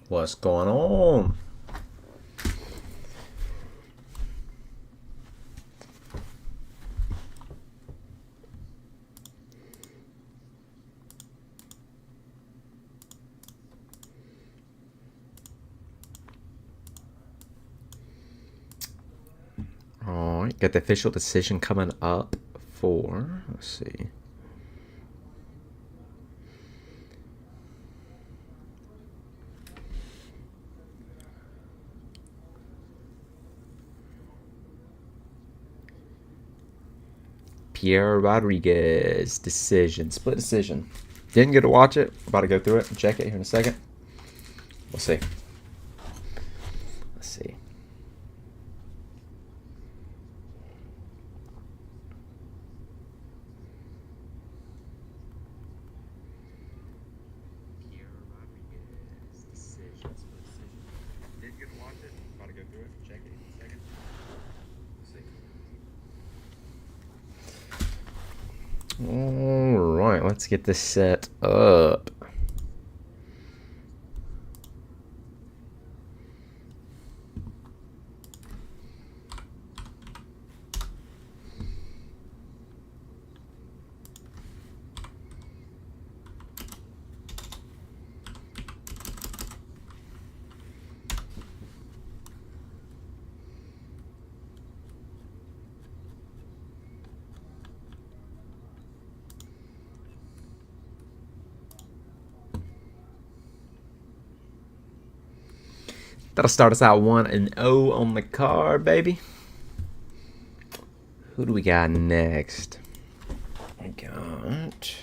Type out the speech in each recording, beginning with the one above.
What's going on? Alright, got the official decision coming up for, let's see. Pierre Rodriguez decision, split decision. Didn't get to watch it. About to go through it and check it here in a second. We'll see. Let's see. Pierre Rodriguez decision, split decision. Didn't get to watch it. About to go through it and check it in a second. We'll see. Alright, let's get this set up. That'll start us out 1-0 on the card, baby. Who do we got next? We got...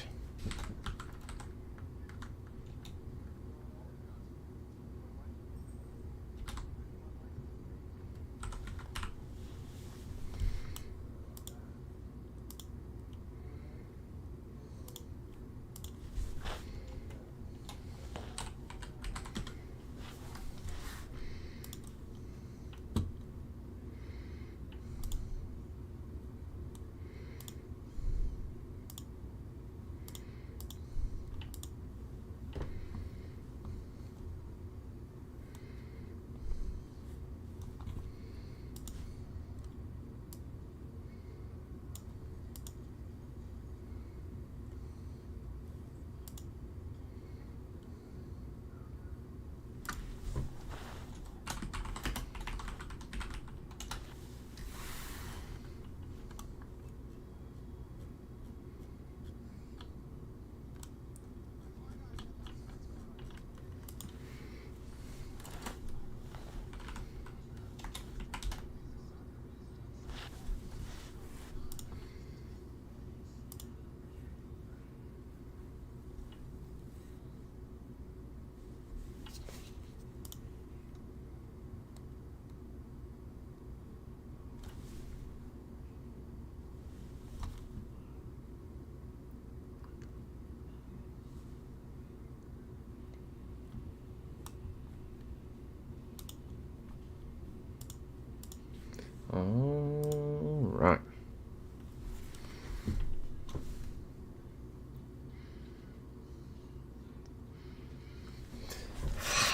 All right.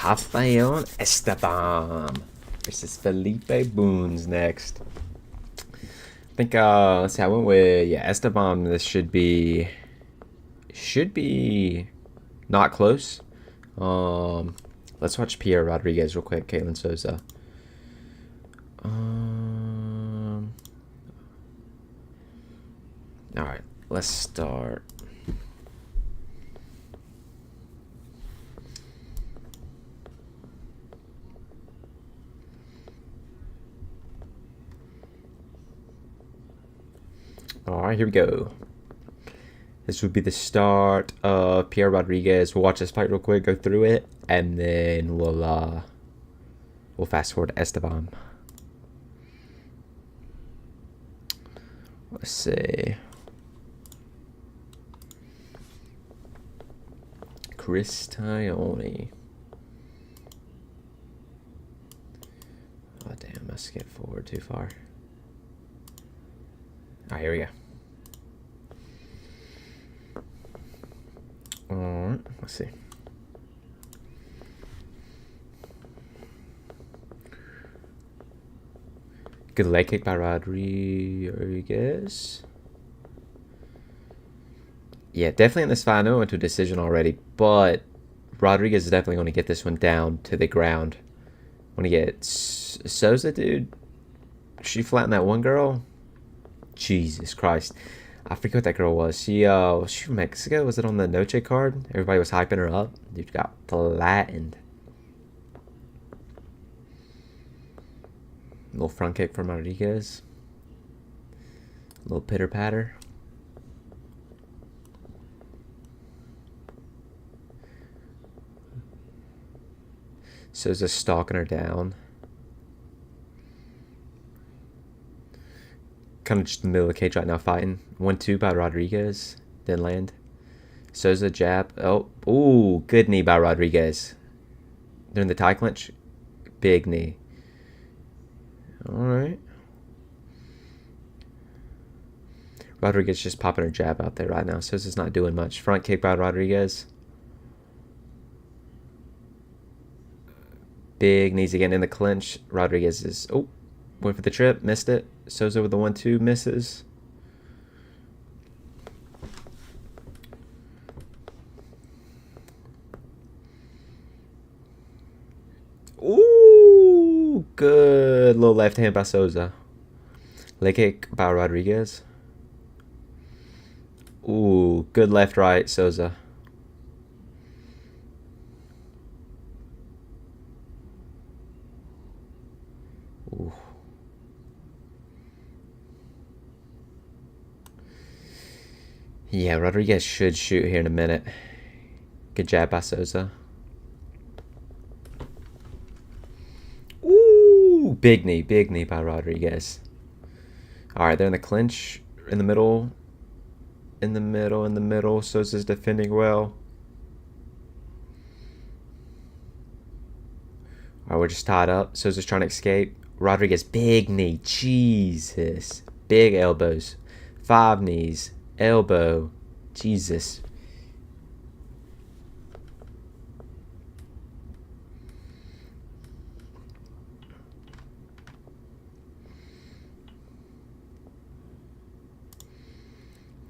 Rafael Esteban versus Felipe Boons next. I think, let's see, I went with, Esteban. This should be not close. Let's watch Pierre Rodriguez real quick. Caitlin Souza. All right, let's start. All right, here we go. This would be the start of Pierre Rodriguez. We'll watch this fight real quick, go through it, and then we'll fast forward to Esteban. Let's see. Chris Tione. Oh damn, I skipped forward too far. Alright, here we go. Alright, let's see. Good leg kick by Rodriguez. Yeah, definitely in this fight. I know it went to a decision already, but Rodriguez is definitely going to get this one down to the ground. When he gets Souza, dude, she flattened that one girl. Jesus Christ. I forget what that girl was. She from Mexico? Was it on the Noche card? Everybody was hyping her up. Dude got flattened. Little front kick from Rodriguez. Little pitter patter. Souza stalking her down. Kind of just in the middle of the cage right now fighting. 1-2 by Rodriguez. Didn't land. Souza jab. Oh, ooh, good knee by Rodriguez. During the tie clinch. Big knee. Alright. Rodriguez just popping her jab out there right now. Souza's not doing much. Front kick by Rodriguez. Big knees again in the clinch. Rodriguez is... Oh, went for the trip. Missed it. Souza with the 1-2. Misses. Ooh, good little left hand by Souza. Leg kick by Rodriguez. Ooh, good left right Souza. Ooh. Yeah, Rodriguez should shoot here in a minute. Good jab by Souza. Ooh, big knee by Rodriguez. Alright, they're in the clinch. In the middle. In the middle. Souza's defending well. Alright, we're just tied up. Souza's trying to escape. Rodriguez, big knee. Jesus. Big elbows. 5 knees. Elbow. Jesus.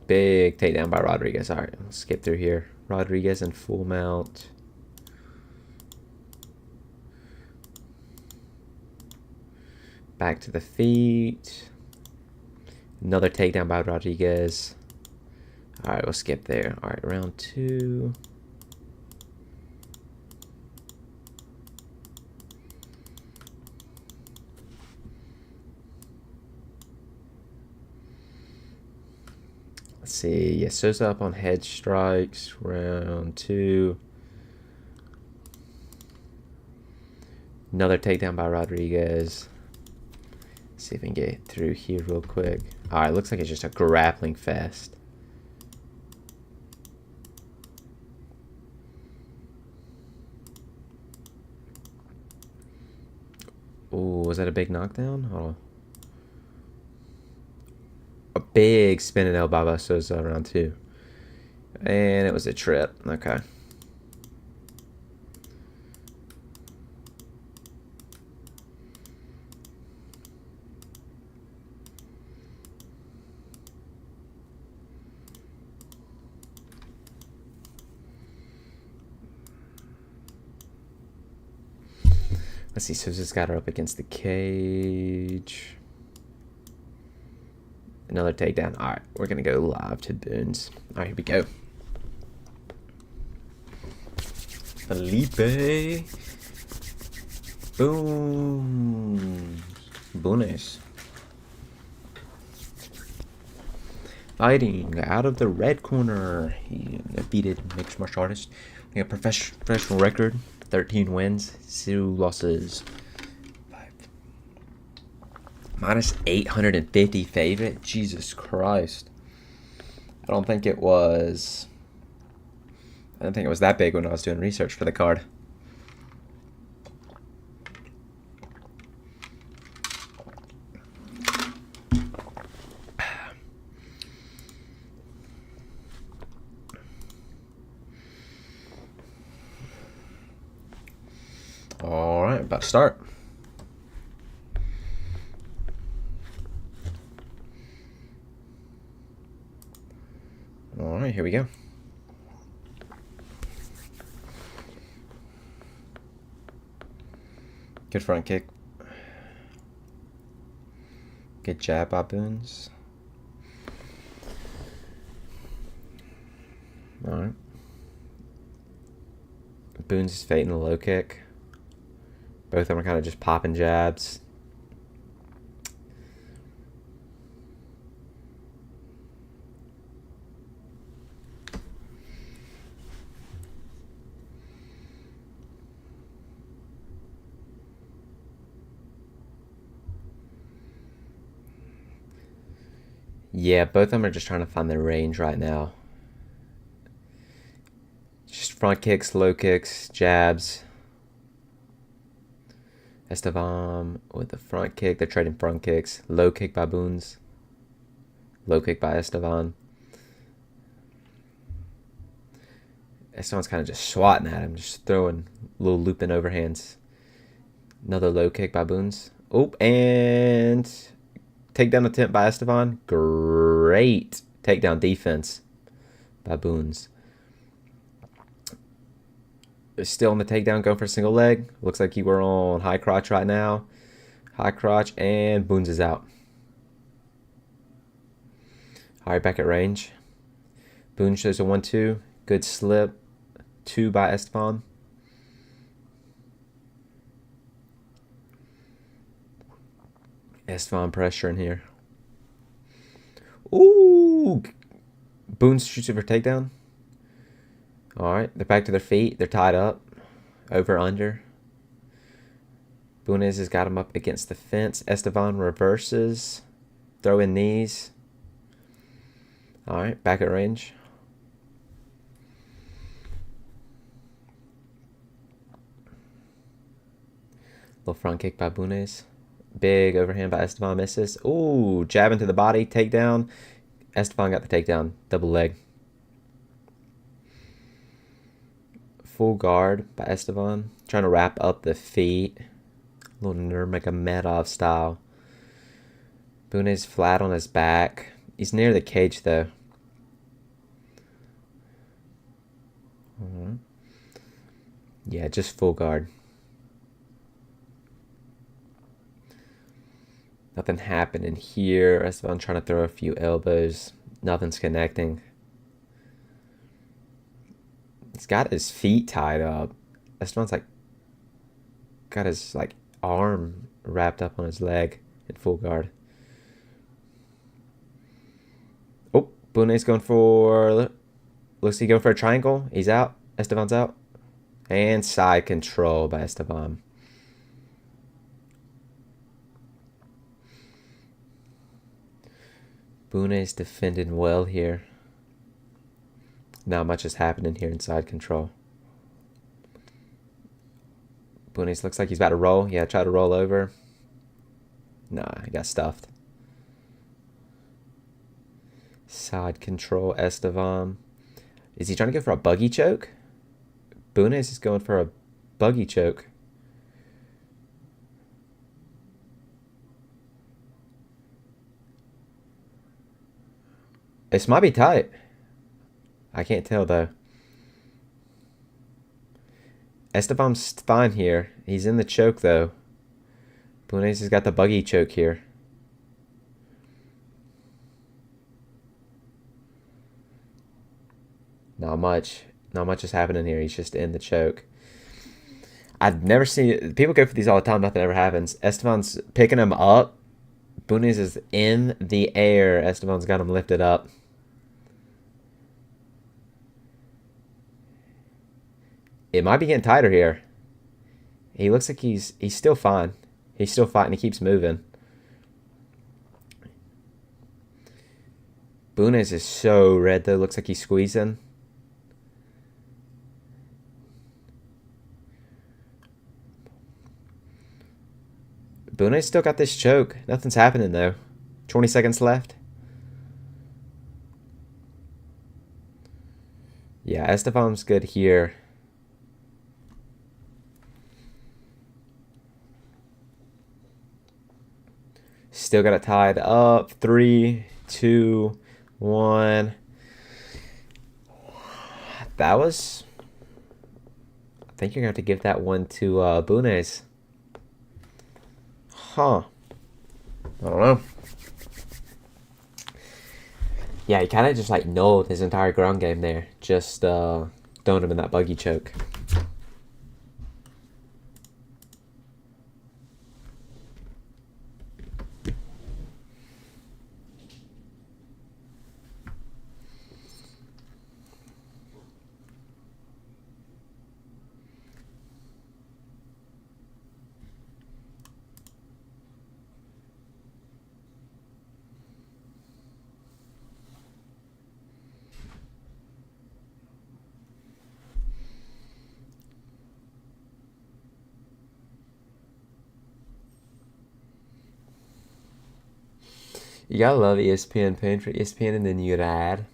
Big takedown by Rodriguez. Alright, let's skip through here. Rodriguez in full mount. Back to the feet. Another takedown by Rodriguez. Alright, we'll skip there. Alright, round 2. Let's see. Yeah, Souza up on head strikes. Round 2. Another takedown by Rodriguez. See if we can get through here real quick. Alright, looks like it's just a grappling fest. Ooh, was that a big knockdown? Oh. A big spinning elbow by Souza round 2. And it was a trip. Okay. Let's see, Souza's got her up against the cage. Another takedown. Alright, we're going to go live to Boons. Alright, here we go. Felipe. Boom. Bonus. Fighting out of the red corner. He defeated mixed martial artist. We got professional record. 13 wins, 0 losses. Minus 850 favorite. Jesus Christ. I don't think it was that big when I was doing research for the card. All right, about to start. Alright, here we go. Good front kick. Good jab by Boons. Alright. Boons is fading the low kick. Both of them are kind of just popping jabs. Yeah, both of them are just trying to find their range right now. Just front kicks, low kicks, jabs. Esteban with the front kick. They're trading front kicks. Low kick by Boons. Low kick by Esteban. Esteban's kind of just swatting at him. Just throwing little looping overhands. Another low kick by Boons. Oh, and takedown attempt by Esteban. Great takedown defense by Boons. Still on the takedown, going for a single leg. Looks like you were on high crotch right now. High crotch, and Boons is out. Alright, back at range. Boons shows a 1-2. Good slip. 2 by Esteban. Esteban pressure in here. Ooh! Boons shoots it for takedown. Alright, they're back to their feet. They're tied up. Over, under. Boonez has got him up against the fence. Esteban reverses. Throw in knees. Alright, back at range. Little front kick by Boonez. Big overhand by Esteban, misses. Ooh, jab into the body, takedown. Esteban got the takedown. Double leg. Full guard by Esteban. Trying to wrap up the feet. A little Nurmagomedov style. Boonez flat on his back. He's near the cage though. Yeah, just full guard. Nothing happening here. Esteban trying to throw a few elbows. Nothing's connecting. He's got his feet tied up. Esteban's like got his like arm wrapped up on his leg in full guard. Oh, Boonez's going for, looks like he's going for a triangle. He's out. Esteban's out. And side control by Esteban. Boonez defending well here. Not much is happening here inside control. Boonez looks like he's about to roll. Yeah, try to roll over. Nah, he got stuffed. Side control, Esteban. Is he trying to go for a buggy choke? Boonez is going for a buggy choke. This might be tight. I can't tell though. Esteban's fine here. He's in the choke though. Boonez has got the buggy choke here. Not much. Not much is happening here. He's just in the choke. I've never seen... People go for these all the time. Nothing ever happens. Esteban's picking him up. Boonez is in the air. Esteban's got him lifted up. It might be getting tighter here. He looks like he's still fine. He's still fighting. He keeps moving. Boonez is so red though. Looks like he's squeezing. Boonez still got this choke. Nothing's happening though. 20 seconds left. Yeah, Esteban's good here. Still got it tied up. 3, 2, 1. That was... I think you're going to have to give that one to Bunes. Huh. I don't know. Yeah, he kind of just like nulled his entire ground game there. Just throwing him in that buggy choke. You gotta love ESPN paying for ESPN and then you'd add.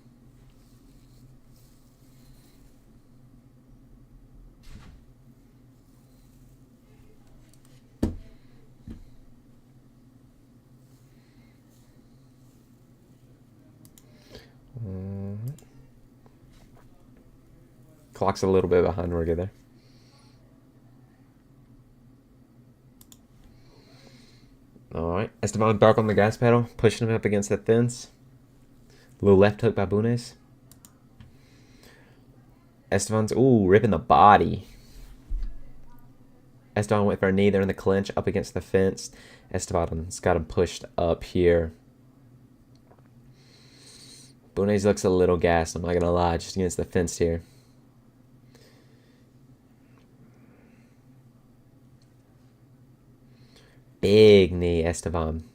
Clock's a little bit behind where there. Alright, Esteban back on the gas pedal, pushing him up against the fence. Little left hook by Bunes. Esteban's, ooh, ripping the body. Esteban went for a knee there in the clinch, up against the fence. Esteban's got him pushed up here. Bunes looks a little gassed, I'm not gonna lie, just against the fence here. Big knee, Esteban.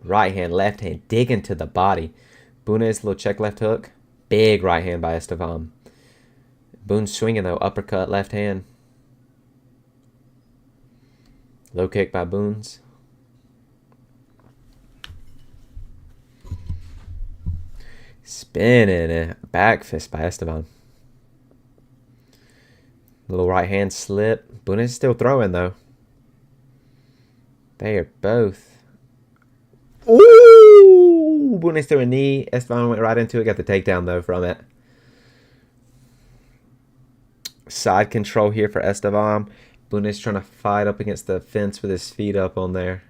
Right hand, left hand, digging to the body. Bunes, little check left hook. Big right hand by Esteban. Boone swinging though, uppercut, left hand. Low kick by Boone's. Spinning it. Back fist by Esteban. Little right hand slip. Boone is still throwing though. They are both. Ooh! Boone threw a knee. Esteban went right into it. Got the takedown though from it. Side control here for Esteban. Boone is trying to fight up against the fence with his feet up on there.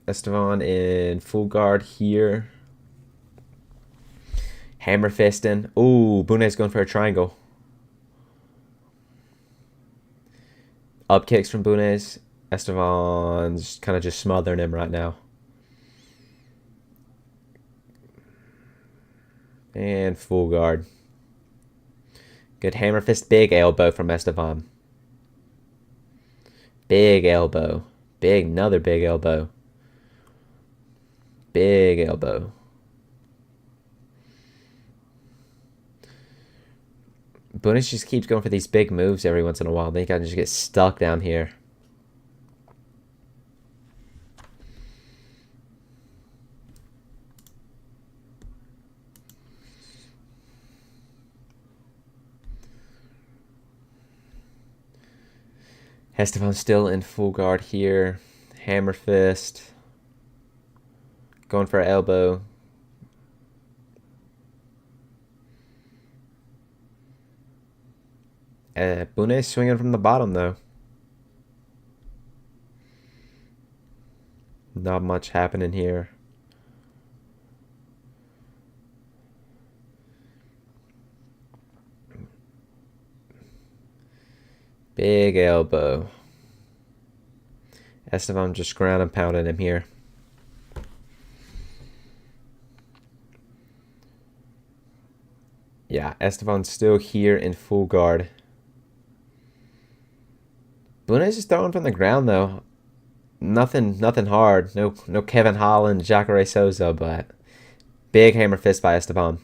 Esteban in full guard here. Hammer fisting. Ooh, Boone going for a triangle. Up kicks from Boone. Esteban's kind of just smothering him right now. And full guard. Good hammer fist. Big elbow from Esteban. Big elbow. Another big elbow. Big elbow. Boone just keeps going for these big moves every once in a while. Then you kind of just get stuck down here. Esteban's still in full guard here. Hammer fist. Going for an elbow. Boone swinging from the bottom though. Not much happening here. Big elbow. Esteban just ground and pounding him here. Yeah, Esteban's still here in full guard. Boone is just throwing from the ground though. Nothing hard. No Kevin Holland, Jacare Souza, but big hammer fist by Esteban.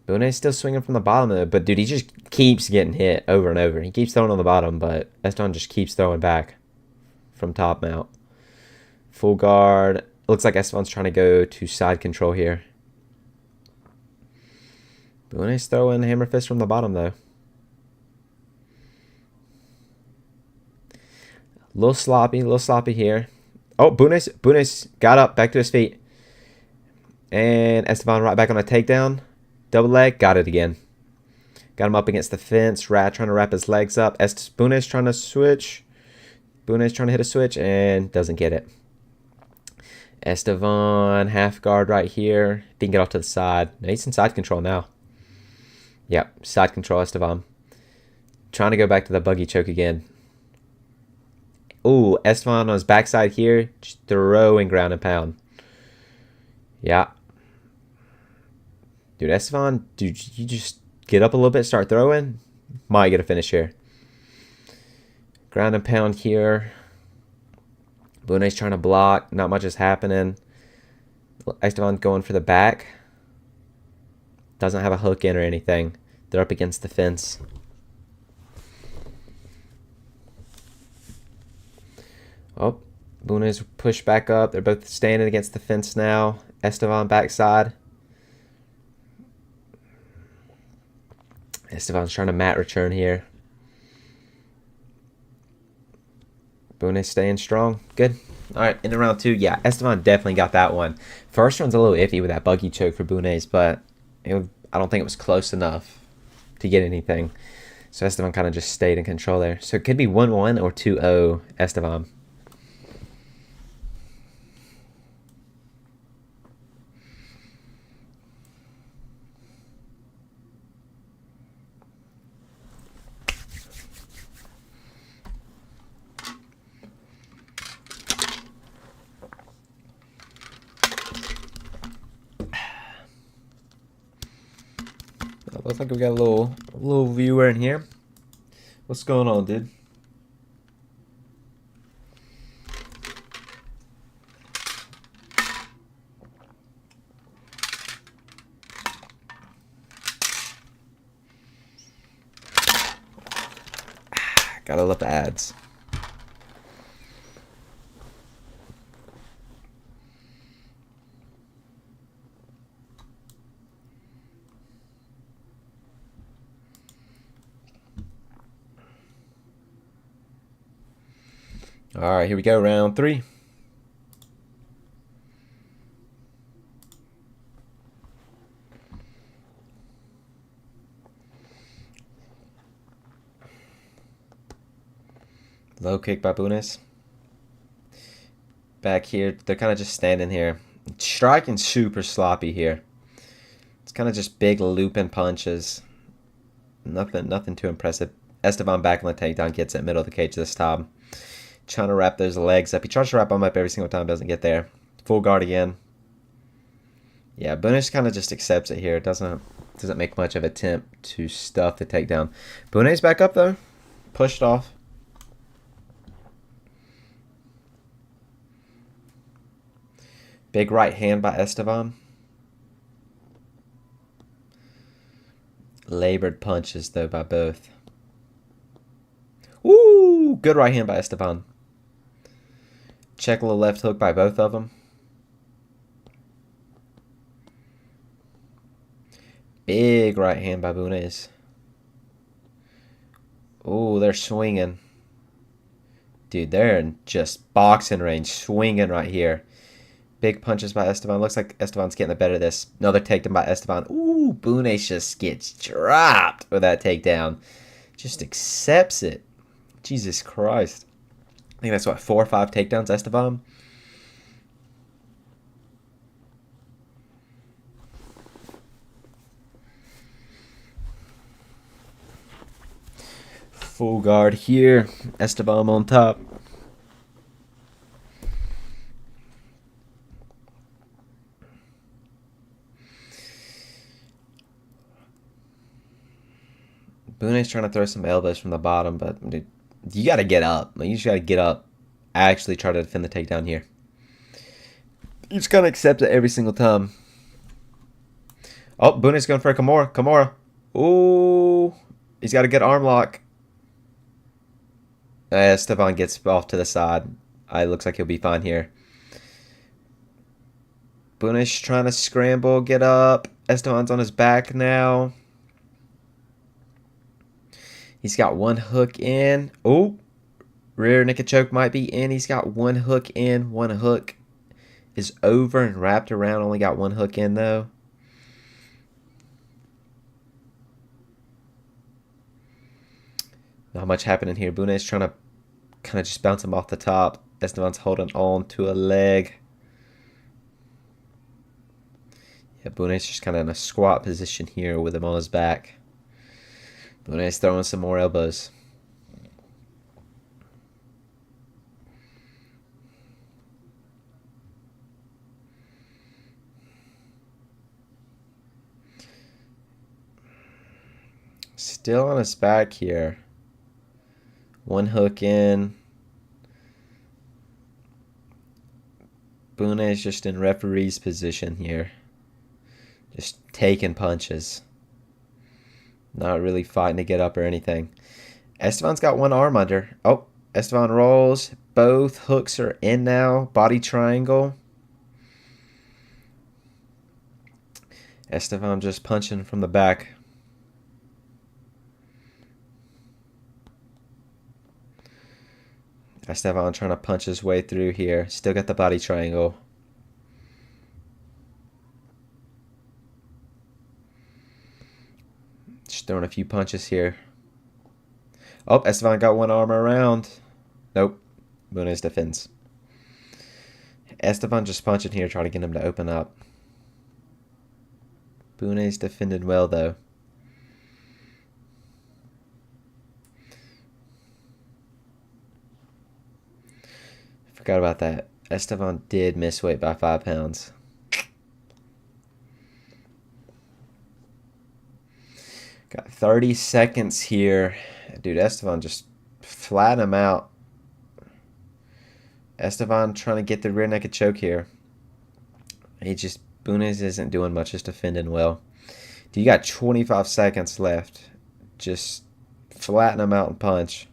Boone is still swinging from the bottom though, but dude, he just keeps getting hit over and over. He keeps throwing on the bottom, but Esteban just keeps throwing back from top mount. Full guard. Looks like Esteban's trying to go to side control here. Boone is throwing hammer fist from the bottom though. Little sloppy here. Oh, Boone got up, back to his feet. And Esteban right back on a takedown. Double leg. Got it again. Got him up against the fence. Rat trying to wrap his legs up. Bunes trying to switch. Bunes trying to hit a switch and doesn't get it. Esteban half guard right here. Didn't get off to the side. No, he's in side control now. Yep, side control Esteban. Trying to go back to the buggy choke again. Ooh, Esteban on his backside here. Just throwing ground and pound. Yeah. Dude, Esteban, dude, you just get up a little bit, start throwing. Might get a finish here. Ground and pound here. Bune's trying to block. Not much is happening. Esteban going for the back. Doesn't have a hook in or anything. They're up against the fence. Oh, Bune's pushed back up. They're both standing against the fence now. Esteban backside. Esteban's trying to mat return here. Bune's staying strong. Good. All right, into round 2. Yeah, Esteban definitely got that one. First round's a little iffy with that buggy choke for Bunes, but I don't think it was close enough to get anything. So Esteban kind of just stayed in control there. So it could be 1-1 or 2-0 Esteban. Looks like we got a little viewer in here. What's going on, dude? Gotta love the ads. All right, here we go, round 3. Low kick by Bunes. Back here, they're kind of just standing here. Striking super sloppy here. It's kind of just big looping punches. Nothing too impressive. Esteban back on the takedown, gets it middle of the cage this time. Trying to wrap those legs up. He tries to wrap them up every single time, doesn't get there. Full guard again. Yeah, Bunes kind of just accepts it here. Doesn't make much of an attempt to stuff the takedown. Bunes back up though. Pushed off. Big right hand by Esteban. Labored punches though by both. Ooh, good right hand by Esteban. Check a little left hook by both of them. Big right hand by Bunes. Ooh, they're swinging. Dude, they're in just boxing range. Swinging right here. Big punches by Esteban. Looks like Esteban's getting the better of this. Another takedown by Esteban. Ooh, Bunes just gets dropped with that takedown. Just accepts it. Jesus Christ. I think that's what, 4 or 5 takedowns, Esteban? Full guard here. Esteban on top. Bune's trying to throw some elbows from the bottom, but dude, you got to get up. Like, you just got to get up. Actually try to defend the takedown here. You just got to accept it every single time. Oh, Bune's going for a Kimura. Kimura. Ooh. He's got a good arm lock. Esteban gets off to the side. Looks like he'll be fine here. Bunes trying to scramble, get up. Esteban's on his back now. He's got one hook in. Oh, rear naked choke might be in. He's got one hook in, one hook is over and wrapped around. Only got one hook in, though. Not much happening here. Bune is trying to kind of just bounce him off the top. Esteban's holding on to a leg. Yeah, Bune's just kind of in a squat position here with him on his back. Bune's throwing some more elbows. Still on his back here. One hook in. Bune is just in referee's position here. Just taking punches. Not really fighting to get up or anything. Esteban's got one arm under. Oh, Esteban rolls. Both hooks are in now. Body triangle. Esteban just punching from the back. Esteban trying to punch his way through here. Still got the body triangle. Just throwing a few punches here. Oh, Esteban got one arm around. Nope. Bunes defends. Esteban just punching here, trying to get him to open up. Bunes defended well, though. Forgot about that. Esteban did miss weight by 5 pounds. Got 30 seconds here. Dude, Esteban just flattened him out. Esteban trying to get the rear naked choke here. Bunes isn't doing much, just defending well. Dude, you got 25 seconds left. Just flatten him out and punch.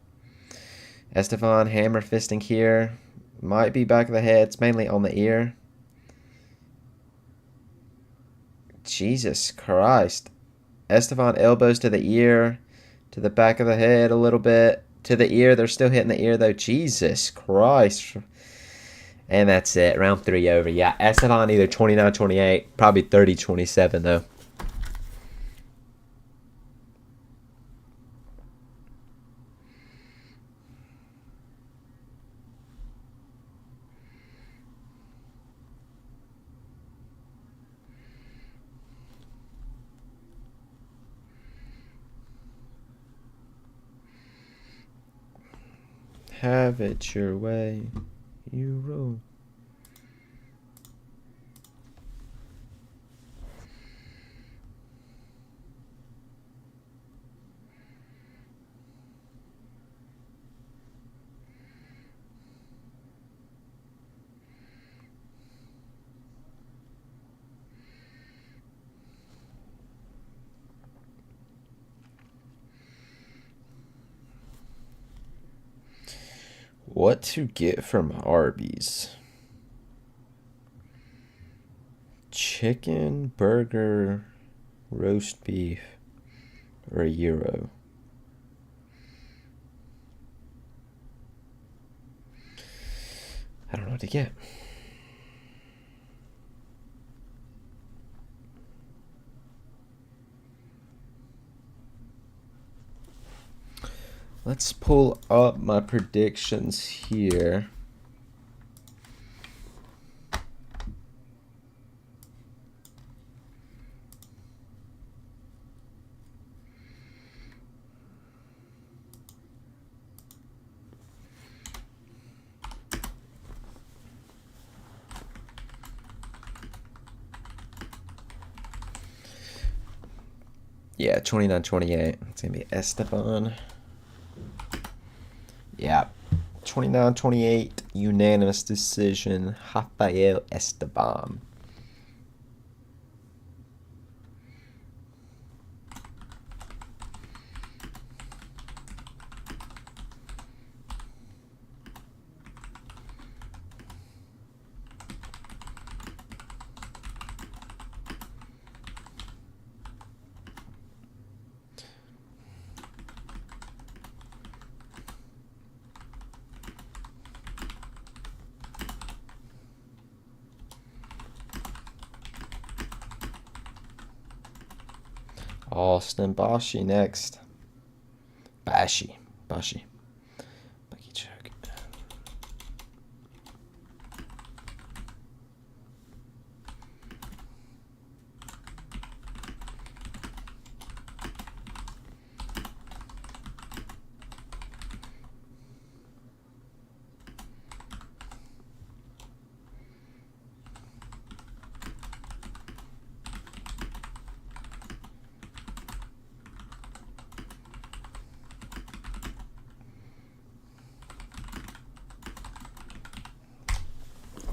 Esteban hammer fisting here. Might be back of the head. It's mainly on the ear. Jesus Christ. Esteban elbows to the ear. To the back of the head a little bit. To the ear. They're still hitting the ear, though. Jesus Christ. And that's it. Round 3 over. Yeah, Esteban either 29-28. Probably 30-27, though. Have it your way, you roll. What to get from Arby's? Chicken, burger, roast beef, or a gyro? I don't know what to get. Let's pull up my predictions here. Yeah, 29-28. It's going to be Esteban. Yeah, 29-28, unanimous decision, Rafael Esteban. Austin Bashi next. Bashi. Bucky choke.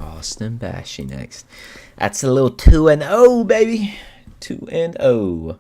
Austin Bashi next. That's a little 2-0, baby. 2-0.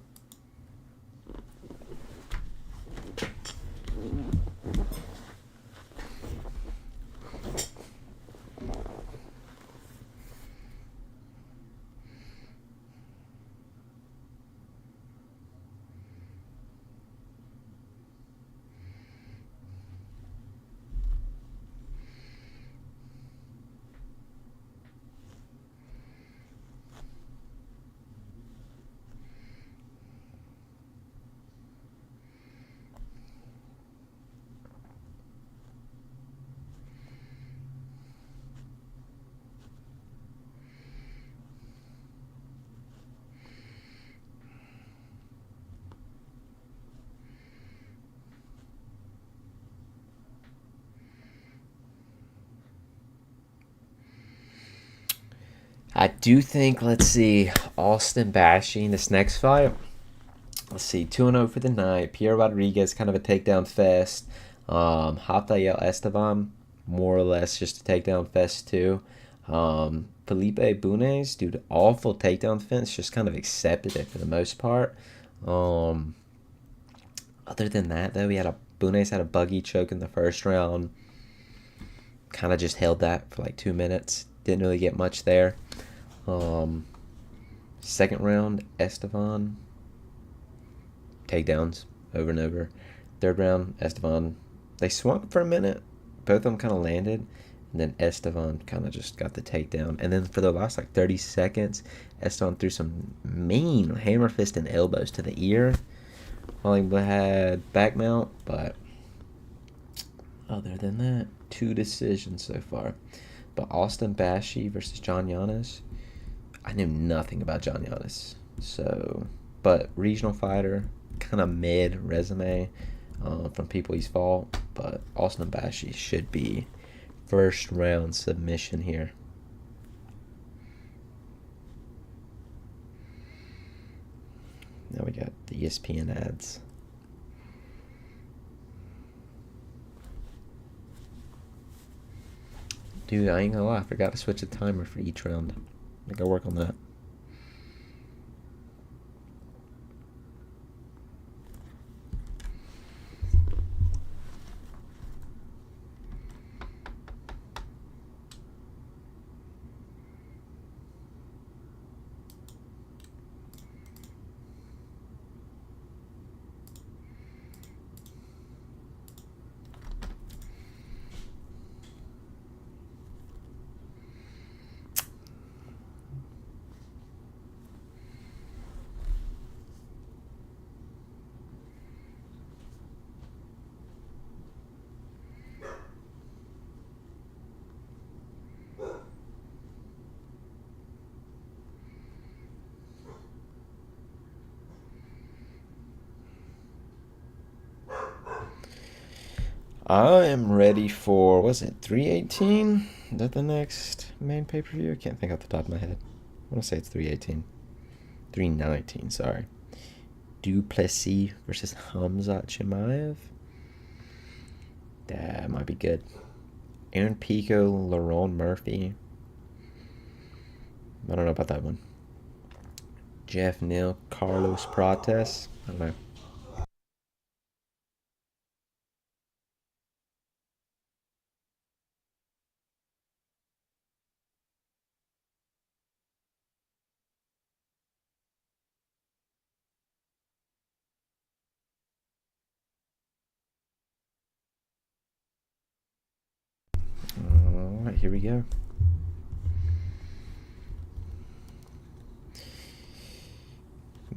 I do think, let's see, Austin Bashi in this next fight. Let's see, 2-0 for the night. Pierre Rodriguez, kind of a takedown fest. Rafael Esteban, more or less just a takedown fest too. Felipe Bunes, dude, awful takedown defense, just kind of accepted it for the most part. Other than that, though, Bunes had a buggy choke in the first round. Kind of just held that for like 2 minutes. Didn't really get much there. Second round, Esteban, takedowns over and over. Third round, Esteban, they swung for a minute. Both of them kind of landed. And then Esteban kind of just got the takedown. And then for the last like 30 seconds, Esteban threw some mean hammer fist and elbows to the ear. While he had back mount. But other than that, 2 decisions so far. But Austin Bashi versus John Yanis, I knew nothing about John Yanis. So, but regional fighter, kind of mid resume from people he's fought. But Austin Bashi should be first round submission here. Now we got the ESPN ads. Dude, I ain't gonna lie, I forgot to switch the timer for each round. I gotta work on that. I am ready for, was it 318? Is that the next main pay-per-view? I can't think off the top of my head. I want to say it's 318. 319, sorry. Duplessis versus Hamzat Chimaev. That might be good. Aaron Pico, Lerone Murphy. I don't know about that one. Jeff Neal, Carlos Prates. I don't know. Alright, here we go.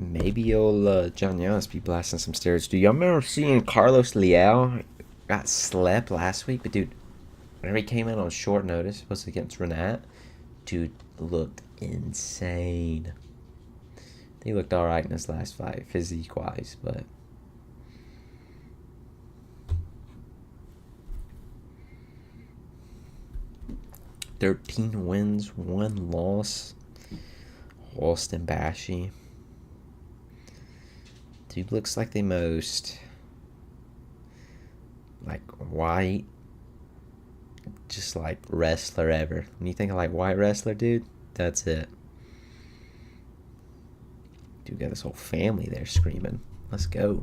Maybe you'll John Giannis be blasting some steroids. Do y'all remember seeing Carlos Leal got slept last week? But dude, whenever he came in on short notice, was against Renat, dude looked insane. He looked alright in his last fight, physique wise, but 13 wins, 1 loss. Austin Bashy. Dude looks like the most like white, just like wrestler ever. When you think of like white wrestler, dude, that's it. Dude got this whole family there screaming. Let's go.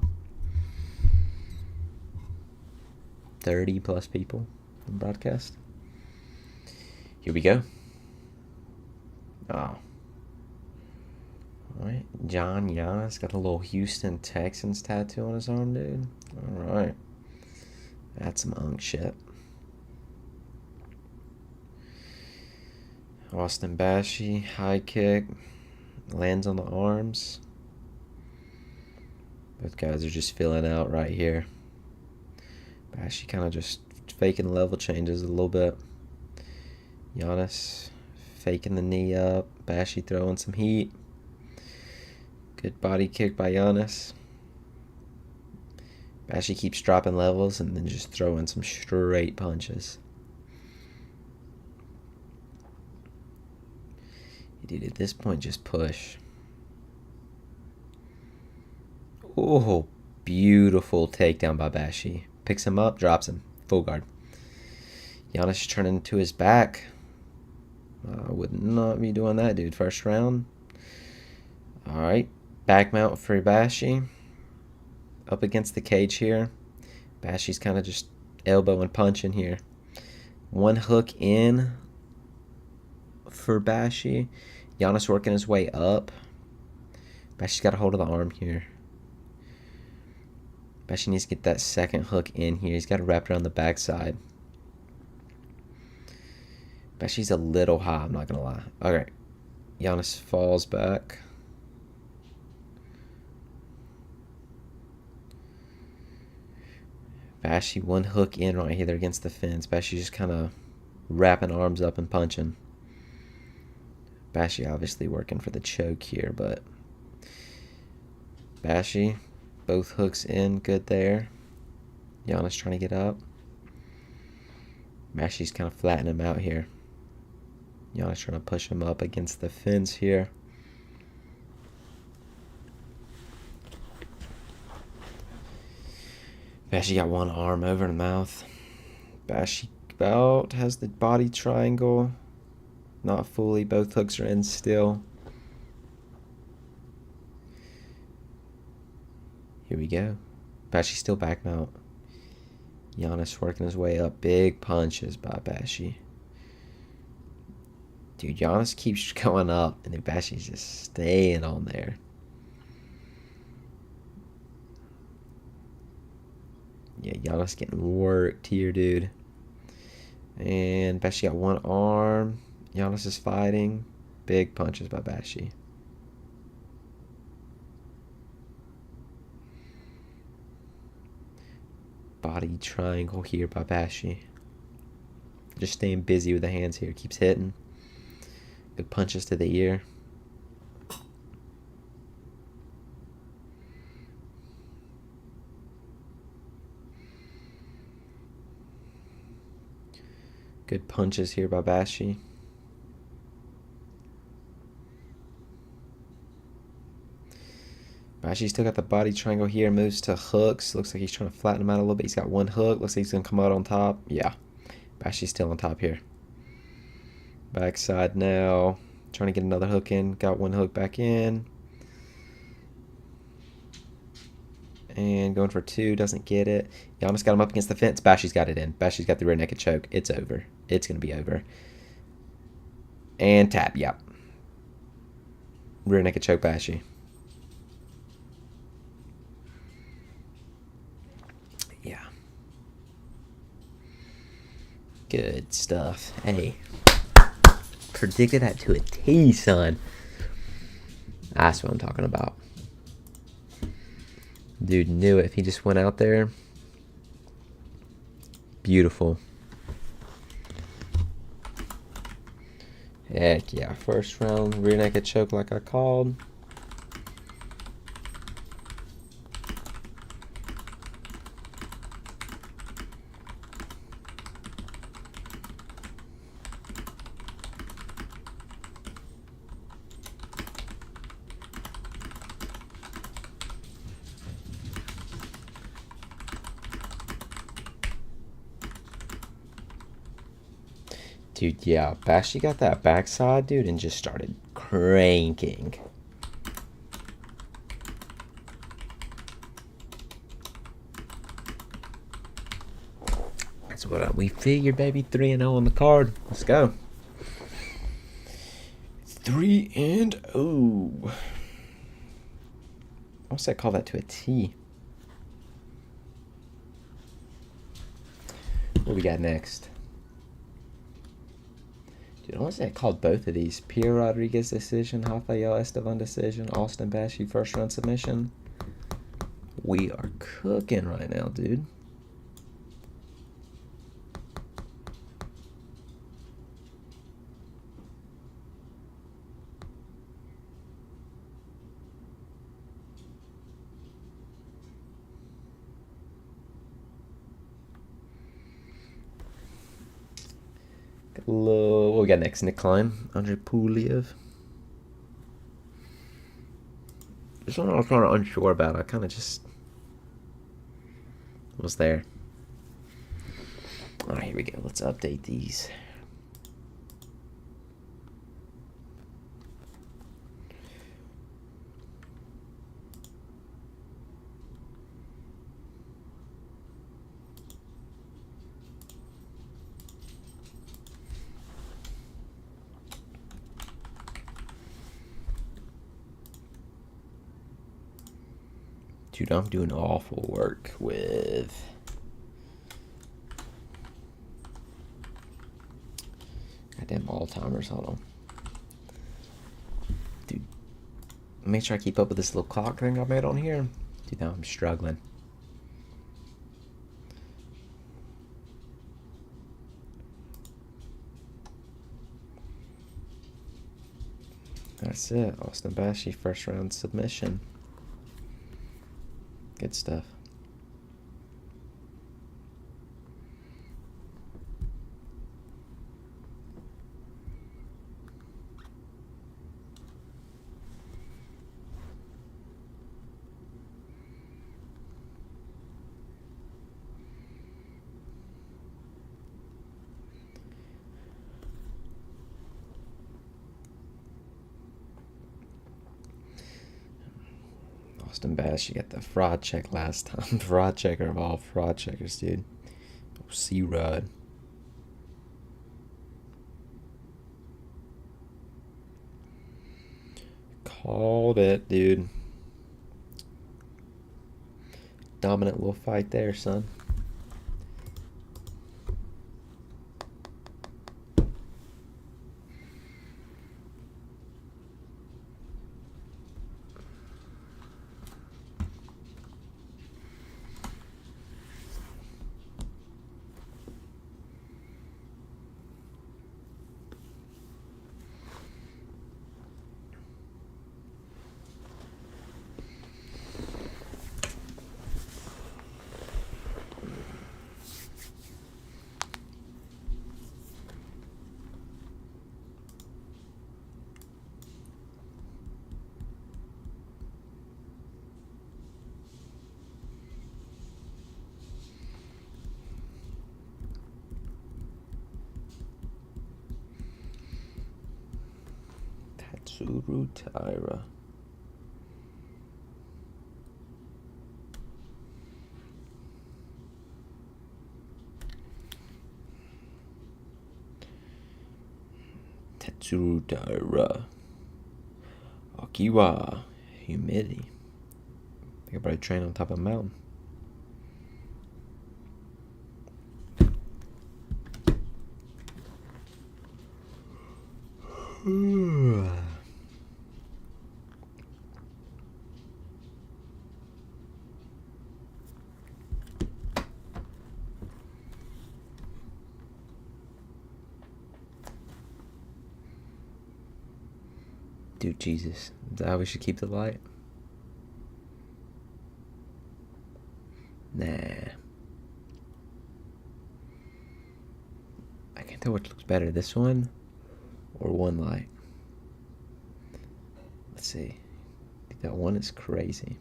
30 plus people on broadcast. Here we go. Oh. Alright. John Giannis got a little Houston Texans tattoo on his arm, dude. Alright. That's some unk shit. Austin Bashy, high kick. Lands on the arms. Both guys are just filling out right here. Bashy kind of just faking level changes a little bit. Giannis faking the knee up. Bashy throwing some heat. Good body kick by Giannis. Bashy keeps dropping levels and then just throwing some straight punches. Dude, at this point, just push. Oh, beautiful takedown by Bashy. Picks him up, drops him. Full guard. Giannis turning into his back. I would not be doing that, dude. First round. Alright. Back mount for Bashy. Up against the cage here. Bashy's kind of just elbow and punching here. One hook in for Bashy. Giannis working his way up. Bashy's got a hold of the arm here. Bashy needs to get that second hook in here. He's got to wrap it around the backside. Bashy's a little high, I'm not going to lie. Okay. Giannis falls back. Bashy one hook in right here against the fence. Bashy just kind of wrapping arms up and punching. Bashy obviously working for the choke here, but Bashy, both hooks in, good there. Giannis trying to get up. Bashy's kind of flattening him out here. Giannis trying to push him up against the fence here. Bashy got one arm over the mouth. Bashy about has the body triangle. Not fully. Both hooks are in still. Here we go. Bashy still back mount. Giannis working his way up. Big punches by Bashy. Dude, Giannis keeps going up, and then Bashy's just staying on there. Yeah, Giannis getting worked here, dude. And Bashy got one arm. Giannis is fighting. Big punches by Bashy. Body triangle here by Bashy. Just staying busy with the hands here. Keeps hitting. Good punches to the ear. Good punches here by Bashy. Bashy still got the body triangle here. Moves to hooks. Looks like he's trying to flatten him out a little bit. He's got one hook. Looks like he's going to come out on top. Yeah. Bashy's still on top here. Backside now. Trying to get another hook in. Got one hook back in. And going for two. Doesn't get it. Giannis got him up against the fence. Bashy's got it in. Bashy's got the rear naked choke. It's over. It's going to be over. And tap. Yep. Rear naked choke Bashy. Yeah. Good stuff. Hey. Predicted that to a T, son. That's what I'm talking about. Dude knew it. If he just went out there. Beautiful. Heck yeah. First round rear naked choke like I called. Dude, yeah, Bashy got that backside, dude, and just started cranking. That's what we figured, baby. 3-0 on the card. Let's go. 3-0. What's that? Call that to a T. What we got next? Dude, I want to say I called both of these. Pierre Rodriguez decision, Rafael Esteban decision, Austin Bashy first round submission. We are cooking right now, dude. What we got next? Nick Klein, Andre Puliev. This one I was kind of unsure about. I kind of just was there. All right, here we go. Let's update these. Dude, I'm doing awful work with goddamn all-timers. Hold on. Dude, make sure I keep up with this little clock thing I made on here. Dude, now I'm struggling. That's it. Austin Bashy, first round submission. Good stuff. Austin Bash, you got the fraud check last time. Fraud checker of all fraud checkers, dude. C-Rod. Called it, dude. Dominant little fight there, son. Taira. Taira. Akiwa. Humidity. I could probably train on top of a mountain. Dude, Jesus. Is that how we should keep the light? Nah. I can't tell which looks better, this one or one light. Let's see. That one is crazy.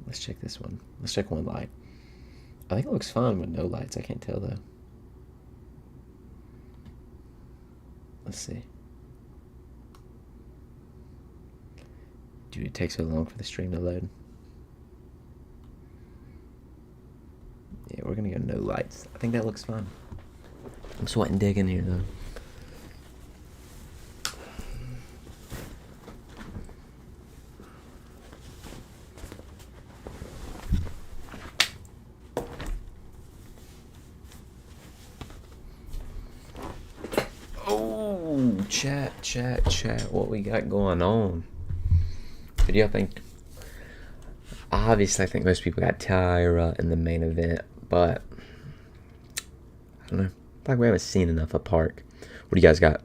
Let's check this one. Let's check one light. I think it looks fine with no lights. I can't tell though. Let's see. Dude, it takes so long for the stream to load. Yeah, we're gonna go no lights. I think that looks fun. I'm sweating digging here though. Oh, chat, what we got going on? What do y'all think? Obviously, I think most people got Taira in the main event, but I don't know. Like we haven't seen enough of Park. What do you guys got?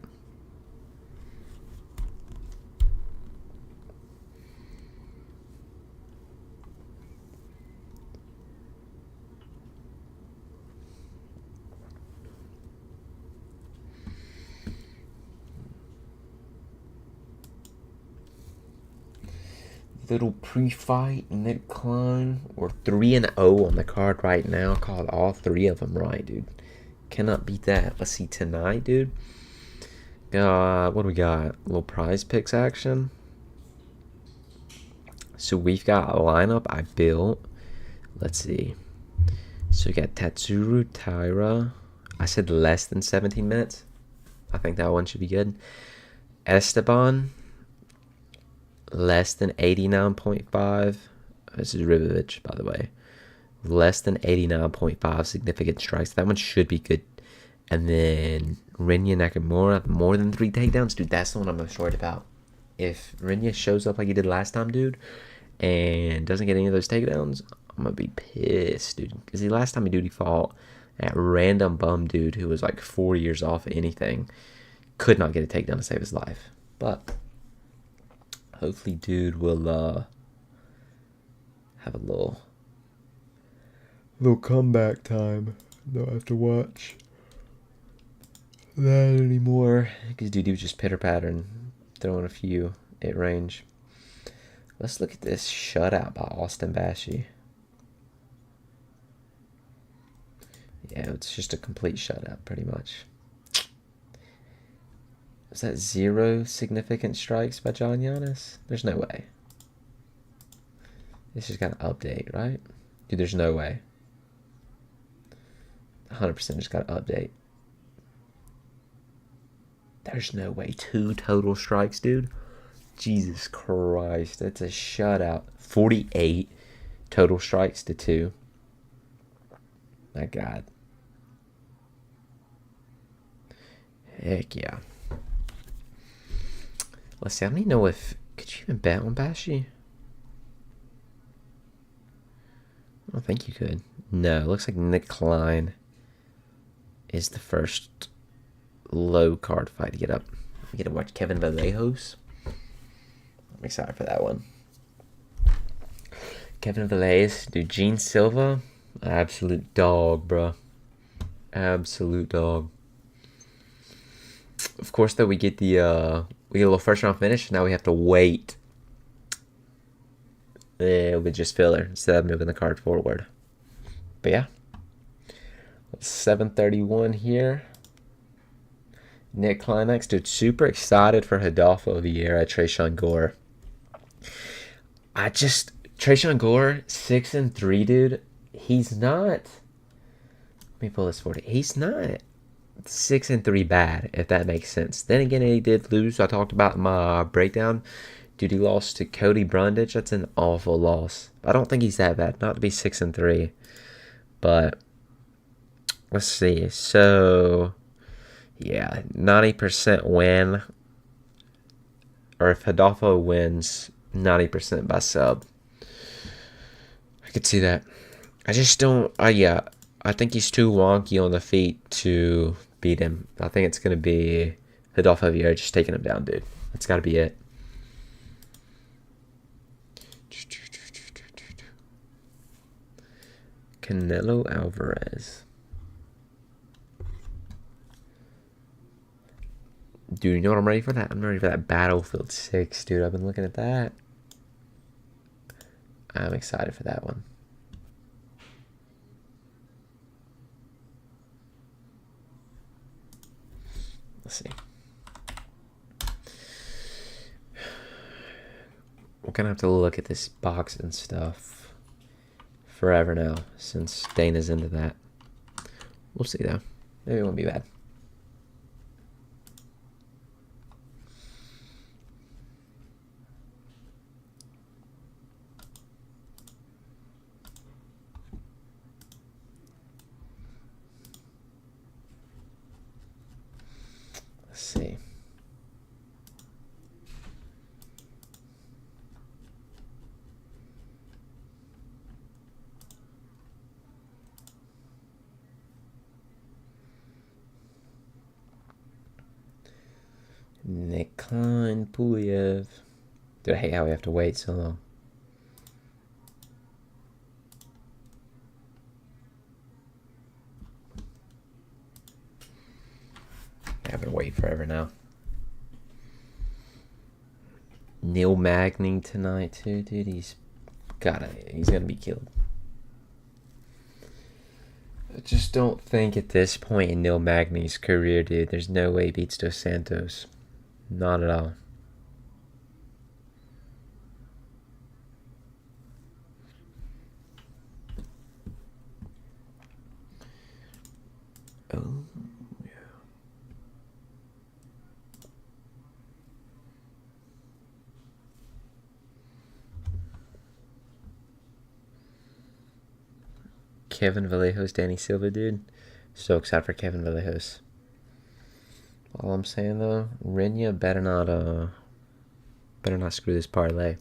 Little pre-fight, Nick Klein. We're 3-0 on the card right now. Called all 3 of them right, dude. Cannot beat that. Let's see tonight, dude. What do we got? A little prize picks action. So we've got a lineup I built. Let's see. So we got Tatsuru, Taira. I said less than 17 minutes. I think that one should be good. Esteban. Less than 89.5. This is Rivovich, by the way. Less than 89.5 significant strikes. That one should be good. And then Rinya Nakamura, more than 3 takedowns. Dude, that's the one I'm most worried about. If Rinya shows up like he did last time, dude, and doesn't get any of those takedowns, I'm going to be pissed, dude. Because the last time he fought that random bum dude who was like 4 years off of anything. Could not get a takedown to save his life. But hopefully dude will have a little comeback time. Don't have to watch that anymore. Because dude, he was just pitter pattern, throwing a few at range. Let's look at this shutout by Austin Bashi. Yeah, it's just a complete shutout pretty much. Is that 0 significant strikes by John Giannis? There's no way. This just got to update, right? Dude, there's no way. 100% just got to update. There's no way. 2 total strikes, dude. Jesus Christ. That's a shutout. 48 total strikes to 2. My God. Heck yeah. Let's see. I don't even know if... Could you even bet on Bashi? I don't think you could. No, it looks like Nick Klein is the first low card fight to get up. We get to watch Kevin Vallejos. I'm excited for that one. Kevin Vallejos, dude. Gene Silva, absolute dog, bro. Absolute dog. Of course, though, we get a little first round finish. Now we have to wait. It'll be just filler instead of moving the card forward. But yeah, 7:31 here. Nick Climax, dude, super excited for Hidalgo Vieira, Tresean Gore. Tresean Gore, 6-3, dude. He's not. Let me pull this for you. He's not 6-3 bad, if that makes sense. Then again, he did lose. I talked about in my breakdown. Dude, he lost to Cody Brundage. That's an awful loss. I don't think he's that bad. Not to be 6-3. But let's see. So yeah, 90% win. Or if Hidalgo wins, 90% by sub. I could see that. I just don't. Yeah, I think he's too wonky on the feet to beat him. I think it's going to be Hidolfo Vieira just taking him down, dude. That's got to be it. Canelo Alvarez. Dude, you know what I'm ready for that? I'm ready for that Battlefield 6, dude. I've been looking at that. I'm excited for that one. Let's see. We're gonna have to look at this box and stuff forever now, since Dana's into that. We'll see though. Maybe it won't be bad. Let's see. Nikon Puliev. Dude, I hate how we have to wait so long. I've been waiting forever now. Neil Magny tonight too, dude. He's gonna be killed. I just don't think at this point in Neil Magny's career, dude, there's no way he beats Dos Santos. Not at all. Oh, yeah. Kevin Vallejos, Danny Silva, dude. So excited for Kevin Vallejos. All I'm saying though, Rinya better not screw this parlay.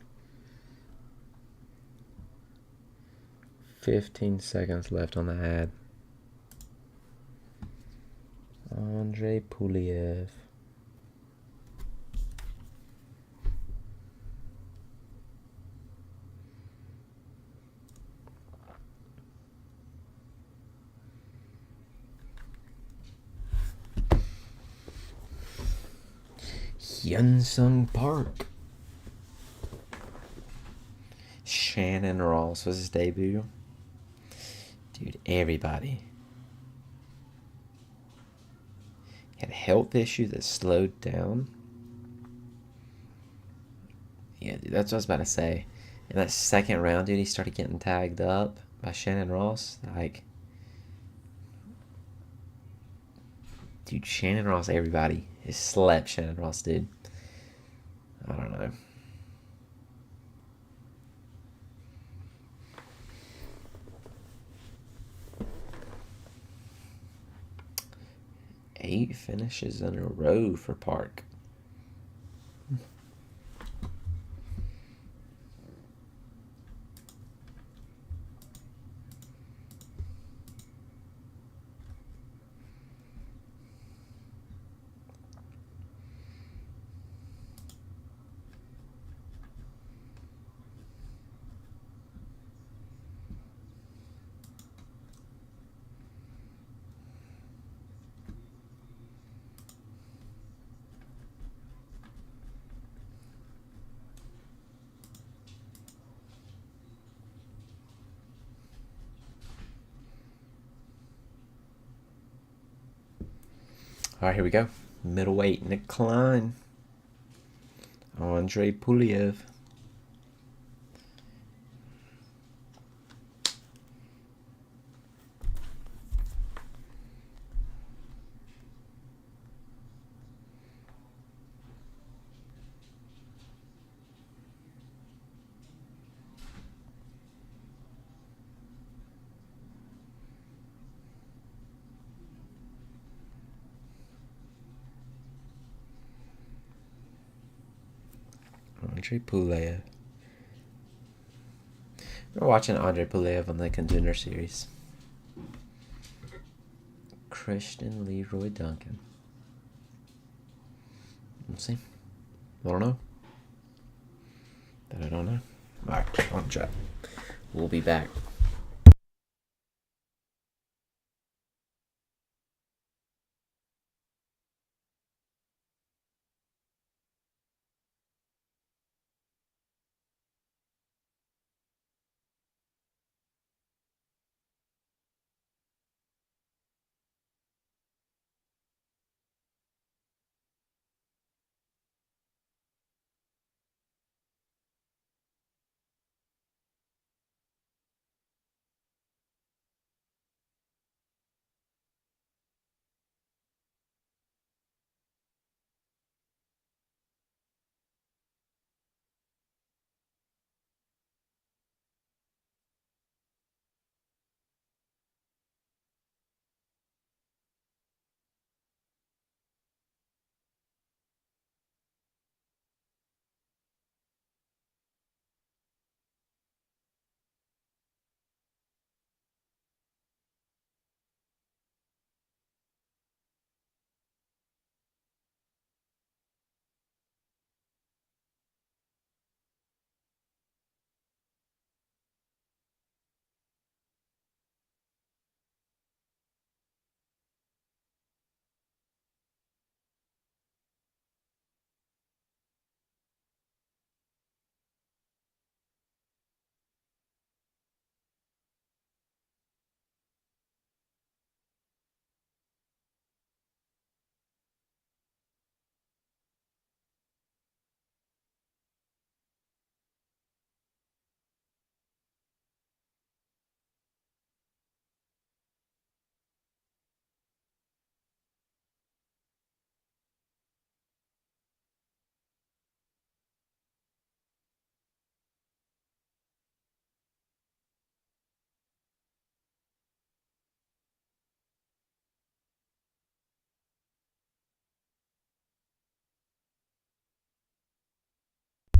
15 seconds left on the ad. Andre Puliev. Hyun-Sung Park. Shannon Ross was his debut. Dude, everybody had a health issue that slowed down. Yeah, dude, that's what I was about to say. In that second round, dude, he started getting tagged up by Shannon Ross. Like, dude, Shannon Ross, everybody has slept Shannon Ross, dude. I don't know. Eight finishes in a row for Park. All right, here we go. Middleweight, Nick Klein. Andre Puliev. Andre Puliev. We're watching Andre Puliev on the Contender Series. Christian Leroy Duncan. Let's see. I don't know. That I don't know. Alright, on chat. We'll be back.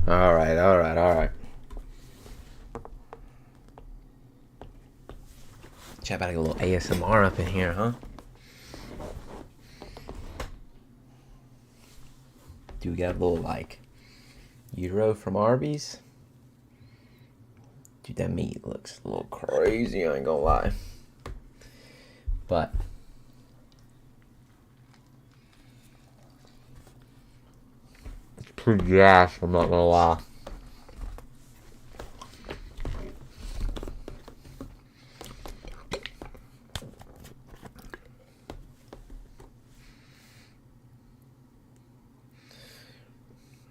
Alright. Chat about a little ASMR up in here, huh? Do we got a little, like, gyro from Arby's? Dude, that meat looks a little crazy, I ain't gonna lie. But it's pretty gas, I'm not gonna lie.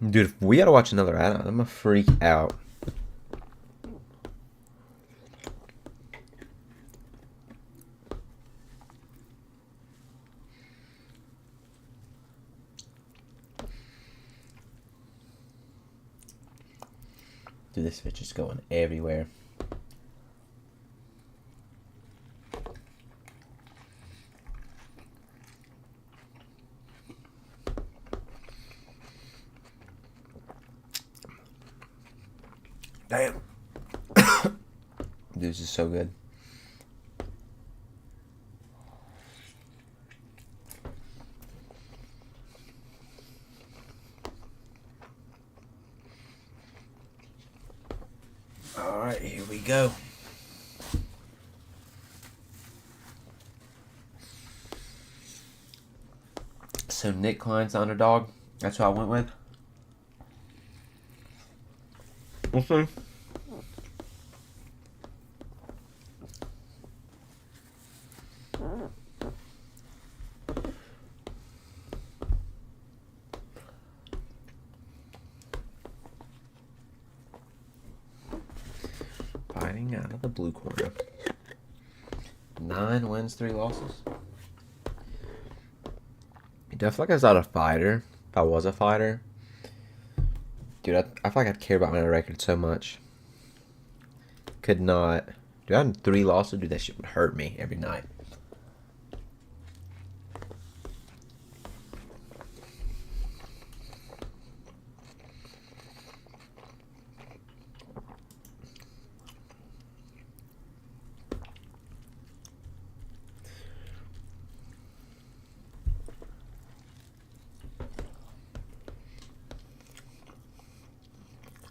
Dude, if we gotta watch another ad, I'm gonna freak out. Dude, this bitch is going everywhere. Damn. Dude, this is so good. Alright, here we go. So Nick Klein's the underdog. That's what I went with. We'll see. Fighting out of the blue corner. 9 wins, 3 losses. I feel like I was not a fighter. If I was a fighter, dude, I feel like I'd care about my record so much. Could not. Dude, I had 3 losses. Dude, that shit would hurt me every night.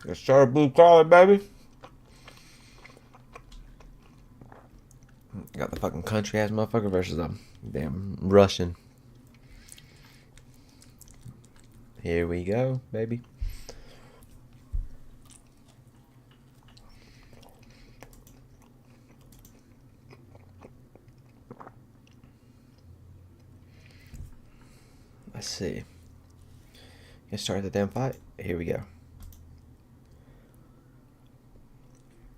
Let's start a blue collar, baby. Got the fucking country ass motherfucker versus them. Damn Russian. Here we go, baby. Let's see. Let's start the damn fight. Here we go.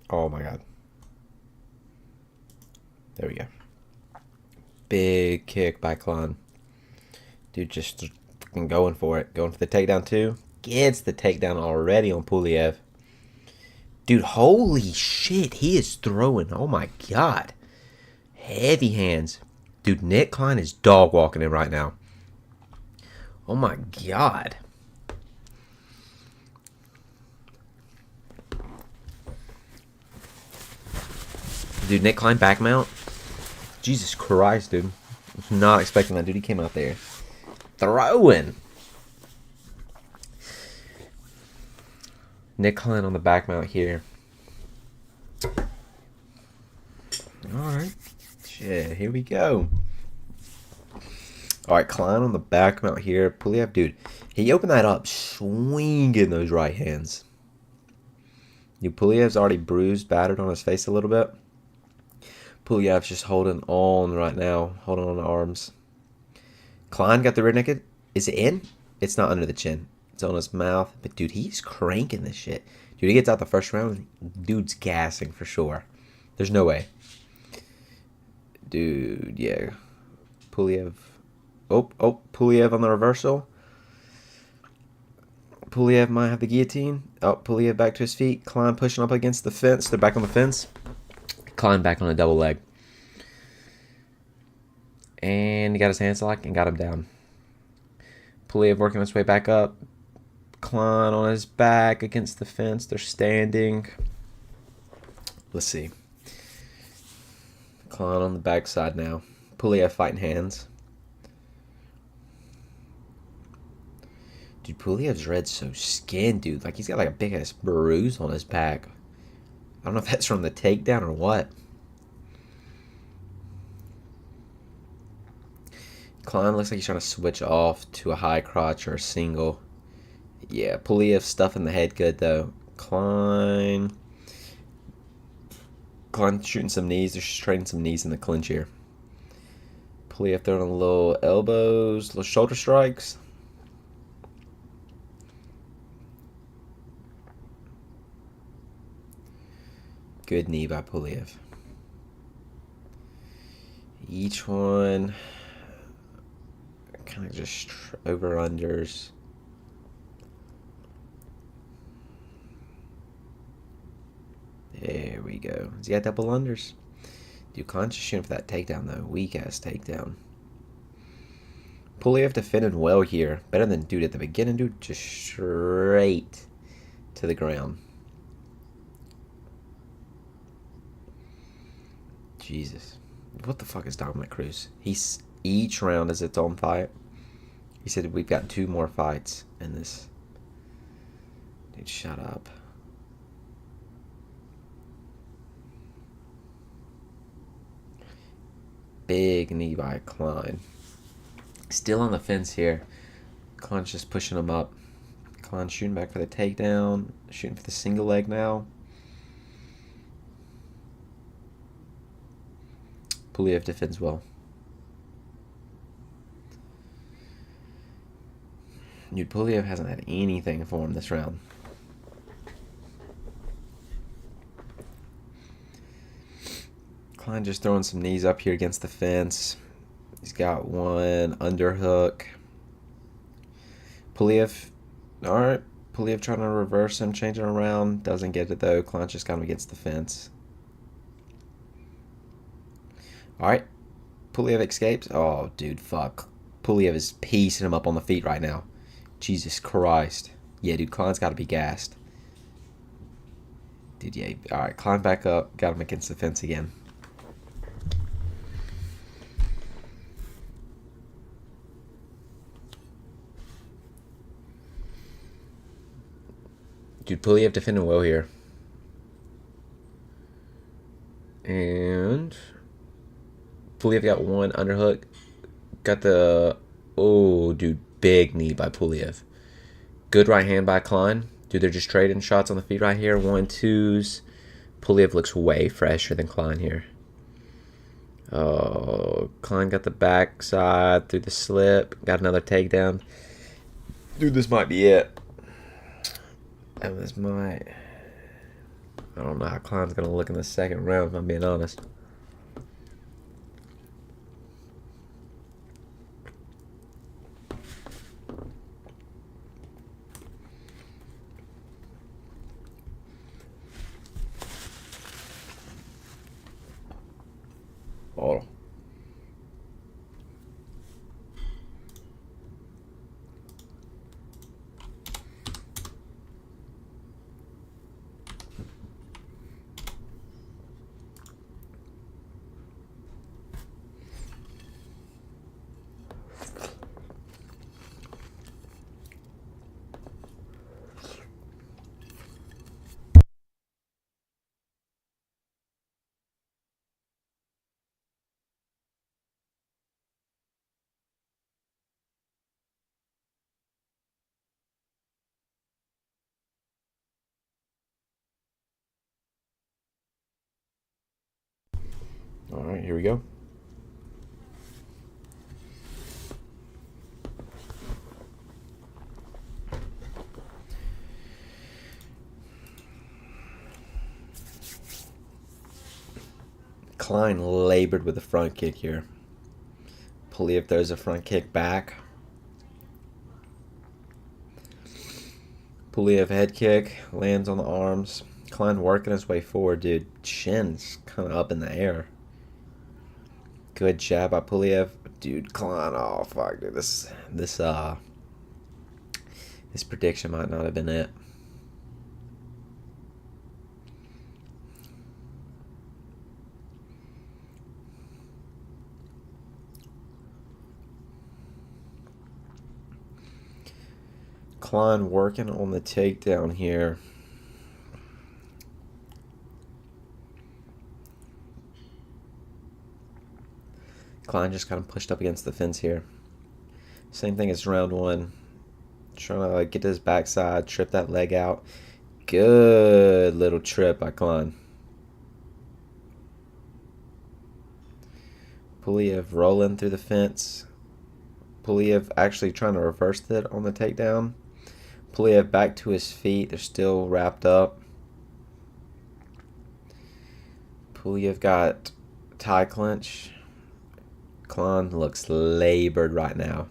Oh my god. There we go. Big kick by Klon. Dude just fucking going for it. Going for the takedown too. Gets the takedown already on Puliev. Dude, holy shit. He is throwing. Oh my god. Heavy hands. Dude, Nick Klein is dog walking him right now. Oh my god. Dude, Nick Klein back mount. Jesus Christ, dude. I was not expecting that. Dude, he came out there throwing. Nick Klein on the back mount here. Alright. Shit, here we go. Alright, Klein on the back mount here. Puliev, dude, he opened that up swinging those right hands. Dude, Puliev's already bruised, battered on his face a little bit. Puliev's just holding on right now. Holding on the arms. Klein got the rear naked. Is it in? It's not under the chin. It's on his mouth. But, dude, he's cranking this shit. Dude, he gets out the first round. Dude's gassing for sure. There's no way. Dude, yeah. Puliev. Oh, Puliev on the reversal. Puliev might have the guillotine. Oh, Puliev back to his feet. Klein pushing up against the fence. They're back on the fence. Klein back on a double leg. And he got his hands locked and got him down. Puliev working his way back up. Klein on his back against the fence. They're standing. Let's see. Klein on the backside now. Puliev fighting hands. Dude, Puliev's red's so skinned, dude. Like, he's got like a big ass bruise on his back. I don't know if that's from the takedown or what. Klein looks like he's trying to switch off to a high crotch or a single. Yeah, Puliev stuffing the head good, though. Klein shooting some knees. They're just trading some knees in the clinch here. Puliev throwing a little elbows, little shoulder strikes. Good knee by Puliev. Each one kind of just over-unders. There we go. He's got double unders. Dude, Klein's just shooting for that takedown, though. Weak-ass takedown. Puliev defending well here. Better than dude at the beginning, dude. Just straight to the ground. Jesus. What the fuck is Dominic Cruz? Each round is its own fight. He said we've got 2 more fights in this. Dude, shut up. Big knee by Klein. Still on the fence here. Klein's just pushing him up. Klein shooting back for the takedown. Shooting for the single leg now. Puliev defends well. Dude, Puliev hasn't had anything for him this round. Klein just throwing some knees up here against the fence. He's got one underhook. Puliev, alright. Puliev trying to reverse him, change him around. Doesn't get it though. Klein just got him against the fence. Alright. Puliev escapes. Oh, dude, fuck. Puliev is piecing him up on the feet right now. Jesus Christ. Yeah, dude, Klein's got to be gassed. Dude, yeah. Alright, Klein back up. Got him against the fence again. Dude, Puliev defending well here. And Puliev got one underhook. Got the... Oh, dude. Big knee by Puliev. Good right hand by Klein. Dude, they're just trading shots on the feet right here. 1-2s. Puliev looks way fresher than Klein here. Oh, Klein got the backside through the slip. Got another takedown. Dude, this might be it. And this might... I don't know how Klein's going to look in the second round, if I'm being honest. Oh. All right, here we go. Klein labored with the front kick here. Puliev throws a front kick back. Puliev head kick, lands on the arms. Klein working his way forward, dude. Chin's kind of up in the air. Good jab by Puliev. Dude, Klein, oh fuck, dude. This prediction might not have been it. Klein working on the takedown here. Klein just kind of pushed up against the fence here. Same thing as round one. Trying to like, get to his backside, trip that leg out. Good little trip by Klein. Puliev rolling through the fence. Puliev actually trying to reverse it on the takedown. Puliev back to his feet. They're still wrapped up. Puliev got tie clinch. Klein looks labored right now.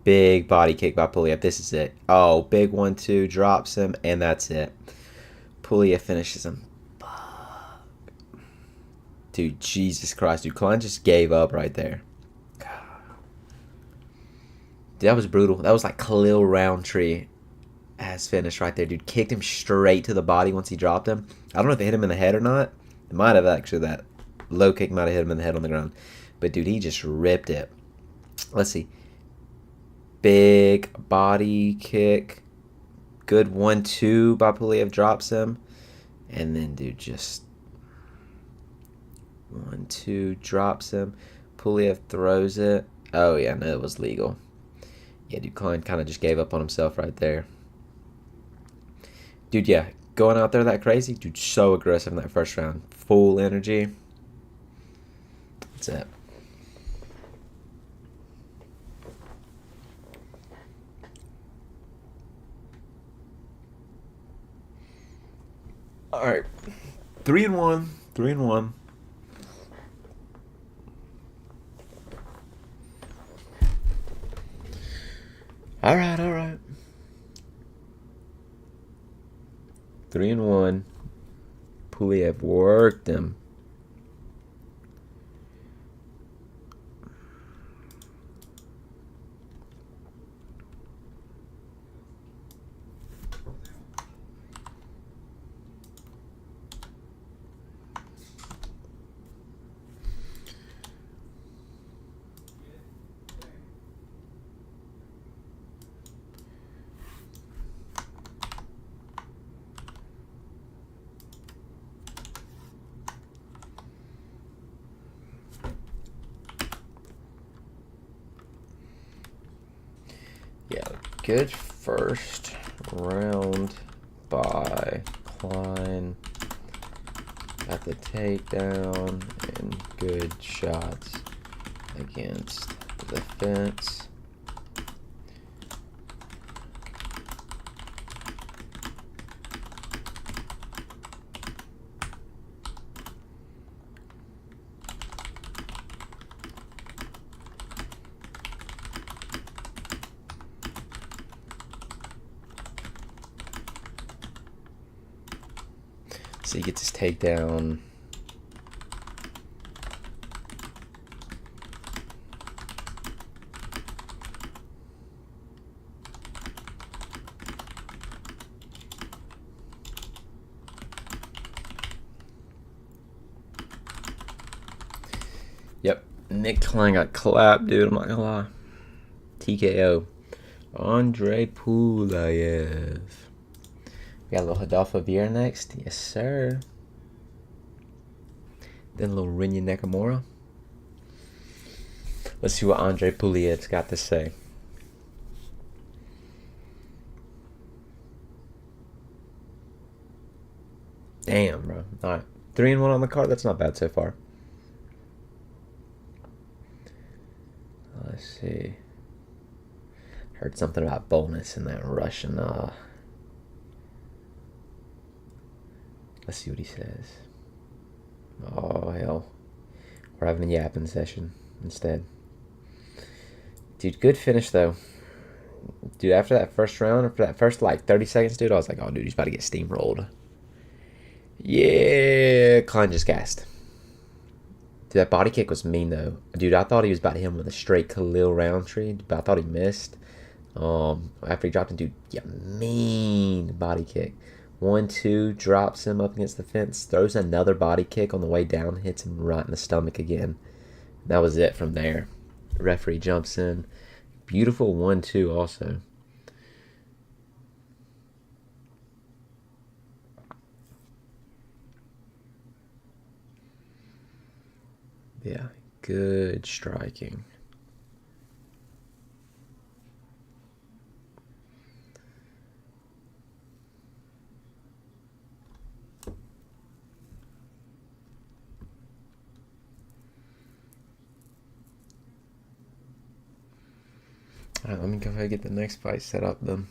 Big body kick by Puliev. This is it. Oh, big 1-2. Drops him, and that's it. Puliev finishes him. Dude, Jesus Christ. Dude, Klein just gave up right there. Dude, that was brutal. That was like Khalil Roundtree as finished right there, dude. Kicked him straight to the body once he dropped him. I don't know if it hit him in the head or not. It might have actually. That low kick might have hit him in the head on the ground. But, dude, he just ripped it. Let's see. Big body kick. Good 1-2 by Puliev. Drops him. And then, dude, just 1-2. Drops him. Puliev throws it. Oh, yeah, no, it was legal. Yeah, dude, Klein kind of just gave up on himself right there. Dude, yeah, going out there that crazy. Dude, so aggressive in that first round. Full energy. That's it. All right. 3-1. 3-1. All right, all right. 3-1. Puliev worked him. Good first round by Klein. Got the takedown and good shots against the fence. So he gets his takedown. Yep, Nick Klein got clapped, dude. I'm not gonna lie. TKO. Andre Pulayev. We got a little Hidalgo Veer next. Yes, sir. Then a little Rinya Nakamura. Let's see what Andre Puliev's got to say. Damn, bro. All right. 3-1 on the card. That's not bad so far. Let's see. Heard something about bonus in that Russian. Let's see what he says. Oh, hell. We're having a yapping session instead. Dude, good finish, though. Dude, after that first round, after that first, 30 seconds, dude, I was like, oh, dude, he's about to get steamrolled. Yeah, Klein just gassed. Dude, that body kick was mean, though. Dude, I thought he was about to hit him with a straight Khalil Roundtree, but I thought he missed. After he dropped him, dude, yeah, mean body kick. 1-2, drops him up against the fence, throws another body kick on the way down, hits him right in the stomach again. That was it from there. The referee jumps in. Beautiful 1-2 also. Yeah, good striking. Alright, let me go ahead and get the next fight set up then.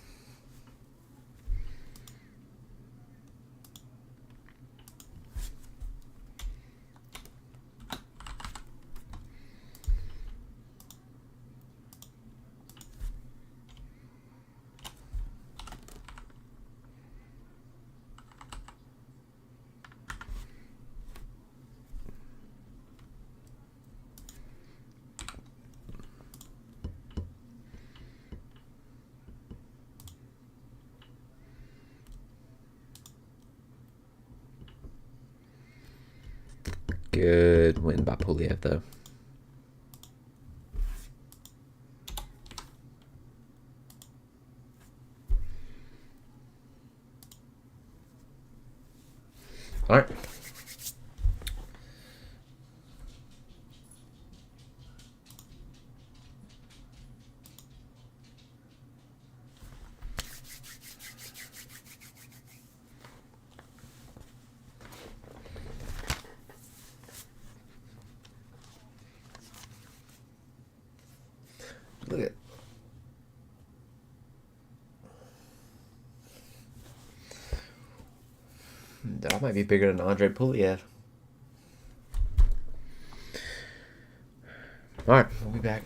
Good win by Puliev, though. All right. Look at. That might be bigger than Andre Puliev. All right, we'll be back.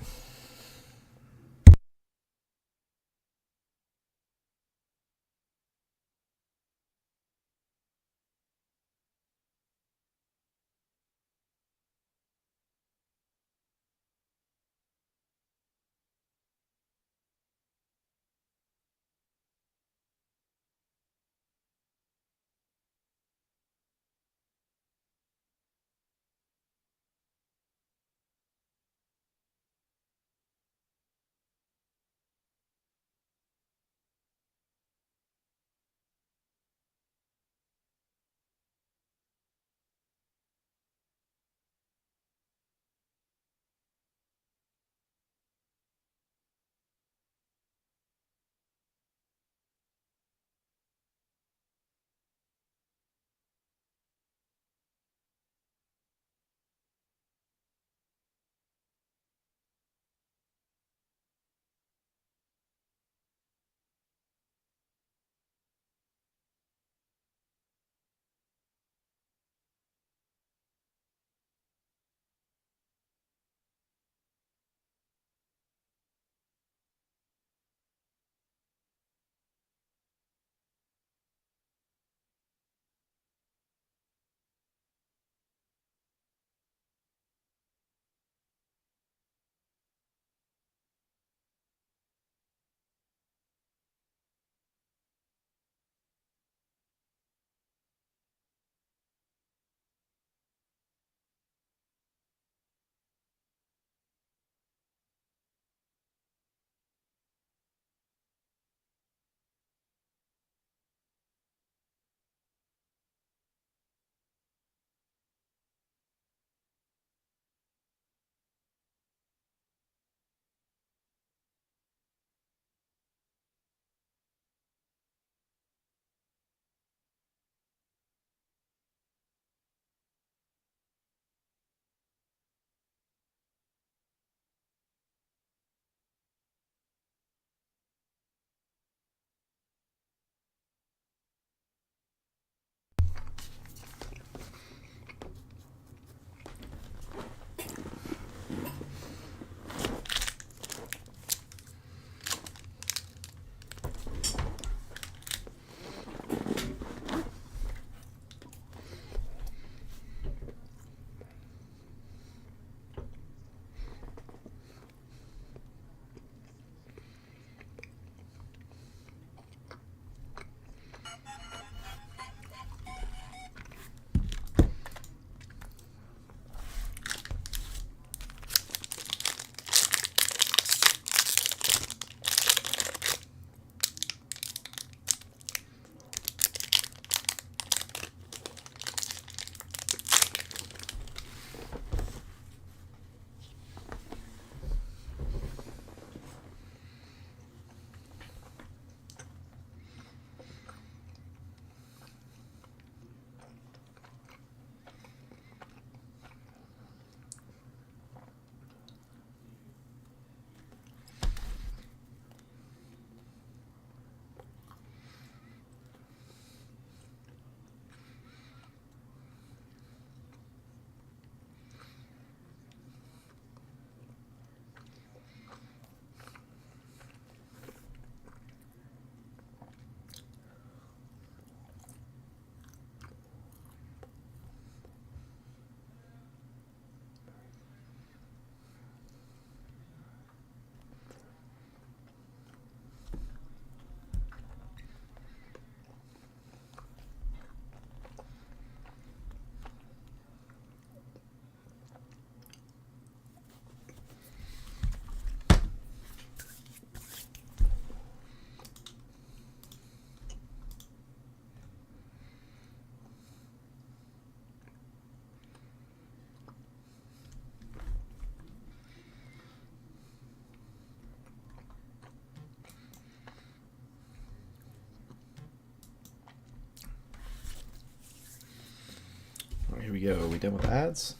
we go. Are we done with ads?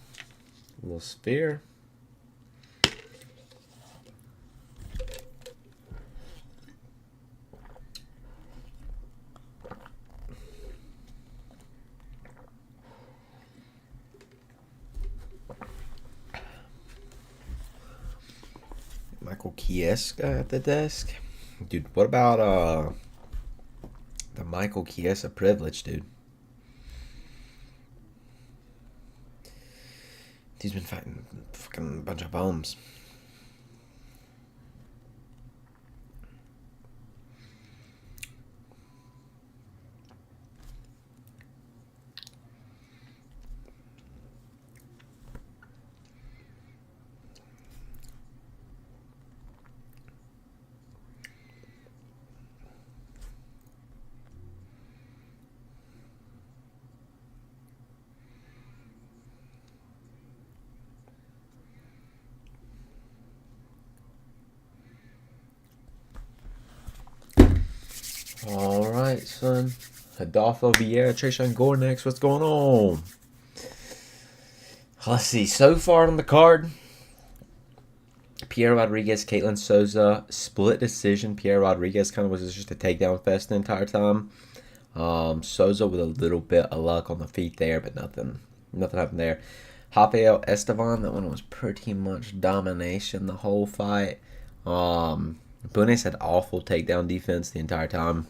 A little sphere. Michael Chiesa at the desk. Dude, what about the Michael Chiesa privilege, dude? He's been fighting fucking bunch of bums. All right, son. Adolfo Vieira, Trayshawn Gore next. What's going on? Let's see. So far on the card, Pierre Rodriguez, Caitlin Souza, split decision. Pierre Rodriguez kind of was just a takedown fest the entire time. Souza with a little bit of luck on the feet there, but nothing happened there. Rafael Estevan, that one was pretty much domination the whole fight. Bunes had awful takedown defense the entire time.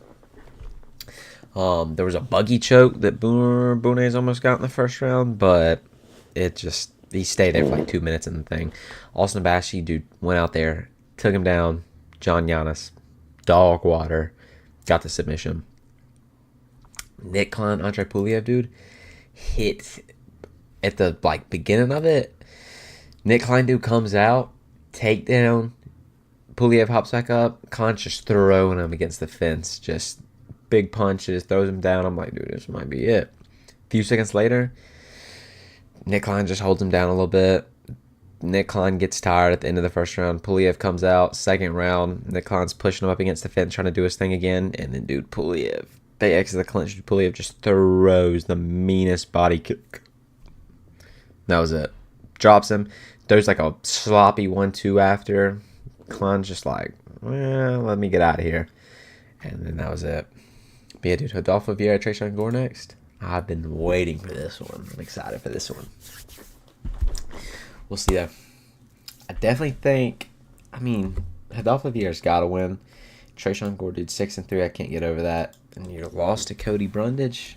There was a buggy choke that Bunes almost got in the first round, but he stayed there for like 2 minutes in the thing. Austin Abashi, dude, went out there, took him down. John Giannis, dog water, got the submission. Nick Klein, Andre Puliev, dude, hit at the beginning of it. Nick Klein, dude, comes out, takedown. Puliev hops back up. Khan's just throwing him against the fence. Just big punches, throws him down. I'm like, dude, this might be it. A few seconds later, Nick Klein just holds him down a little bit. Nick Klein gets tired at the end of the first round. Puliev comes out. Second round, Nick Klein's pushing him up against the fence, trying to do his thing again. And then, dude, Puliev, they exit the clinch. Puliev just throws the meanest body kick. That was it. Drops him. There's like a sloppy 1-2 after. Klein's just like, well, let me get out of here. And then that was it. But yeah, dude, Adolfo Vieira, Trayshawn Gore next. I've been waiting for this one. I'm excited for this one. We'll see, though. I definitely think, Adolfo Vieira's got to win. Trayshawn Gore, dude, 6-3. I can't get over that. And you're lost to Cody Brundage.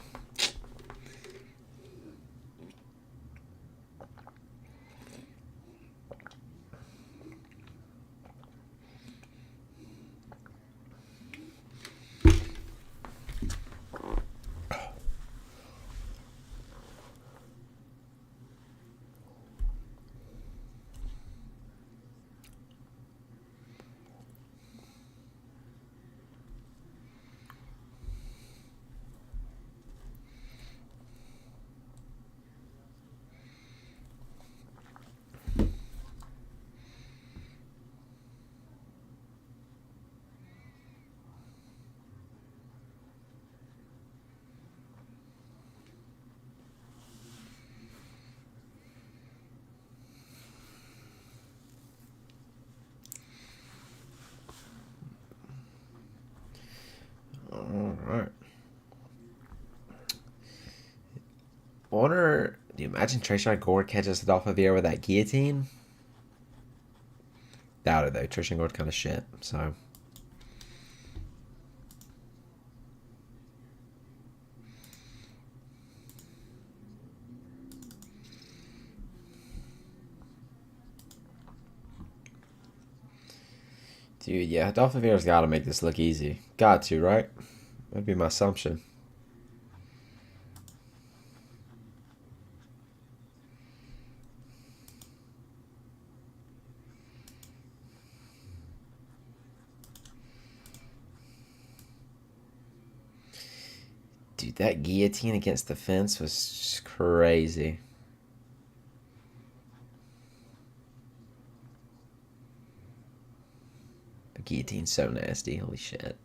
Alright. Do you imagine Trayshawn Gore catches Adolfo Vieira with that guillotine? Doubt it, though. Trayshawn Gore's kind of shit, so. Dude, yeah, Adolfo Vieira's got to make this look easy. Got to, right? That'd be my assumption. Dude, that guillotine against the fence was just crazy. The guillotine's so nasty. Holy shit.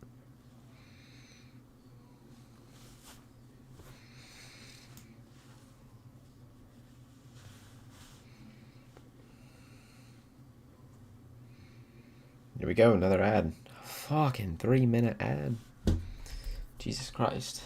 Here we go, another ad. Fucking 3-minute ad. Jesus Christ.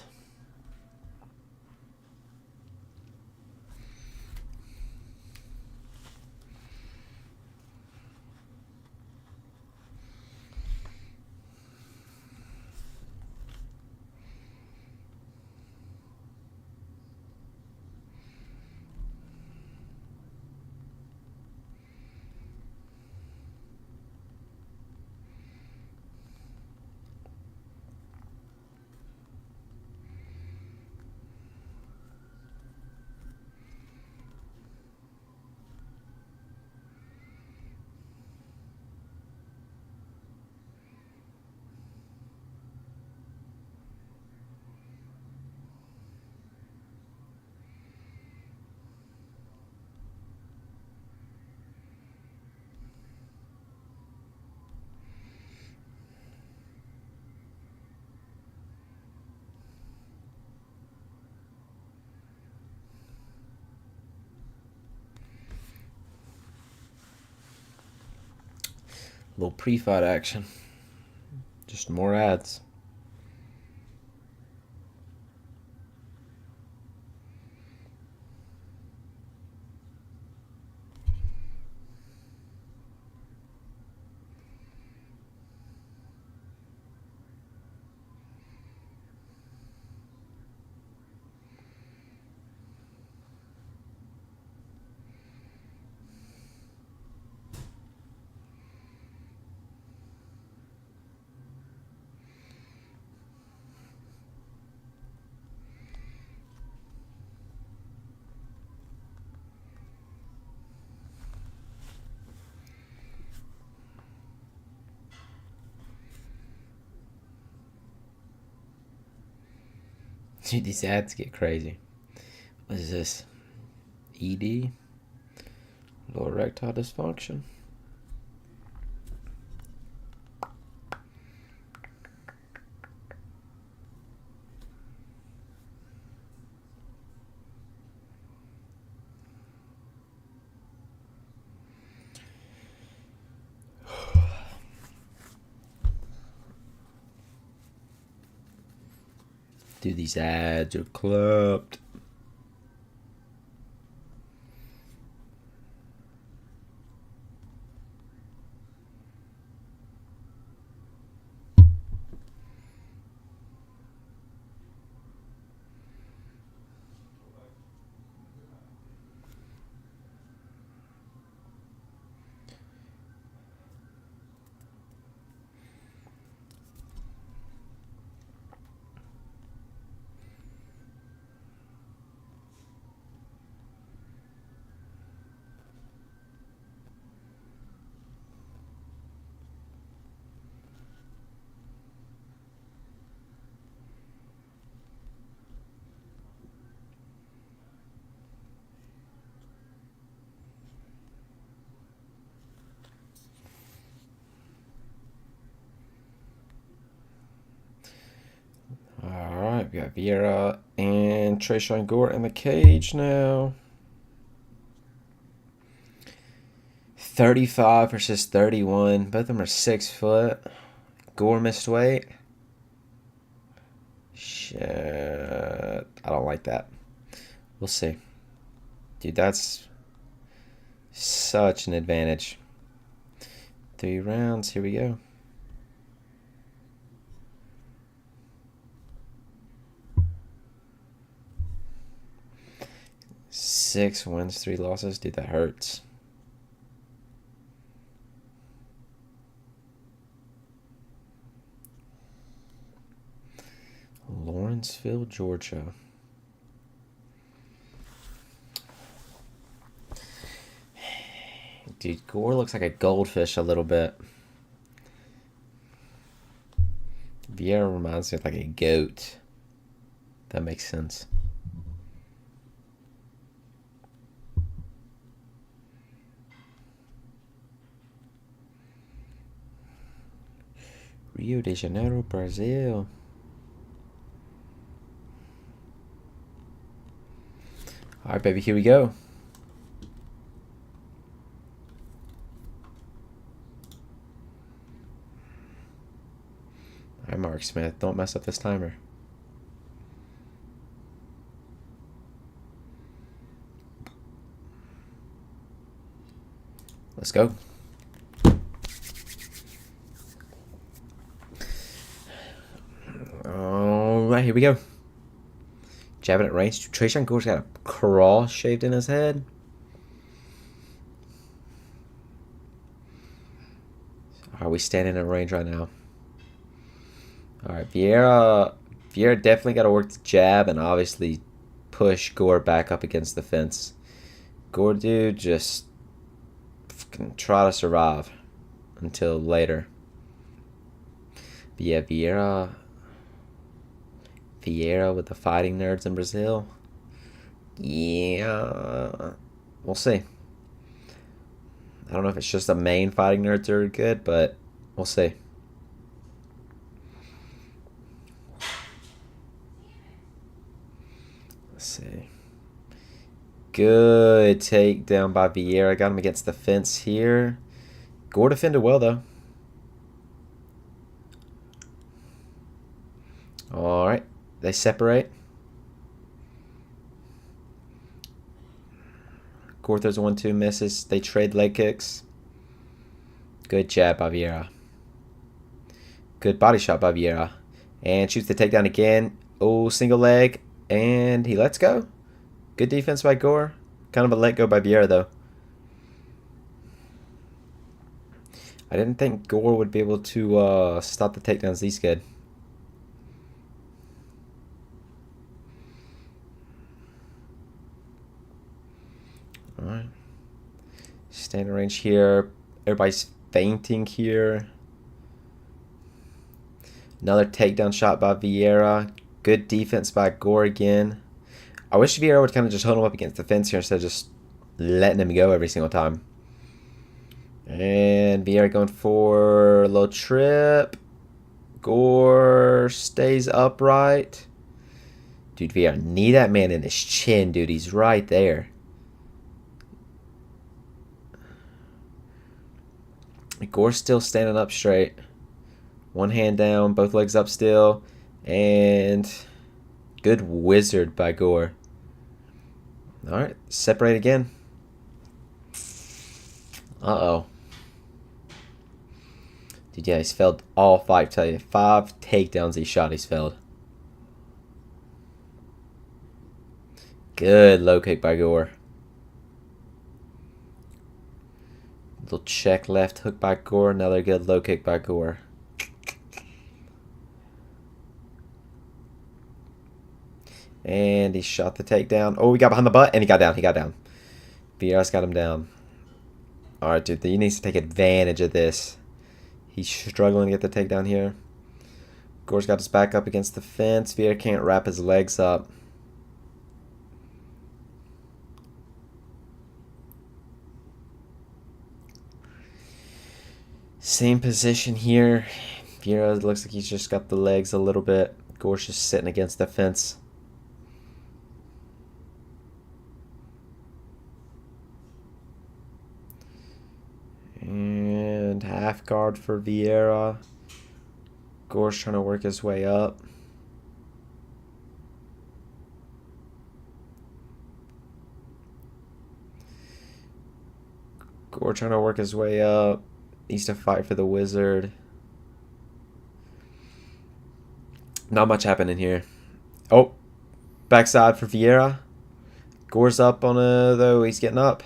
A little pre-fight action. Just more ads. Dude, these ads get crazy. What is this? ED? Lower erectile dysfunction. Dude, these ads are clapped. Alright, we got Vieira and Trayshawn Gore in the cage now. 35 versus 31. Both of them are 6 foot. Gore missed weight. Shit. I don't like that. We'll see. Dude, that's such an advantage. 3 rounds. Here we go. Six wins, 3 losses. Dude, that hurts. Lawrenceville, Georgia. Dude, Gore looks like a goldfish a little bit. Vieira reminds me of like a goat. That makes sense. Rio de Janeiro, Brazil. All right, baby, here we go. Marksmith. Don't mess up this timer. Let's go. Alright, here we go. Jabbing at range. Trajan Gore's got a cross shaved in his head. Are we standing in range right now? Alright, Vieira definitely got to work the jab and obviously push Gore back up against the fence. Gore, dude, just try to survive until later. But yeah, Vieira with the fighting nerds in Brazil. Yeah, we'll see. I don't know if it's just the main fighting nerds are good, but we'll see. Let's see. Good takedown by Vieira. Got him against the fence here. Gore defended well, though. Alright. They separate. Gore throws a 1-2, misses. They trade leg kicks. Good jab by Vieira. Good body shot by Vieira. And shoots the takedown again. Oh, single leg. And he lets go. Good defense by Gore. Kind of a let go by Vieira, though. I didn't think Gore would be able to stop the takedowns these good. Alright. Standing range here. Everybody's fainting here. Another takedown shot by Vieira. Good defense by Gore again. I wish Vieira would kind of just hold him up against the fence here instead of just letting him go every single time. And Vieira going for a low trip. Gore stays upright. Dude, Vieira, knee that man in his chin, dude. He's right there. Gore's still standing up straight. One hand down, both legs up still. And good wizard by Gore. Alright, separate again. Uh-oh. Dude, yeah, he's failed all 5. Tell you, 5 takedowns he shot, he's failed. Good low kick by Gore. Little check left hook by Gore. Another good low kick by Gore. And he shot the takedown. Oh, he got behind the butt and he got down. He got down. Vieira's got him down. Alright, dude. He needs to take advantage of this. He's struggling to get the takedown here. Gore's got his back up against the fence. Vieira can't wrap his legs up. Same position here. Vieira looks like he's just got the legs a little bit. Gore's just sitting against the fence. And half guard for Vieira. Gore's trying to work his way up. Gore trying to work his way up. Needs to fight for the wizard. Not much happening here. Oh, backside for Vieira. Gore's up on a though. He's getting up.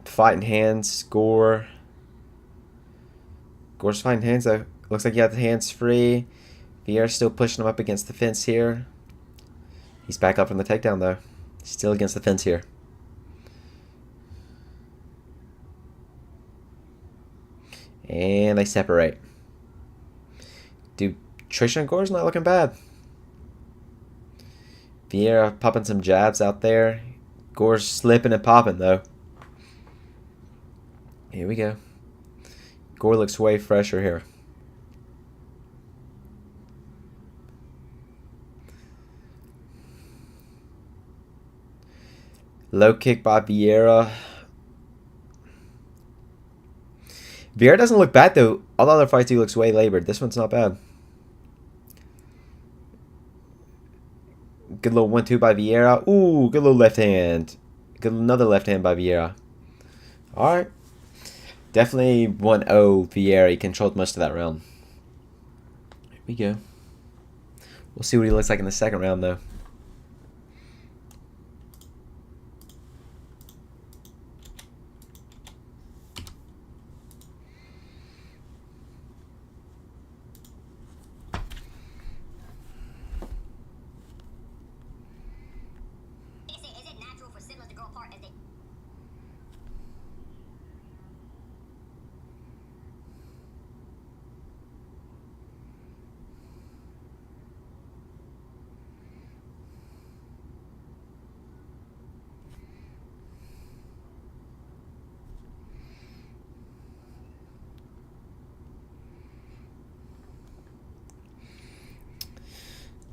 Fighting hands. Gore's fighting hands though. Looks like he got the hands free. Vieira's still pushing him up against the fence here. He's back up from the takedown though. Still against the fence here. And they separate. Dude, Trajan Gore's not looking bad. Vieira popping some jabs out there. Gore's slipping and popping though. Here we go. Gore looks way fresher here. Low kick by Vieira. Vieira doesn't look bad, though. All the other fights, he looks way labored. This one's not bad. Good little 1-2 by Vieira. Ooh, good little left hand. Good another left hand by Vieira. Alright. Definitely 1-0 Vieira. He controlled most of that round. Here we go. We'll see what he looks like in the second round, though.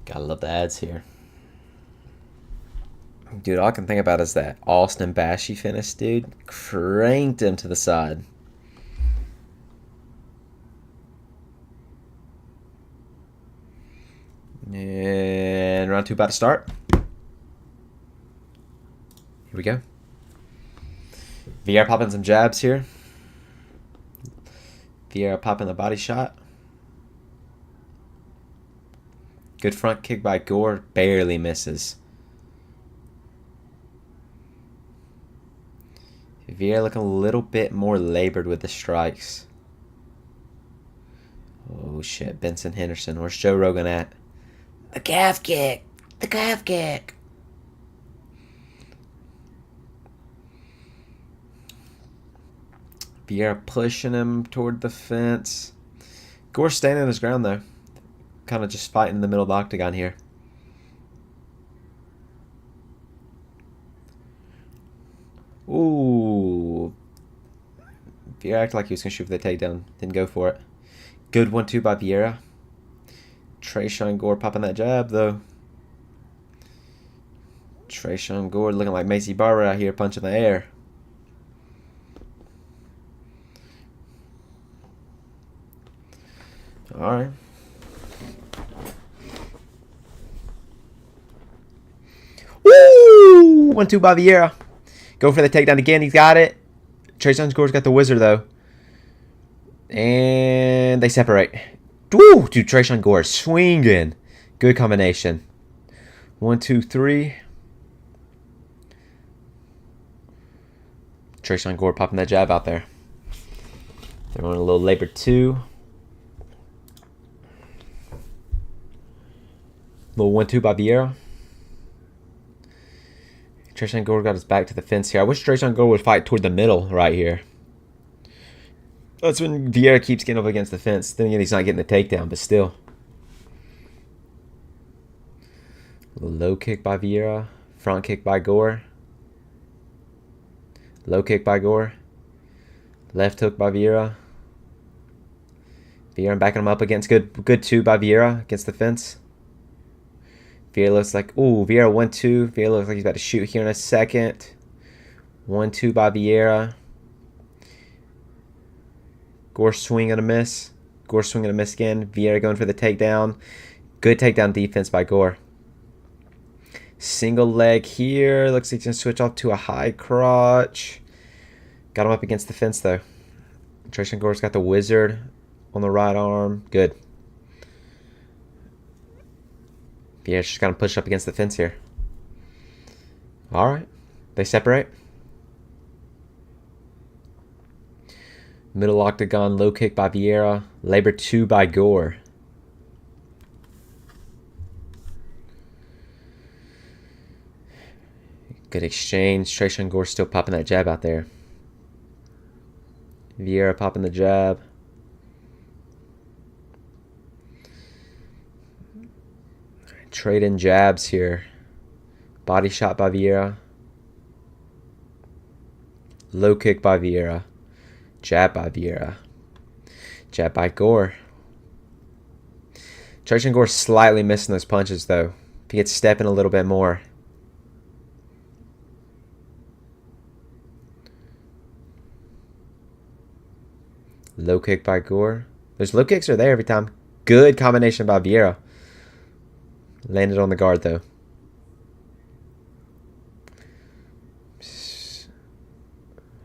Gotta love the ads here. Dude, all I can think about is that Austin Bashy finish, dude. Cranked him to the side. And round 2 about to start. Here we go. Vieira popping some jabs here. Vieira popping the body shot. Good front kick by Gore. Barely misses. Vieira looking a little bit more labored with the strikes. Oh shit, Benson Henderson. Where's Joe Rogan at? The calf kick! The calf kick! Vieira pushing him toward the fence. Gore standing his ground though. Kind of just fighting in the middle of the octagon here. Ooh. Vieira acted like he was going to shoot for the takedown. Didn't go for it. Good 1-2 by Vieira. Tresean Gore popping that jab, though. Tresean Gore looking like Macy Barber out here punching the air. Alright. Woo! 1-2 by Vieira. Go for the takedown again. He's got it. Tresean Gore's got the wizard, though. And they separate. Woo! Dude, Tresean Gore swinging. Good combination. 1, 2, 3. Tresean Gore popping that jab out there. Throwing a little labor 2. Little 1-2 by Vieira. Tresean Gore got his back to the fence here. I wish Tresean Gore would fight toward the middle right here. That's when Vieira keeps getting up against the fence. Then again, he's not getting the takedown, but still. A little low kick by Vieira. Front kick by Gore. Low kick by Gore. Left hook by Vieira. Vieira backing him up against good 2 by Vieira against the fence. Vieira looks like, ooh, Vieira 1-2. Vieira looks like he's about to shoot here in a second. 1-2 by Vieira. Gore swing and a miss. Gore swing and a miss again. Vieira going for the takedown. Good takedown defense by Gore. Single leg here. Looks like he's going to switch off to a high crotch. Got him up against the fence, though. Tresean Gore's got the wizard on the right arm. Good. Vieira's just got him pushed up against the fence here. Alright. They separate. Middle octagon, low kick by Vieira. Labor 2 by Gore. Good exchange. Tresean Gore still popping that jab out there. Vieira popping the jab. Trade in jabs here. Body shot by Vieira. Low kick by Vieira. Jab by Vieira. Jab by Gore. Tresean Gore slightly missing those punches, though. If he gets stepping a little bit more. Low kick by Gore. Those low kicks are there every time. Good combination by Vieira. Landed on the guard, though.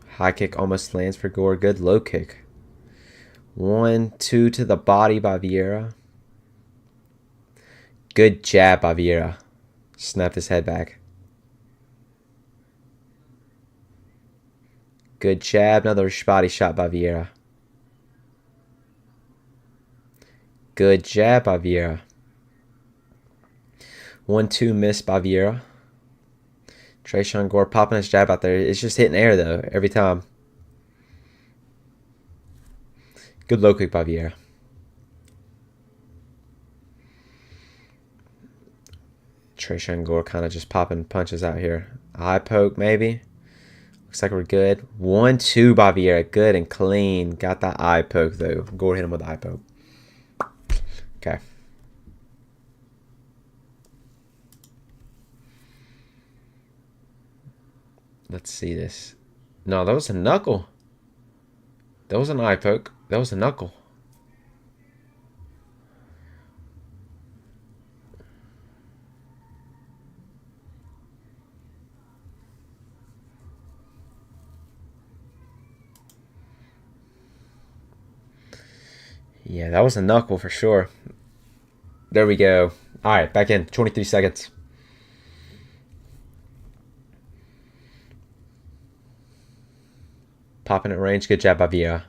High kick almost lands for Gore. Good low kick. 1-2 to the body by Vieira. Good jab by Vieira. Snapped his head back. Good jab. Another body shot by Vieira. Good jab by Vieira. 1-2 miss by Vieira. Trayshawn Gore popping his jab out there. It's just hitting air, though, every time. Good low kick by Vieira. Trayshawn Gore kind of just popping punches out here. Eye poke, maybe. Looks like we're good. 1-2 by Vieira. Good and clean. Got that eye poke, though. Gore hit him with the eye poke. Okay. Let's see this. No, that was a knuckle. That was an eye poke. That was a knuckle. Yeah, that was a knuckle for sure. There we go. All right, back in. 23 seconds. Popping at range. Good job by Vieira.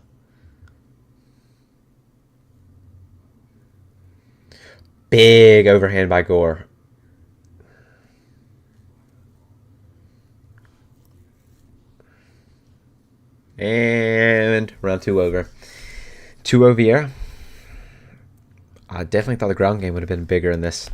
Big overhand by Gore. And round 2 over. 2-0 Vieira. I definitely thought the ground game would have been bigger in this.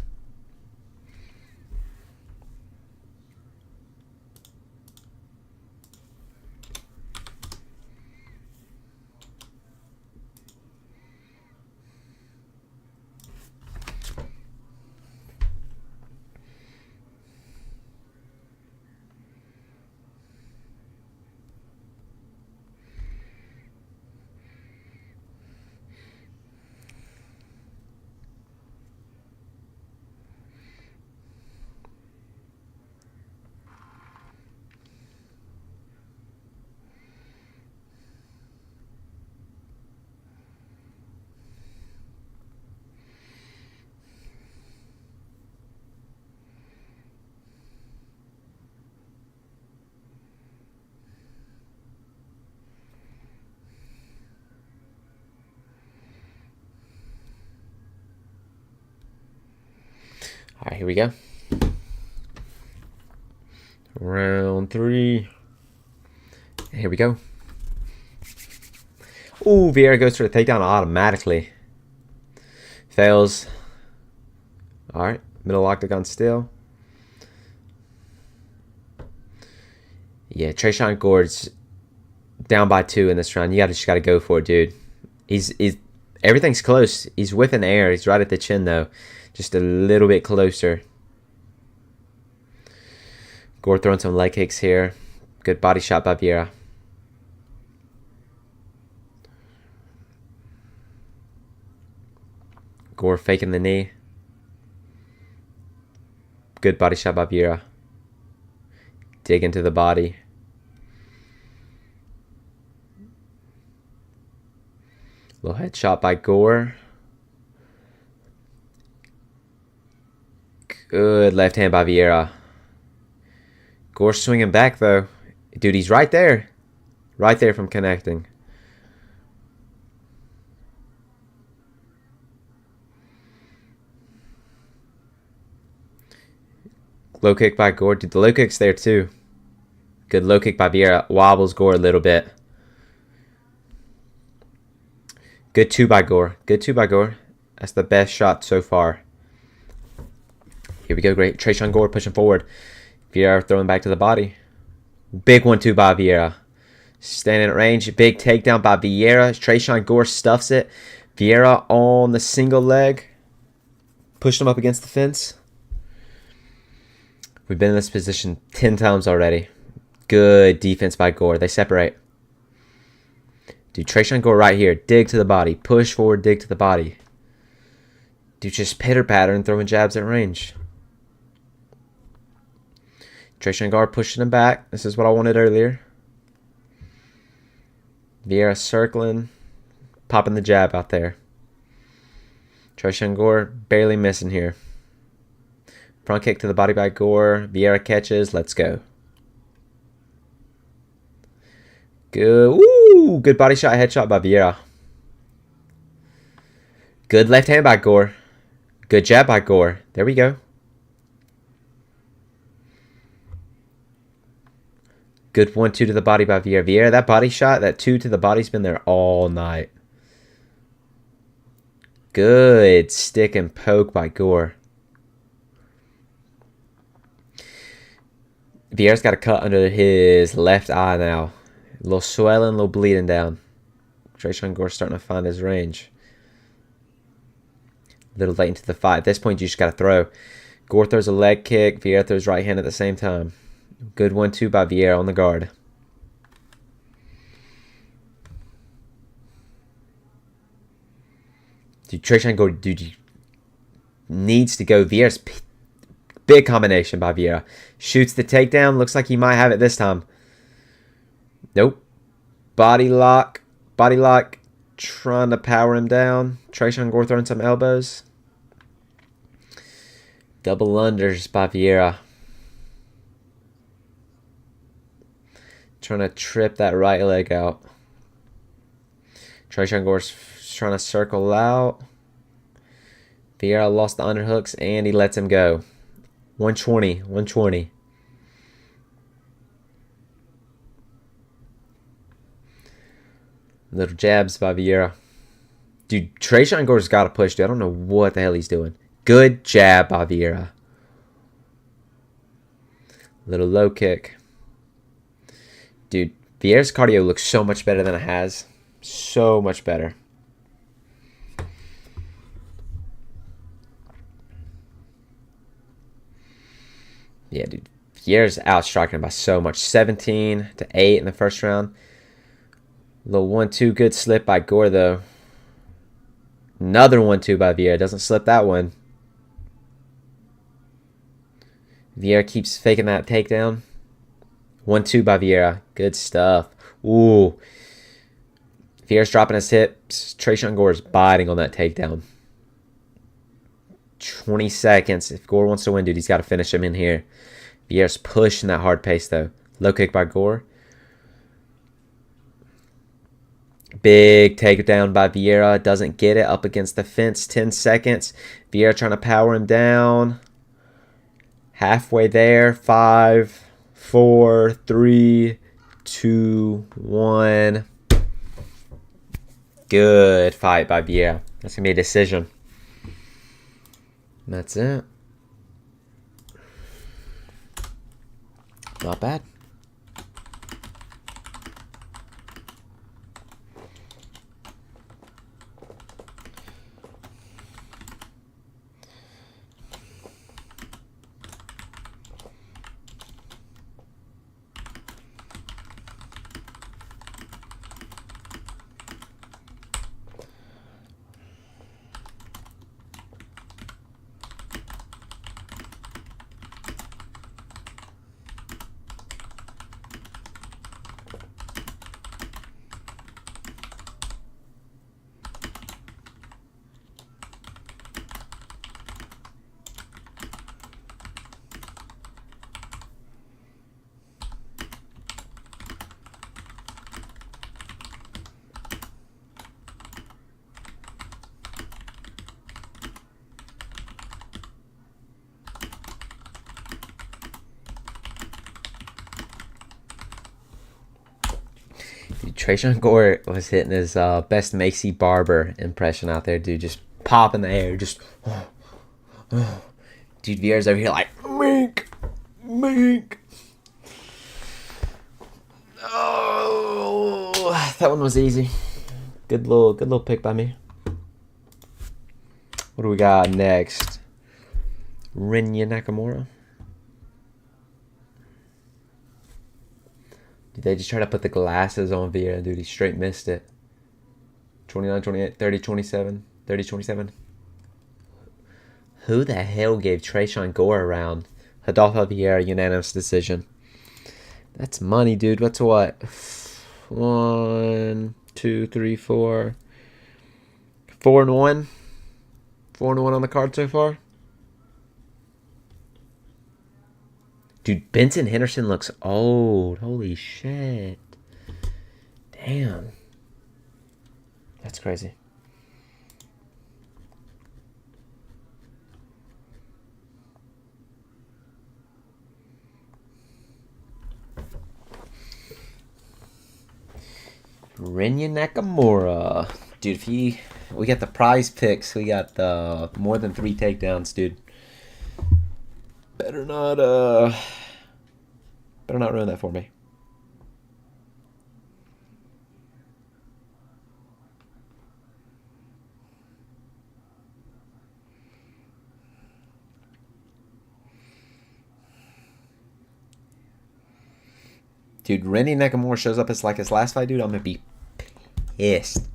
All right, here we go. Round 3. Here we go. Ooh, Vieira goes for the takedown automatically. Fails. All right, middle octagon still. Yeah, Trayshawn Gore's down by 2 in this round. You just gotta go for it, dude. He's everything's close. He's whipping air. He's right at the chin though. Just a little bit closer. Gore throwing some leg kicks here. Good body shot by Vieira. Gore faking the knee. Good body shot by Vieira. Dig into the body. Little head shot by Gore. Good left hand by Vieira. Gore swinging back though. Dude, he's right there. Right there from connecting. Low kick by Gore. Dude, the low kick's there too. Good low kick by Vieira. Wobbles Gore a little bit. Good 2 by Gore. Good 2 by Gore. That's the best shot so far. Here we go. Great. Trayshawn Gore pushing forward. Vieira throwing back to the body. Big 1-2 by Vieira. Standing at range. Big takedown by Vieira. Trayshawn Gore stuffs it. Vieira on the single leg. Pushed him up against the fence. We've been in this position 10 times already. Good defense by Gore. They separate. Dude, Trayshawn Gore right here. Dig to the body. Push forward, dig to the body. Dude, just pitter-patter and throwing jabs at range. Trayshawn Gore pushing him back. This is what I wanted earlier. Vieira circling. Popping the jab out there. Trayshawn Gore barely missing here. Front kick to the body by Gore. Vieira catches. Let's go. Good. Woo! Good body shot, headshot by Vieira. Good left hand by Gore. Good jab by Gore. There we go. Good 1-2 to the body by Vieira. Vieira, that body shot, that 2 to the body's been there all night. Good stick and poke by Gore. Vieira's got a cut under his left eye now. A little swelling, a little bleeding down. Trayshawn Gore's starting to find his range. A little late into the fight. At this point, you just got to throw. Gore throws a leg kick. Vieira throws right hand at the same time. Good 1-2 by Vieira on the guard. Dude, Trayshawn Gore, dude, needs to go. Vieira's big combination by Vieira. Shoots the takedown. Looks like he might have it this time. Nope. Body lock. Body lock. Trying to power him down. Trayshawn Gore throwing some elbows. Double unders by Vieira. Trying to trip that right leg out. Trayshawn Gore's trying to circle out. Vieira lost the underhooks and he lets him go. 120. 120. Little jabs by Vieira. Dude, Trayshawn Gore's got to push, dude. I don't know what the hell he's doing. Good jab by Vieira. Little low kick. Dude, Vieira's cardio looks so much better than it has. So much better. Yeah, dude. Vieira's outstriking him by so much. 17-8 in the first round. Little 1-2 good slip by Gore, though. Another 1-2 by Vieira. Doesn't slip that one. Vieira keeps faking that takedown. 1-2 by Vieira. Good stuff. Ooh. Vieira's dropping his hips. Trayshawn Gore is biting on that takedown. 20 seconds. If Gore wants to win, dude, he's got to finish him in here. Vieira's pushing that hard pace, though. Low kick by Gore. Big takedown by Vieira. Doesn't get it. Up against the fence. 10 seconds. Vieira trying to power him down. Halfway there. 5, 4, 3, 2, 1. Good fight by Vieira. That's going to be a decision. And that's it. Not bad. Dude, Trayshawn Gore was hitting his best Macy Barber impression out there, dude. Just pop in the air. Just... Dude, Vieira's over here like, mink, mink. Oh, that one was easy. Good little pick by me. What do we got next? Rinya Nakamura. Dude, they just tried to put the glasses on Vieira, dude. He straight missed it. 29, 28, 30, 27. 30, 27. Who the hell gave Trayshawn Gore a round? Adolfo Vieira, unanimous decision. That's money, dude. What's what? 1, 2, 3, 4. 4-1. 4-1 on the card so far. Dude, Benson Henderson looks old. Holy shit. Damn. That's crazy. Rinya Nakamura. Dude, we got the prize picks. We got the more than 3 takedowns, dude. Better not ruin that for me. Dude, Randy Nakamura shows up as like his last fight, dude. I'm gonna be pissed.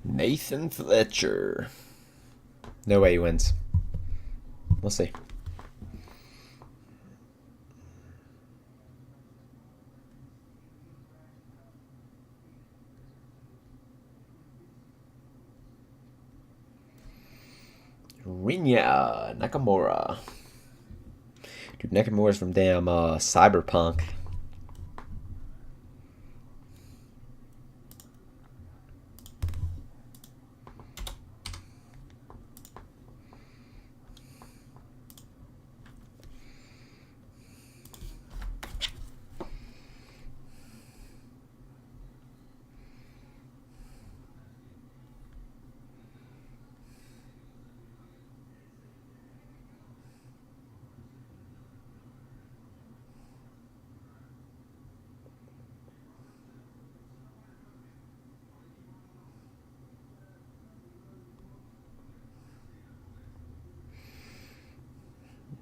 Nathan Fletcher. No way he wins. We'll see. Rinya Nakamura. Dude, Nakamura's from damn Cyberpunk.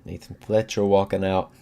Nathan Fletcher walking out.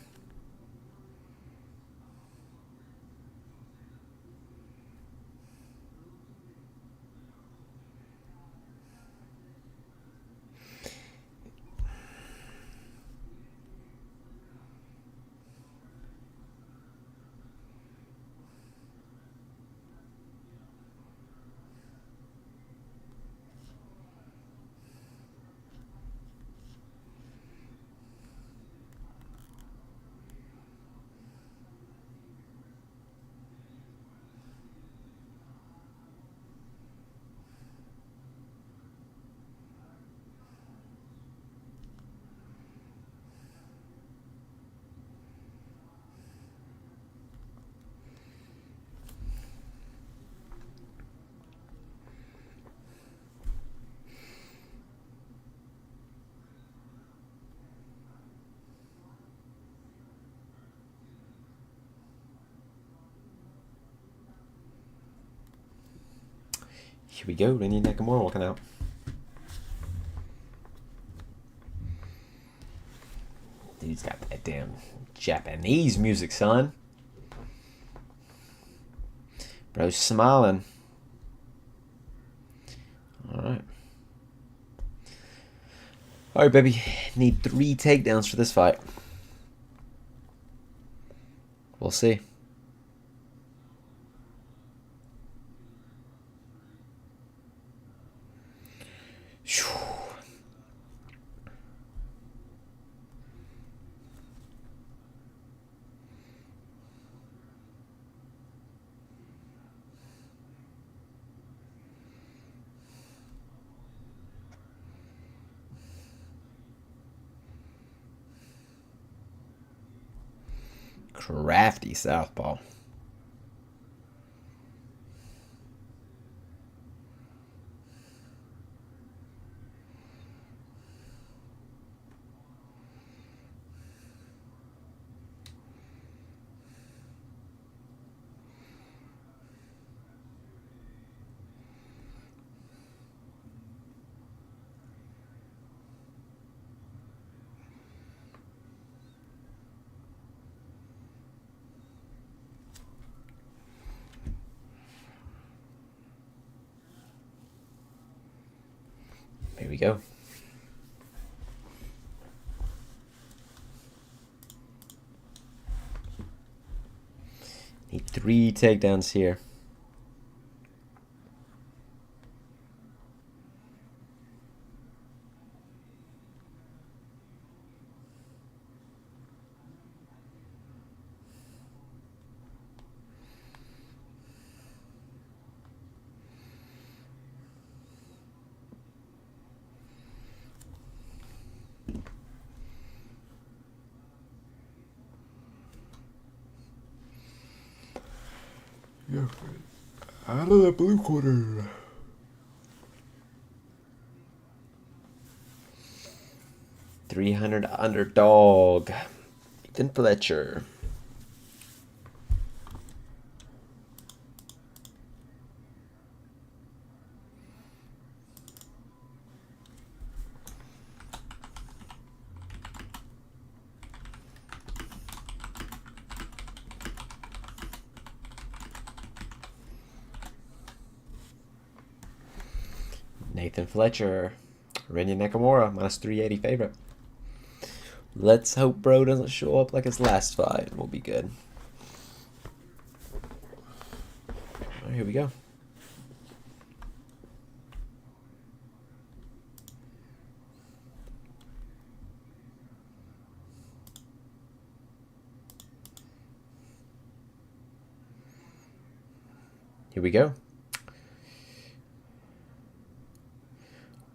Here we go, Randy Nakamura walking out. Dude's got that damn Japanese music, son. Bro's smiling. Alright. Alright, baby. Need 3 takedowns for this fight. We'll see. Crafty southpaw. we go. Need 3 takedowns here. Out of the blue corner. $300 underdog. Ethan Fletcher. Nathan Fletcher. Renya Nakamura, minus 380 favorite. Let's hope bro doesn't show up like his last fight. We'll be good. All right, here we go. Here we go.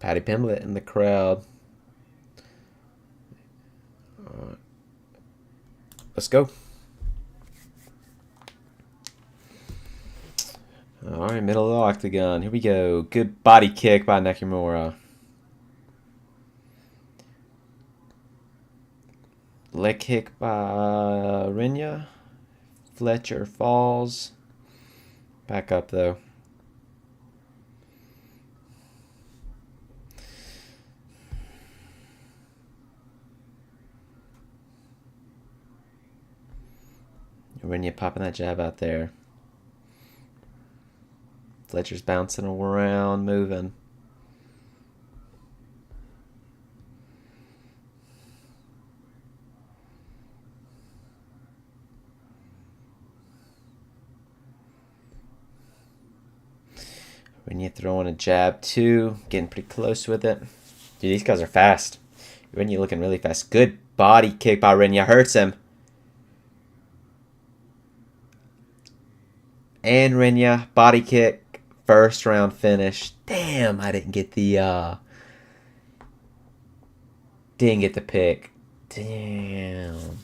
Patty Pimblett in the crowd. Let's go. All right, middle of the octagon. Here we go. Good body kick by Nakamura. Leg kick by Renya. Fletcher falls. Back up, though. Renya popping that jab out there. Fletcher's bouncing around, moving. Renya throwing a jab too, getting pretty close with it. Dude, these guys are fast. Renya looking really fast. Good body kick by Renya, hurts him. And Renya, body kick, first round finish. Damn, I didn't get the pick. Damn.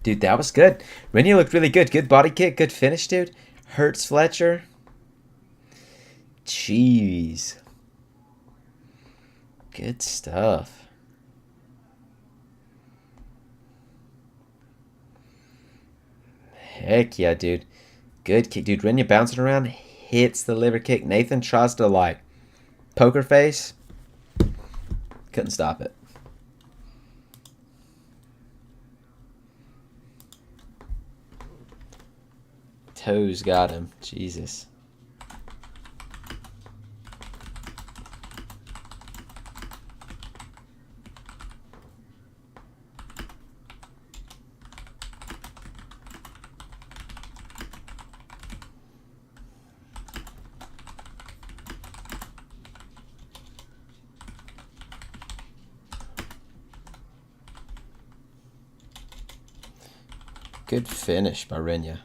Dude, that was good. Renya looked really good. Good body kick, good finish, dude. Hurts Fletcher. Jeez. Good stuff. Heck yeah, dude. Good kick, dude. Renya bouncing around, hits the liver kick. Nathan tries to, like, poker face. Couldn't stop it. Toes got him. Jesus. Good finish by Renya.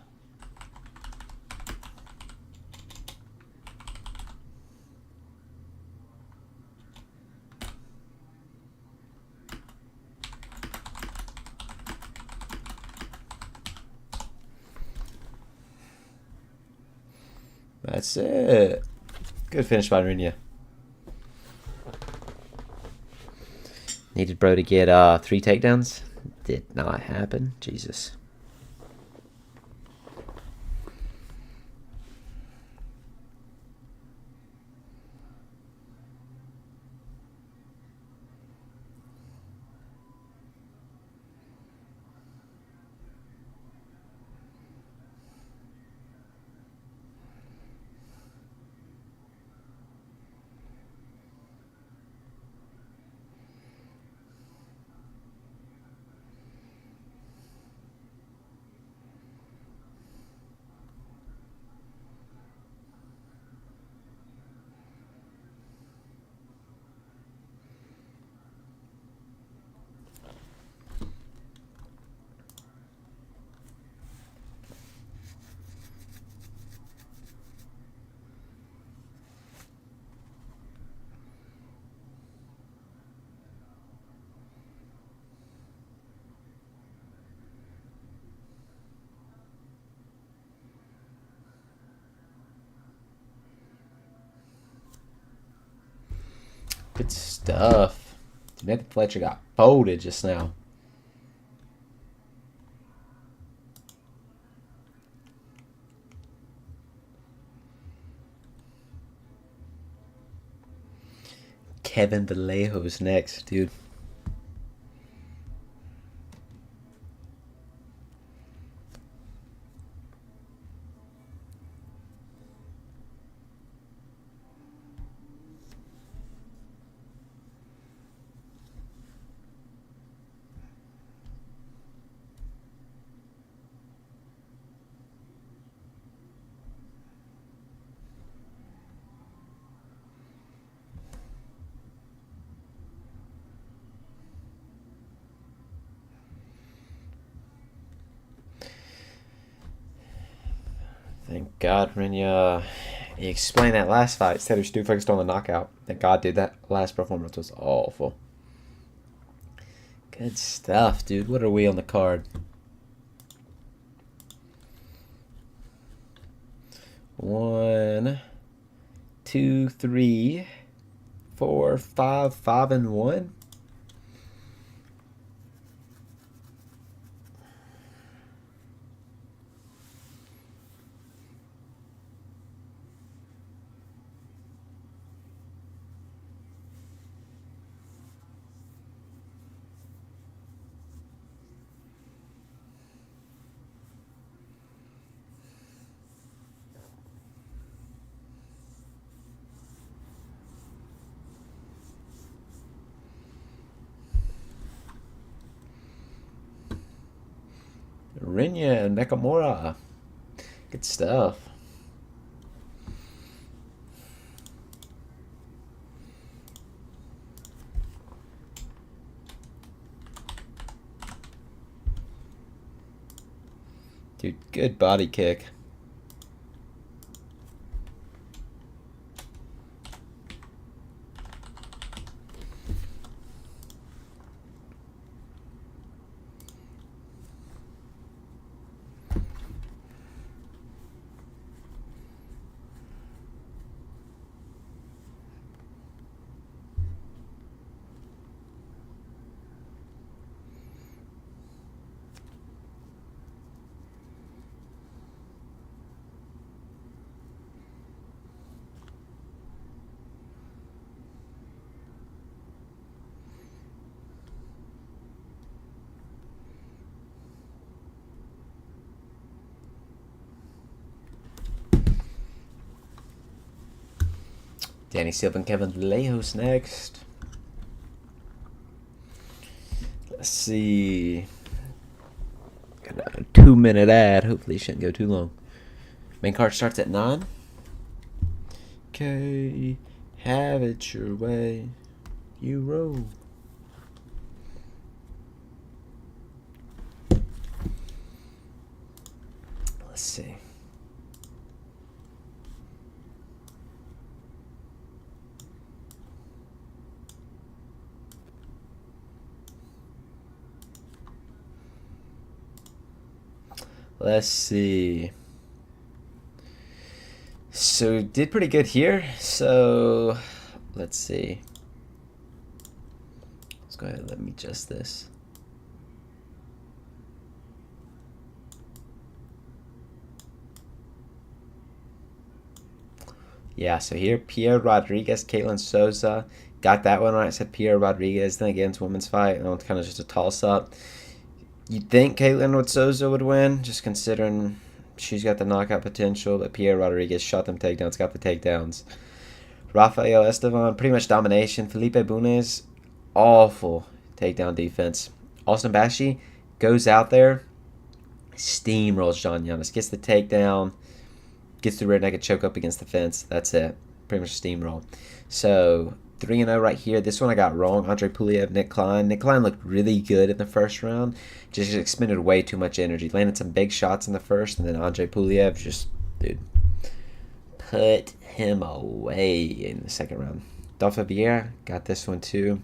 That's it. Good finish by Renya. Needed bro to get 3 takedowns. Did not happen. Jesus. Good stuff. Nathan Fletcher got folded just now. Kevin Vallejo's next, dude. Thank God, Rinya. He explained that last fight. Said he was too focused on the knockout. Thank God, dude. That last performance was awful. Good stuff, dude. What are we on the card? 1, 2, 3, 4, 5, 5 and 1. Rinya and Nakamura. Good stuff. Dude, good body kick. Danny Silva and Kevin Vallejo's next. Let's see. Got a 2-minute ad. Hopefully it shouldn't go too long. Main card starts at 9. Okay. Have it your way. You roll. Let's see. Let's see. So did pretty good here. So let's see. Let's go ahead and let me adjust this. Yeah, so here Pierre Rodriguez, Caitlin Souza. Got that one right. I said Pierre Rodriguez. Then again, it's a women's fight. And it's kind of just a toss up. You'd think Caitlin with Souza would win, just considering she's got the knockout potential, but Pierre Rodriguez shot them takedowns, got the takedowns. Rafael Estevan, pretty much domination. Felipe Bunes, awful takedown defense. Austin Bashi goes out there, steamrolls John Yanis, gets the takedown, gets the rear naked choke up against the fence. That's it. Pretty much steamroll. So 3-0 right here. This one I got wrong. Andre Puliev, Nick Klein. Nick Klein looked really good in the first round. Just expended way too much energy. Landed some big shots in the first, and then Andre Puliev just, dude, put him away in the second round. Dolphin Vieira got this one too.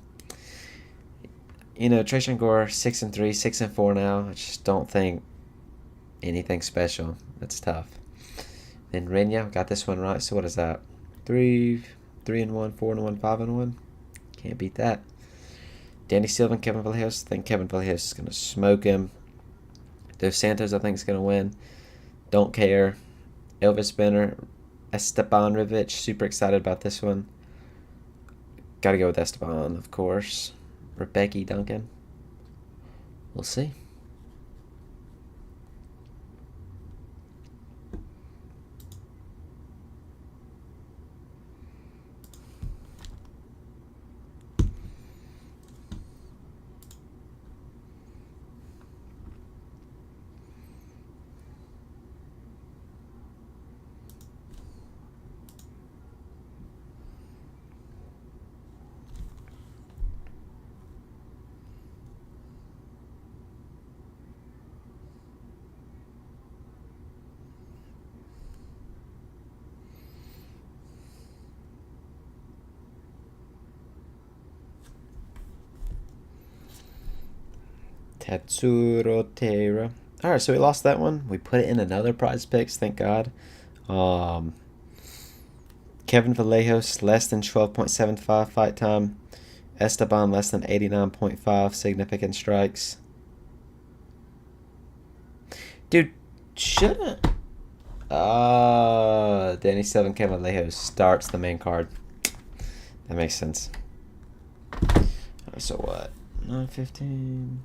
You know, Trajan Gore, 6-3, 6-4 now. I just don't think anything special. That's tough. Then Rinya got this one right. So what is that? 3-1, 4-1, 5-1. Can't beat that. Danny Silva and Kevin Vallejos. I think Kevin Vallejos is going to smoke him. Dos Santos, I think, is going to win. Don't care. Elvis Spinner. Esteban Rivic. Super excited about this one. Got to go with Esteban, of course. Rebecca Duncan. We'll see. Tatsuro Taira. Alright, so we lost that one. We put it in another prize picks, thank God. Kevin Vallejos, less than 12.75 fight time. Esteban, less than 89.5 significant strikes. Dude, shouldn't... Danny 7, Kevin Vallejos starts the main card. That makes sense. Alright, so what? 9:15...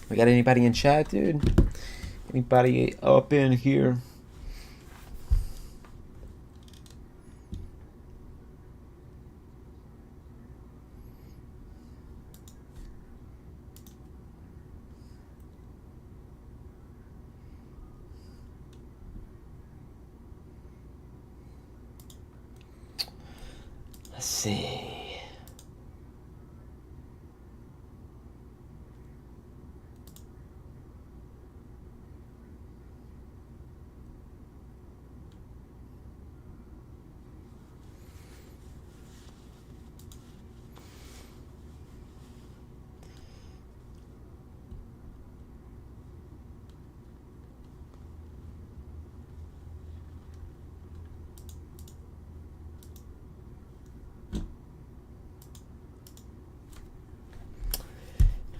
We got anybody in chat, dude? Anybody up in here? Let's see.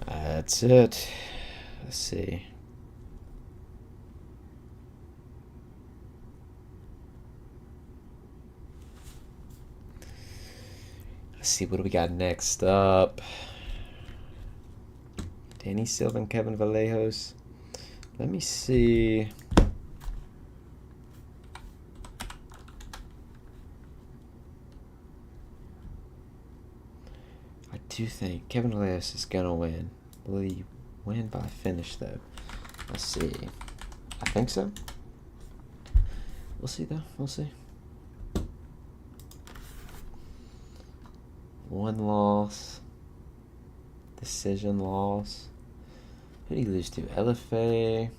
That's it. Let's see. Let's see, what do we got next up? Danny Silva and Kevin Vallejos. Let me see. I do think Kevin Vallejos is gonna win. Will he win by finish though? Let's see. I think so. We'll see though. We'll see. One loss. Decision loss. Who did he lose to? LFA.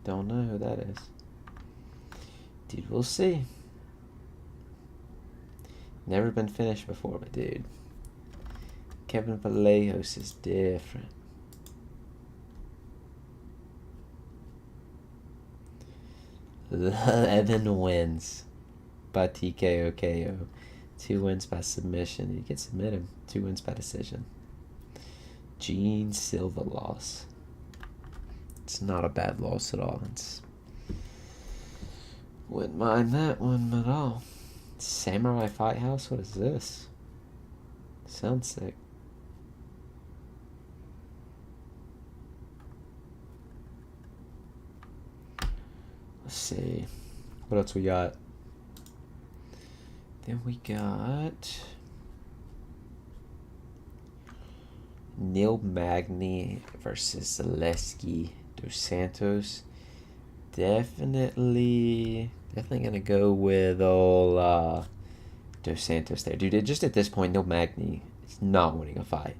Don't know who that is. Dude, we'll see. Never been finished before, but dude. Kevin Vallejos is different. Evan wins by TKO KO. 2 wins by submission. You can submit him. 2 wins by decision. Gene Silva loss. It's not a bad loss at all. Wouldn't mind that one at all. Samurai Fight House? What is this? Sounds sick. Let's see. What else we got? Then we got Neil Magny versus Zaleski Dos Santos. Definitely gonna go with old Dos Santos there. Dude, just at this point, Neil Magny is not winning a fight.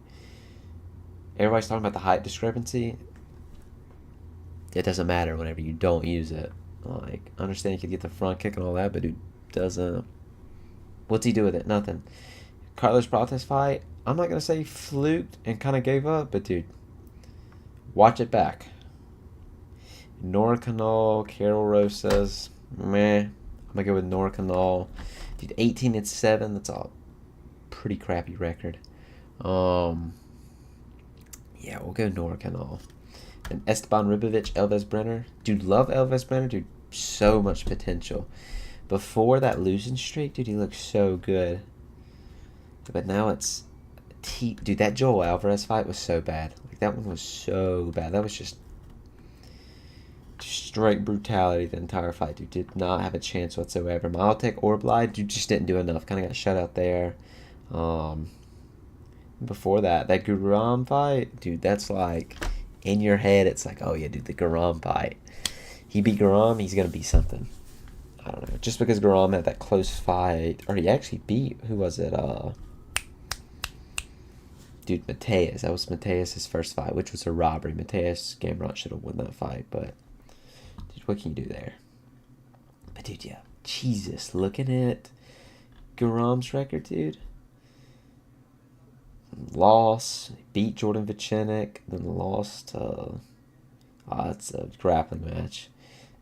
Everybody's talking about the height discrepancy. it doesn't matter whenever you don't use it. Like, I understand you could get the front kick and all that, but dude doesn't. What's he do with it? Nothing. Carlos Prates fight, I'm not going to say fluked and kind of gave up, but dude, watch it back. Nora Canal, Carol Rosas, meh. I'm going to go with Nora Canal. Dude, 18-7, that's a pretty crappy record. Yeah, we'll go Nora Canal. And Esteban Ribovic, Elvis Brenner. Dude, love Elvis Brenner. Dude, so much potential. Before that losing streak, dude, he looked so good. But now it's... Dude, that Joel Alvarez fight was so bad. Like, that one was so bad. That was just straight brutality the entire fight. Dude did not have a chance whatsoever. Maltek Orblide, dude just didn't do enough. Kind of got shut out there. Before that Guram fight, dude, that's like... In your head, it's like, oh yeah, dude, the Guram fight. He beat Guram, he's going to be something. I don't know. Just because Guram had that close fight, or he actually beat, who was it? Dude, Mateus. That was Mateus' first fight, which was a robbery. Mateus Gamrot should have won that fight, but dude, what can you do there? But dude, yeah, Jesus, looking at Guram's record, dude. Loss, beat Jordan Vichenik, then lost. It's a grappling match.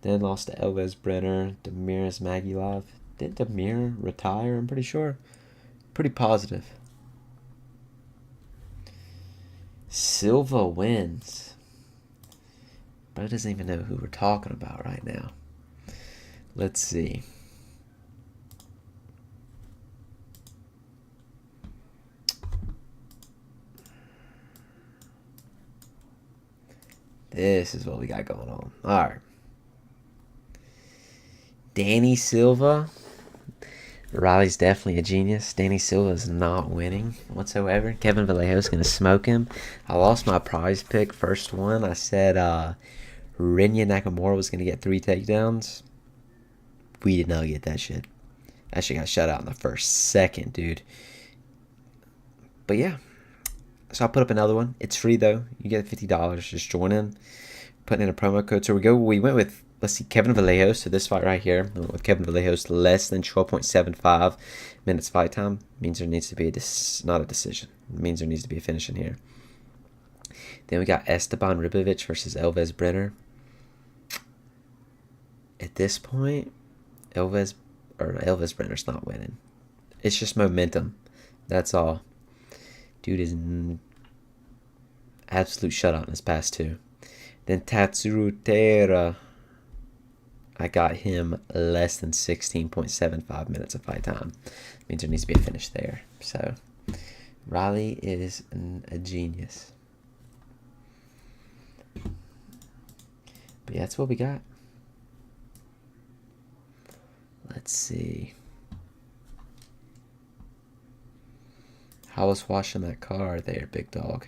Then lost to Elvis Brenner, Demiris Magilov. Did Demir retire? I'm pretty sure. Pretty positive. Silva wins. Bro doesn't even know who we're talking about right now. Let's see. This is what we got going on. Alright. Danny Silva. Riley's definitely a genius. Danny Silva is not winning whatsoever. Kevin Vallejo's going to smoke him. I lost my prize pick. First one, I said Rinya Nakamura was going to get 3 takedowns. We did not get that shit. That shit got shut out in the first second, dude. But yeah. So I'll put up another one. It's free though. You get $50. Just join in. Putting in a promo code. So we went with, let's see, Kevin Vallejo. So this fight right here, we went with Kevin Vallejo's less than 12.75 minutes fight time. Means there needs to be not a decision. It means there needs to be a finish in here. Then we got Esteban Ribovic versus Elvis Brenner. At this point, Elvis Brenner's not winning. It's just momentum. That's all. Dude is absolute shutout in his past 2. Then Tatsuro Taira, I got him less than 16.75 minutes of fight time. Means there needs to be a finish there. So Riley is a genius. But yeah, that's what we got. Let's see. How was washing that car there, big dog?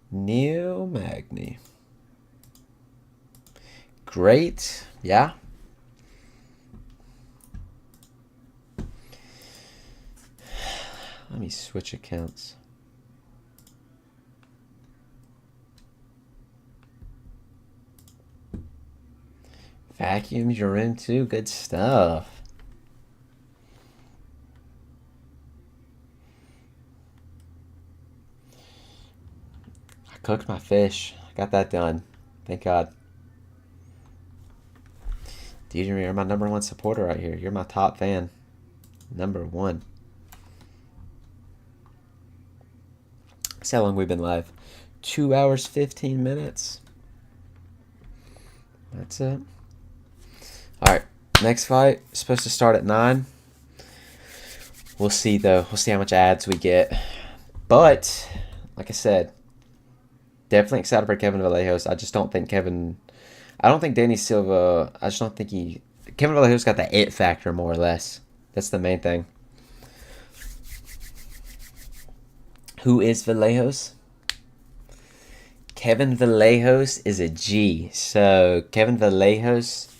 Neil Magny. Great. Yeah. Let me switch accounts. Vacuums you're into. Good stuff. I cooked my fish. Got that done. Thank God. Dude, you're my #1 supporter right here. You're my top fan. #1. That's how long we've been live. 2 hours, 15 minutes. That's it. Alright, next fight. Supposed to start at 9. We'll see, though. We'll see how much ads we get. But, like I said, definitely excited for Kevin Vallejo's. I just don't think I don't think Danny Silva... I just don't think Kevin Vallejo's got the it factor, more or less. That's the main thing. Who is Vallejo's? Kevin Vallejos is a G. So Kevin Vallejos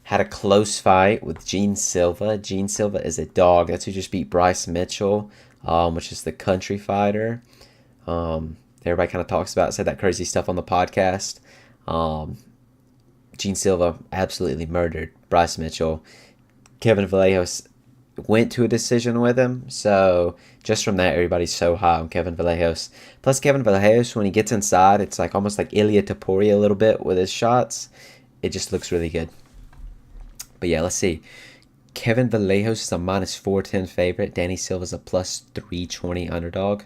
had a close fight with Gene Silva. Gene Silva is a dog. That's who just beat Bryce Mitchell, which is the country fighter. Everybody kind of talks about, said that crazy stuff on the podcast. Gene Silva absolutely murdered Bryce Mitchell. Kevin Vallejos went to a decision with him. So just from that, everybody's so high on Kevin Vallejos. Plus, Kevin Vallejos, when he gets inside, it's like almost like Ilia Topuria a little bit with his shots. It just looks really good. But yeah, let's see. Kevin Vallejos is a minus 410 favorite. Danny Silva's a plus 320 underdog.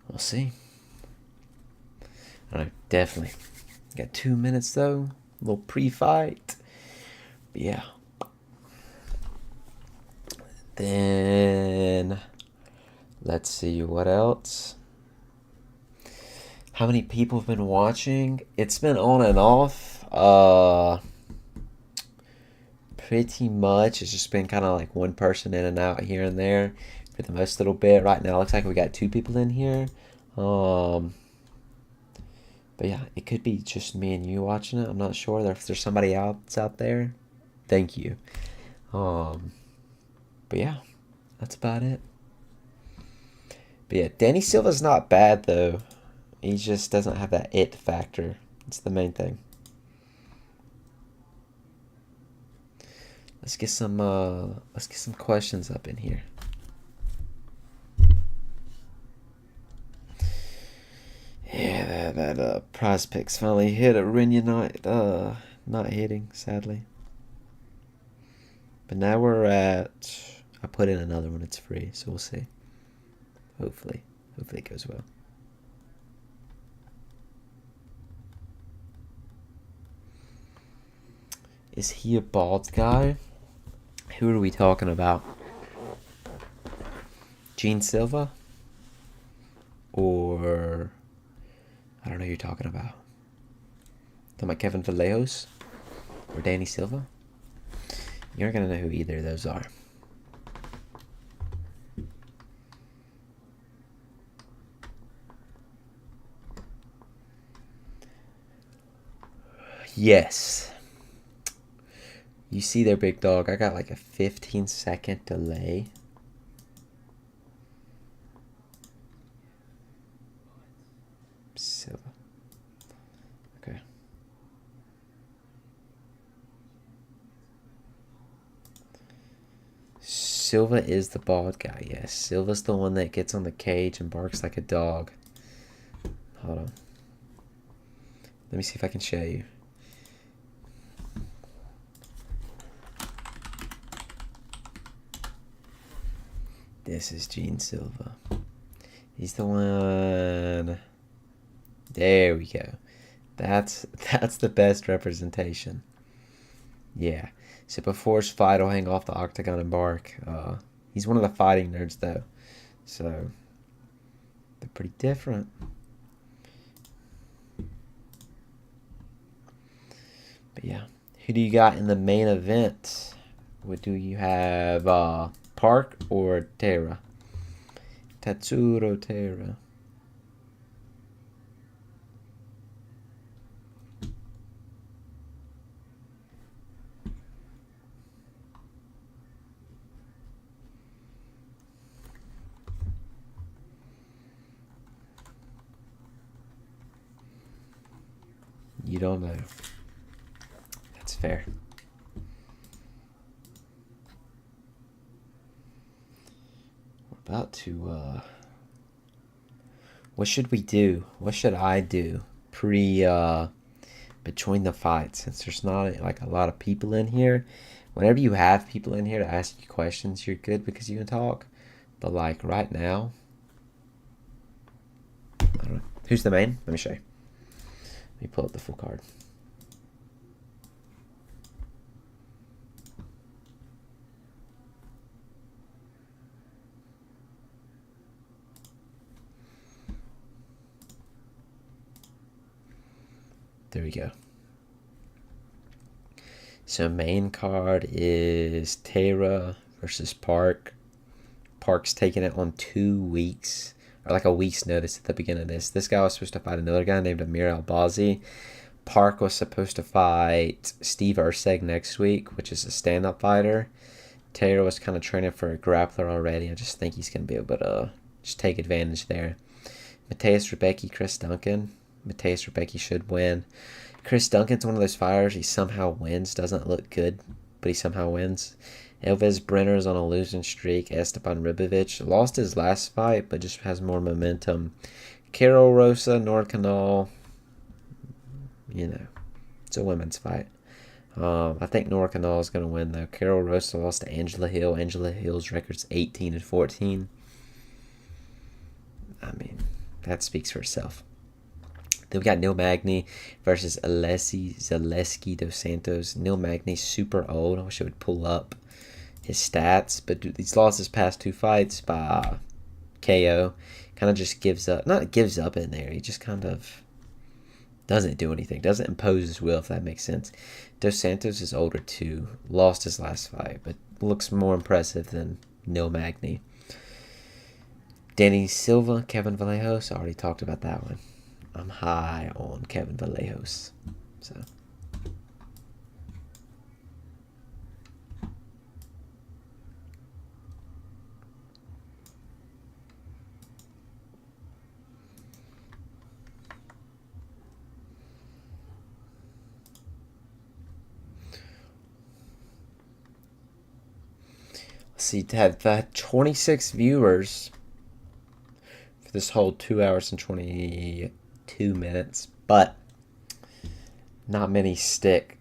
We'll see. I don't know, definitely. Got 2 minutes though. A little pre-fight. But yeah. Then let's see what else. How many people have been watching? It's been on and off. Pretty much. It's just been kind of like one person in and out here and there for the most little bit. Right now, it looks like we got 2 people in here. But yeah, it could be just me and you watching it. I'm not sure. If there's somebody else out there, thank you. But yeah, that's about it. But yeah, Danny Silva's not bad though. He just doesn't have that it factor. It's the main thing. Let's get some questions up in here. Yeah, that prize picks finally hit a Rinya not hitting, sadly. But now we're at, I put in another one, it's free, so we'll see. Hopefully it goes well. Is he a bald guy? Who are we talking about? Gene Silva? Or I don't know who you're talking about. Talking about Kevin Vallejos? Or Danny Silva? You're not gonna know who either of those are. Yes. You see there, big dog. I got like a 15-second delay. Silva. Okay. Silva is the bald guy, yes. Silva's the one that gets on the cage and barks like a dog. Hold on. Let me see if I can show you. This is Gene Silva. He's the one. There we go. That's the best representation. Yeah. So before his fight, he'll hang off the octagon and bark. He's one of the fighting nerds, though. So they're pretty different. But yeah. Who do you got in the main event? What do you have? Park or Taira? Tatsuro Taira. You don't know. That's fair. We're about to, what should we do? What should I do between the fights? Since there's not like a lot of people in here. Whenever you have people in here to ask you questions, you're good because you can talk. But like right now, I don't know. Who's the main? Let me show you. Let me pull up the full card. There we go. So main card is Taira versus Park. Park's taking it on 2 weeks. or like a week's notice at the beginning of this. This guy was supposed to fight another guy named Amir Albazi. Park was supposed to fight Steve Urseg next week, which is a stand-up fighter. Taira was kind of training for a grappler already. I just think he's going to be able to just take advantage there. Mateus Rebecki, Chris Duncan. Mateus Rebecki should win. Chris Duncan's one of those fighters. He somehow wins. Doesn't look good, but he somehow wins. Elvis Brenner's on a losing streak. Esteban Ribovic lost his last fight, but just has more momentum. Carol Rosa, Nord Canal. You know, it's a women's fight. I think Nord Canal is going to win, though. Carol Rosa lost to Angela Hill. Angela Hill's record's 18-14. I mean, that speaks for itself. Then we got Neil Magny versus Alessi Zaleski dos Santos. Neil Magny's super old. I wish I would pull up his stats, but he's lost his past 2 fights by KO. Kind of just gives up. Not gives up in there. He just kind of doesn't do anything. Doesn't impose his will, if that makes sense. Dos Santos is older too. Lost his last fight, but looks more impressive than Neil Magny. Danny Silva, Kevin Vallejos. I already talked about that one. I'm high on Kevin Vallejos. So. Let's see, to have 26 viewers for this whole 2 hours and 22 minutes, but not many stick.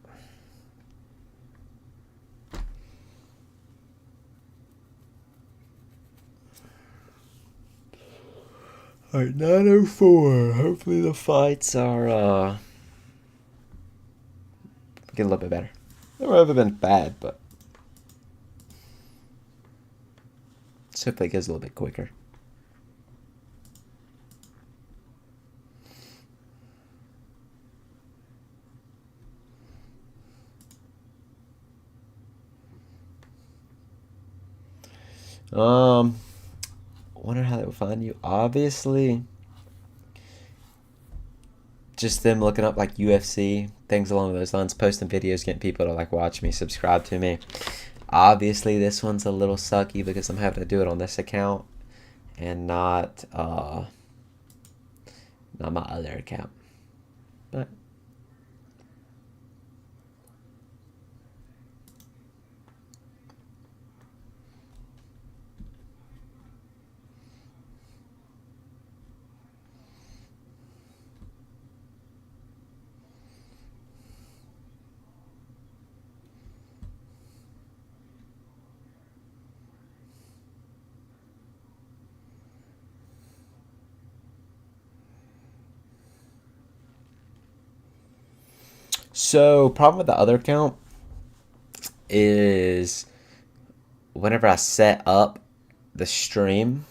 Alright, 9:04. Hopefully the fights are get a little bit better. They haven't been bad, but let's hope it goes a little bit quicker. Wonder how they would find you. Obviously, just them looking up like UFC, things along those lines, posting videos, getting people to like watch me, subscribe to me. Obviously, this one's a little sucky because I'm having to do it on this account and not my other account. But so, problem with the other account is whenever I set up the stream,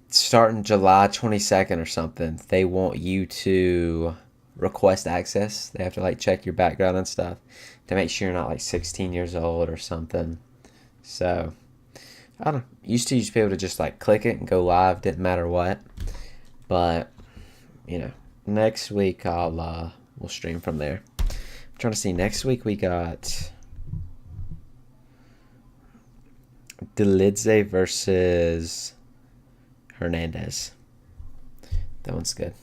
starting July 22nd or something, they want you to request access. They have to like check your background and stuff to make sure you're not like 16 years old or something. So, I don't know. Used to be able to just like click it and go live, didn't matter what. But you know, next week we'll stream from there. I'm trying to see. Next week we got Delidze versus Hernandez. That one's good.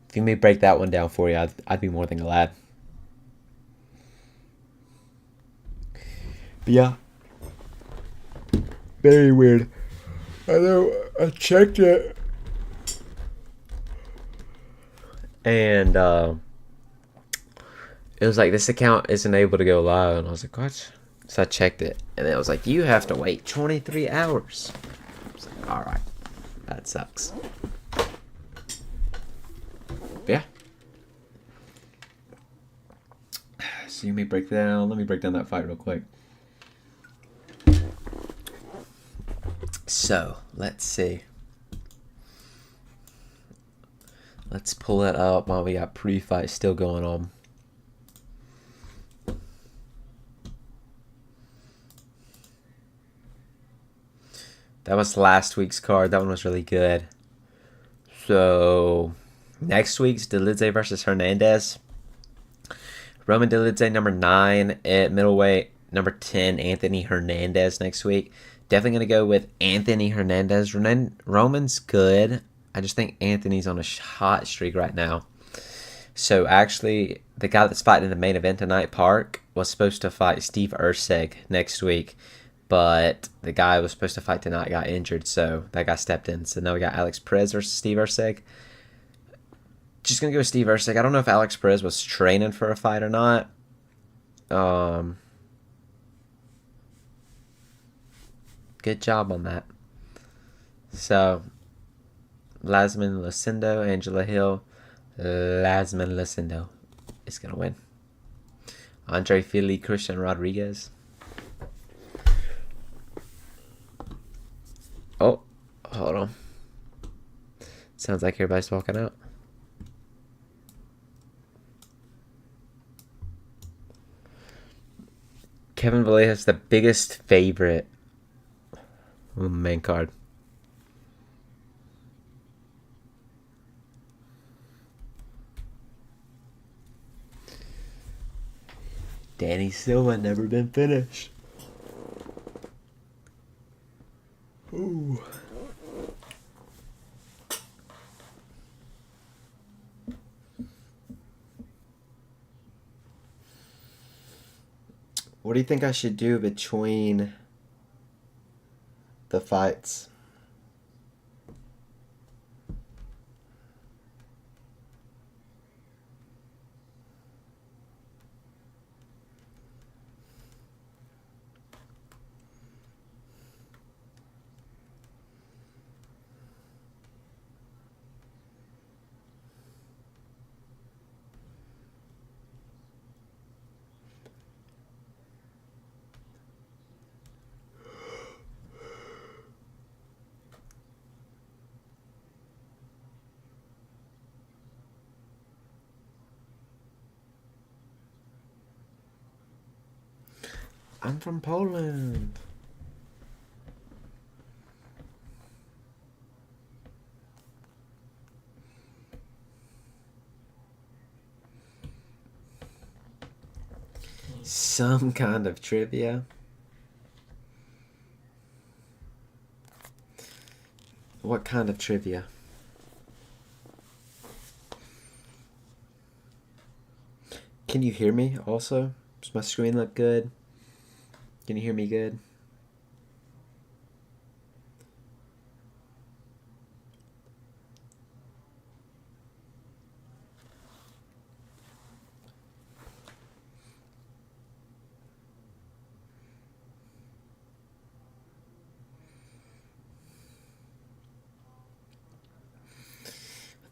If you may break that one down for you, I'd be more than glad. But yeah, very weird. I know I checked it. And it was like, this account isn't able to go live. And I was like, what? So I checked it. And it was like, you have to wait 23 hours. I was like, all right. That sucks. But yeah. So let me break down that fight real quick. So, let's see. Let's pull it up while we got pre-fight still going on. That was last week's card. That one was really good. So, next week's Delidze versus Hernandez. Roman Delidze, number 9 at middleweight. Number 10, Anthony Hernandez next week. Definitely going to go with Anthony Hernandez. Roman's good. I just think Anthony's on a hot streak right now. So, actually, the guy that's fighting in the main event tonight, Park, was supposed to fight Steve Erceg next week. But the guy was supposed to fight tonight got injured, so that guy stepped in. So now we got Alex Perez versus Steve Erceg. Just going to go with Steve Erceg. I don't know if Alex Perez was training for a fight or not. Good job on that. So, Lasman Lucindo, Angela Hill. Lasman Lucindo is going to win. Andre Fili, Christian Rodriguez. Oh, hold on. Sounds like everybody's walking out. Kevin Vallejo's the biggest favorite on the main card. Danny Silva never been finished. Ooh. What do you think I should do between the fights? I'm from Poland. Some kind of trivia. What kind of trivia? Can you hear me also? Does my screen look good? Can you hear me good?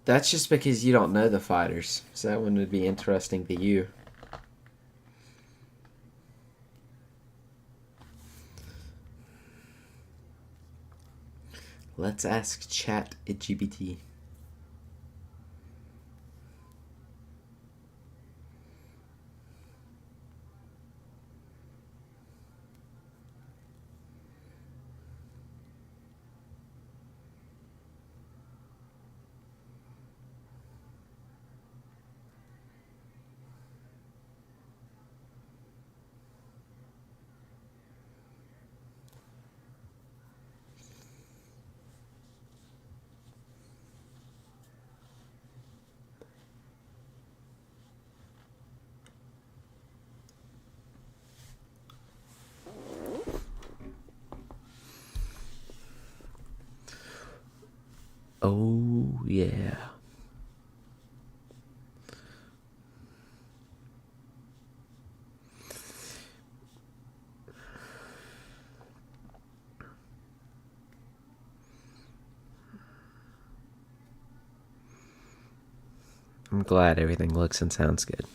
That's just because you don't know the fighters. So that one would be interesting to you. Let's ask Chat GPT. Oh, yeah. I'm glad everything looks and sounds good.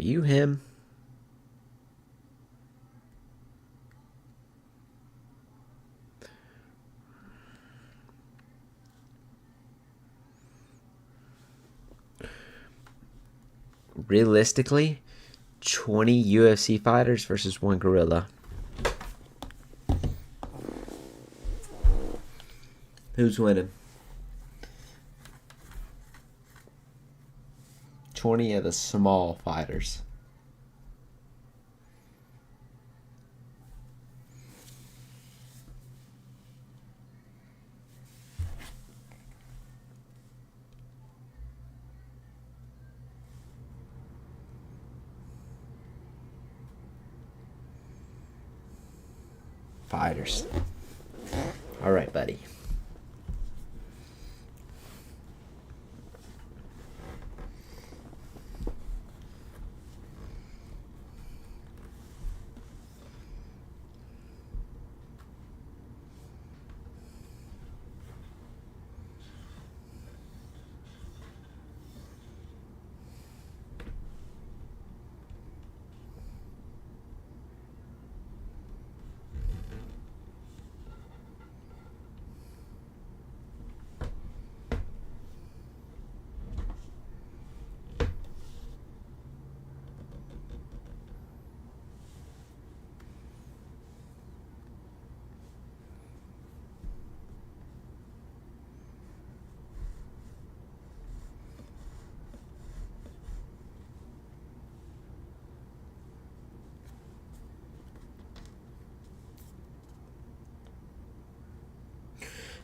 you him? Realistically, 20 UFC fighters versus one gorilla. Who's winning? 20 of the small fighters. Fighters. All right, buddy.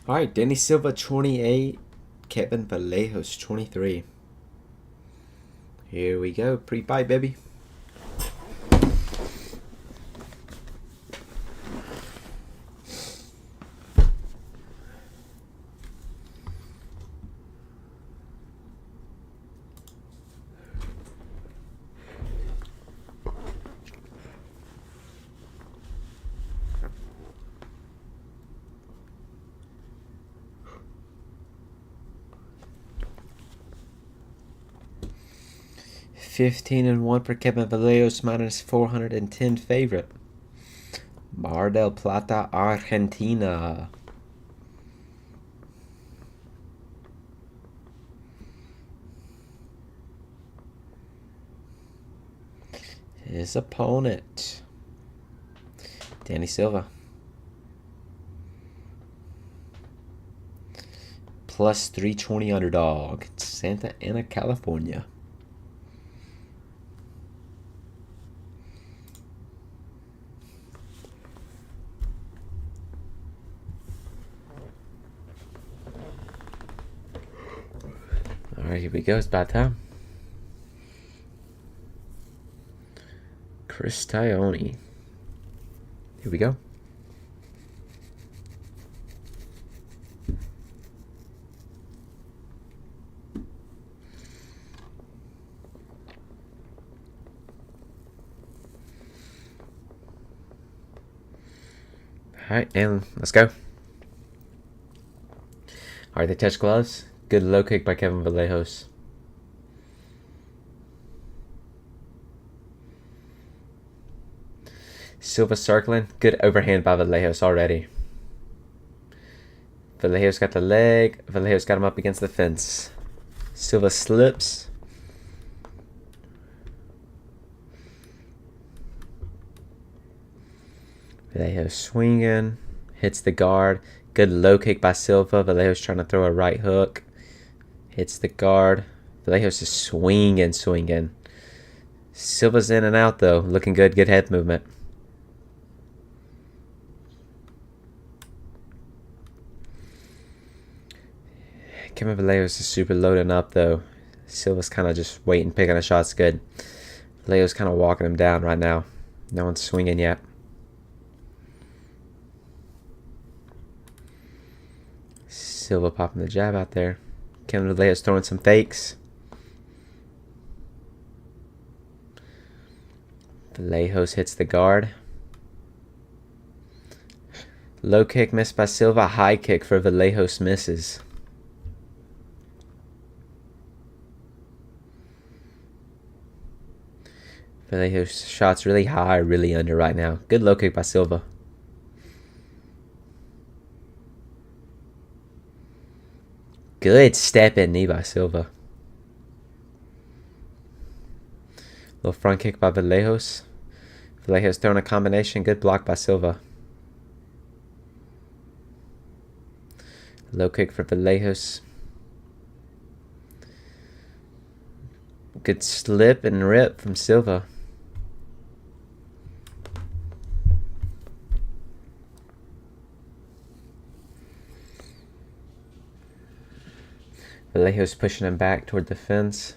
All right, Danny Silva 28, Kevin Vallejos 23. Here we go, pre-fight, baby. $15-1 for Kevin Vallejos, minus 410 favorite. Mar del Plata, Argentina. His opponent, Danny Silva. Plus 320 underdog, Santa Ana, California. Alright, here we go. It's about time. Chris Tione. Here we go. Alright, and let's go. Alright, they touch gloves. Good low kick by Kevin Vallejos. Silva circling. Good overhand by Vallejos already. Vallejos got the leg. Vallejos got him up against the fence. Silva slips. Vallejos swinging. Hits the guard. Good low kick by Silva. Vallejos trying to throw a right hook. Hits the guard. Vallejos is swinging. Silva's in and out, though. Looking good. Good head movement. Kevin Vallejos is super loading up, though. Silva's kind of just waiting, picking a shots good. Vallejos kind of walking him down right now. No one's swinging yet. Silva popping the jab out there. Kevin Vallejos throwing some fakes. Vallejos hits the guard. Low kick missed by Silva. High kick for Vallejos misses. Vallejo's shots really high, really under right now. Good low kick by Silva. Good step in knee by Silva. Little front kick by Vallejos. Vallejos throwing a combination. Good block by Silva. Low kick for Vallejos. Good slip and rip from Silva. Vallejos pushing him back toward the fence.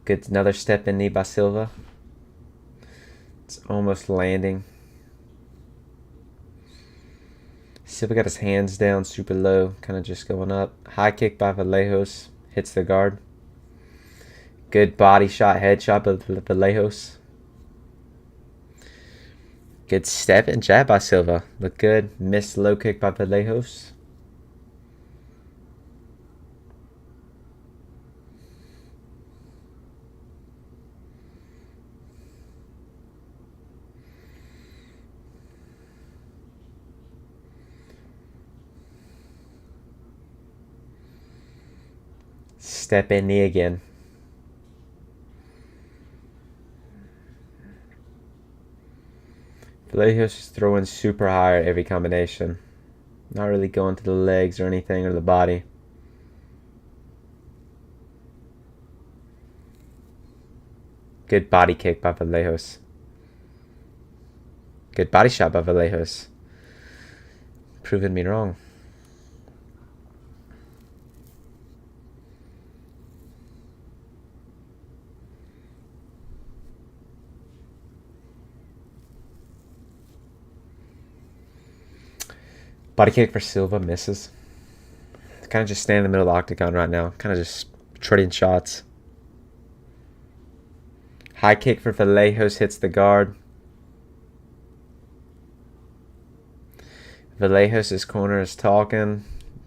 Good, another step in knee by Silva. It's almost landing. Silva got his hands down super low, kind of just going up. High kick by Vallejos. Hits the guard. Good body shot, head shot by Vallejos. Good step and jab by Silva. Look good. Missed low kick by Vallejos. Step in knee again. Vallejos is throwing super high at every combination. Not really going to the legs or anything or the body. Good body kick by Vallejos. Good body shot by Vallejos. Proving me wrong. Body kick for Silva, misses. Kind of just standing in the middle of the octagon right now. Kind of just trading shots. High kick for Vallejos, hits the guard. Vallejos' corner is talking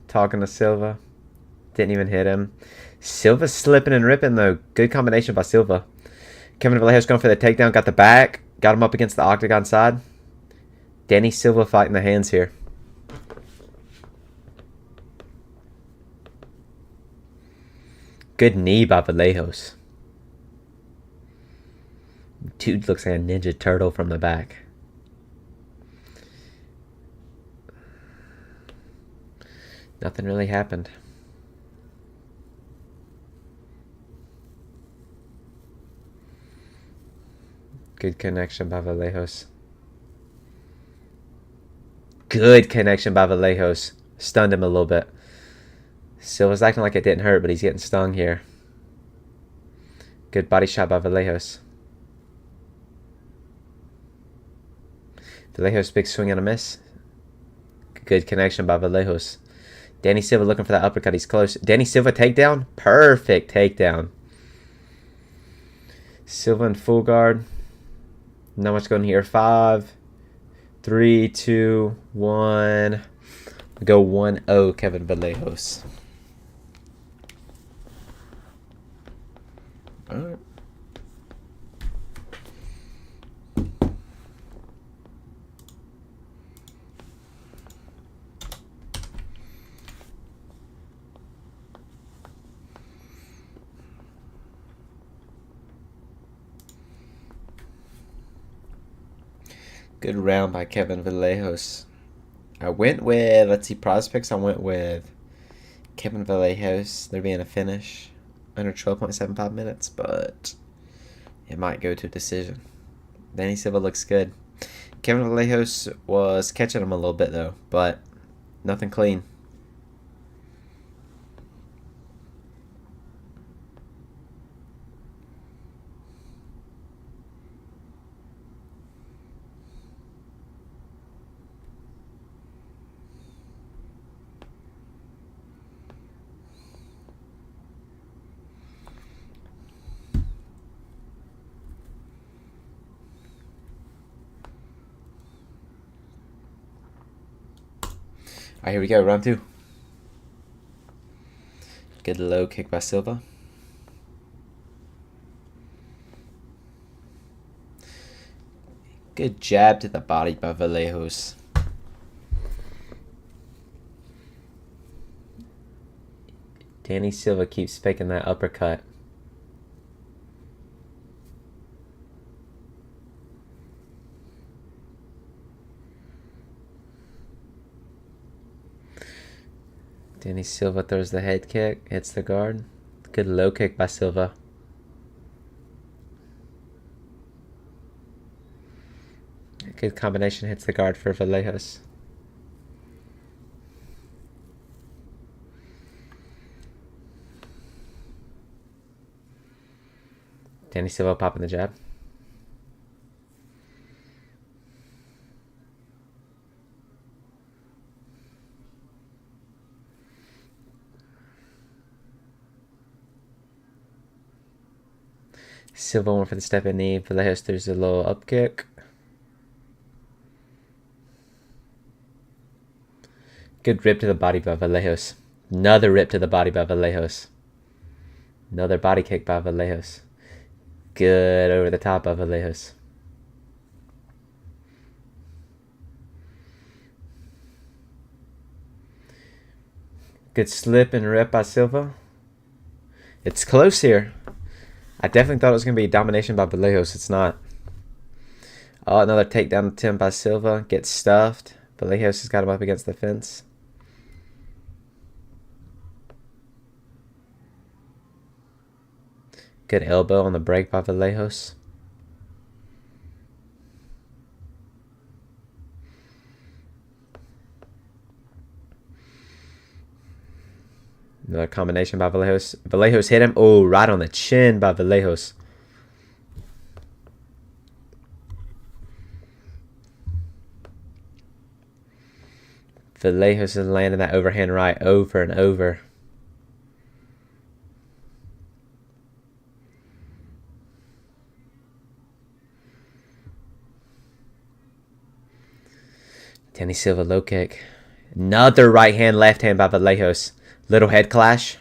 to Silva. Didn't even hit him. Silva's slipping and ripping though. Good combination by Silva. Kevin Vallejos going for the takedown, got the back. Got him up against the octagon side. Danny Silva fighting the hands here. Good knee by Vallejos. Dude looks like a Ninja Turtle from the back. Nothing really happened. Good connection by Vallejos. Good connection by Vallejos. Stunned him a little bit. Silva's acting like it didn't hurt, but he's getting stung here. Good body shot by Vallejos. Vallejos, big swing and a miss. Good connection by Vallejos. Danny Silva looking for that uppercut. He's close. Danny Silva takedown. Perfect takedown. Silva in full guard. Not much going here. 5, 3, 2, 1. We go 1-0 Kevin Vallejos. All right. Good round by Kevin Vallejos. I went with, let's see, prospects. I went with Kevin Vallejos. There being a finish under 12.75 minutes, but it might go to a decision. Danny Silva looks good. Kevin Vallejos was catching him a little bit, though, but nothing clean. Alright, here we go, round 2. Good low kick by Silva. Good jab to the body by Vallejos. Danny Silva keeps faking that uppercut. Danny Silva throws the head kick, hits the guard. Good low kick by Silva. Good combination, hits the guard for Vallejos. Danny Silva popping the jab. Silva went for the step in knee. Vallejos throws a little up kick. Good rip to the body by Vallejos. Another rip to the body by Vallejos. Another body kick by Vallejos. Good over the top of Vallejos. Good slip and rip by Silva. It's close here. I definitely thought it was going to be domination by Vallejos. It's not. Oh, another takedown attempt by Silva. Gets stuffed. Vallejos has got him up against the fence. Good elbow on the break by Vallejos. Another combination by Vallejos. Vallejos hit him. Oh, right on the chin by Vallejos. Vallejos is landing that overhand right over and over. Danny Silva low kick. Another right hand, left hand by Vallejos. Little head clash.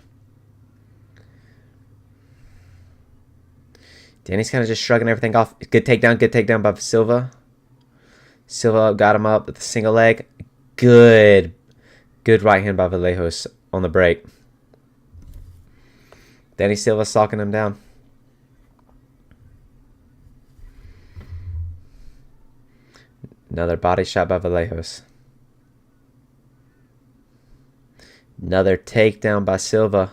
Danny's kind of just shrugging everything off. Good takedown by Silva. Silva got him up with the single leg. Good right hand by Vallejos on the break. Danny Silva stalking him down. Another body shot by Vallejos. Another takedown by Silva.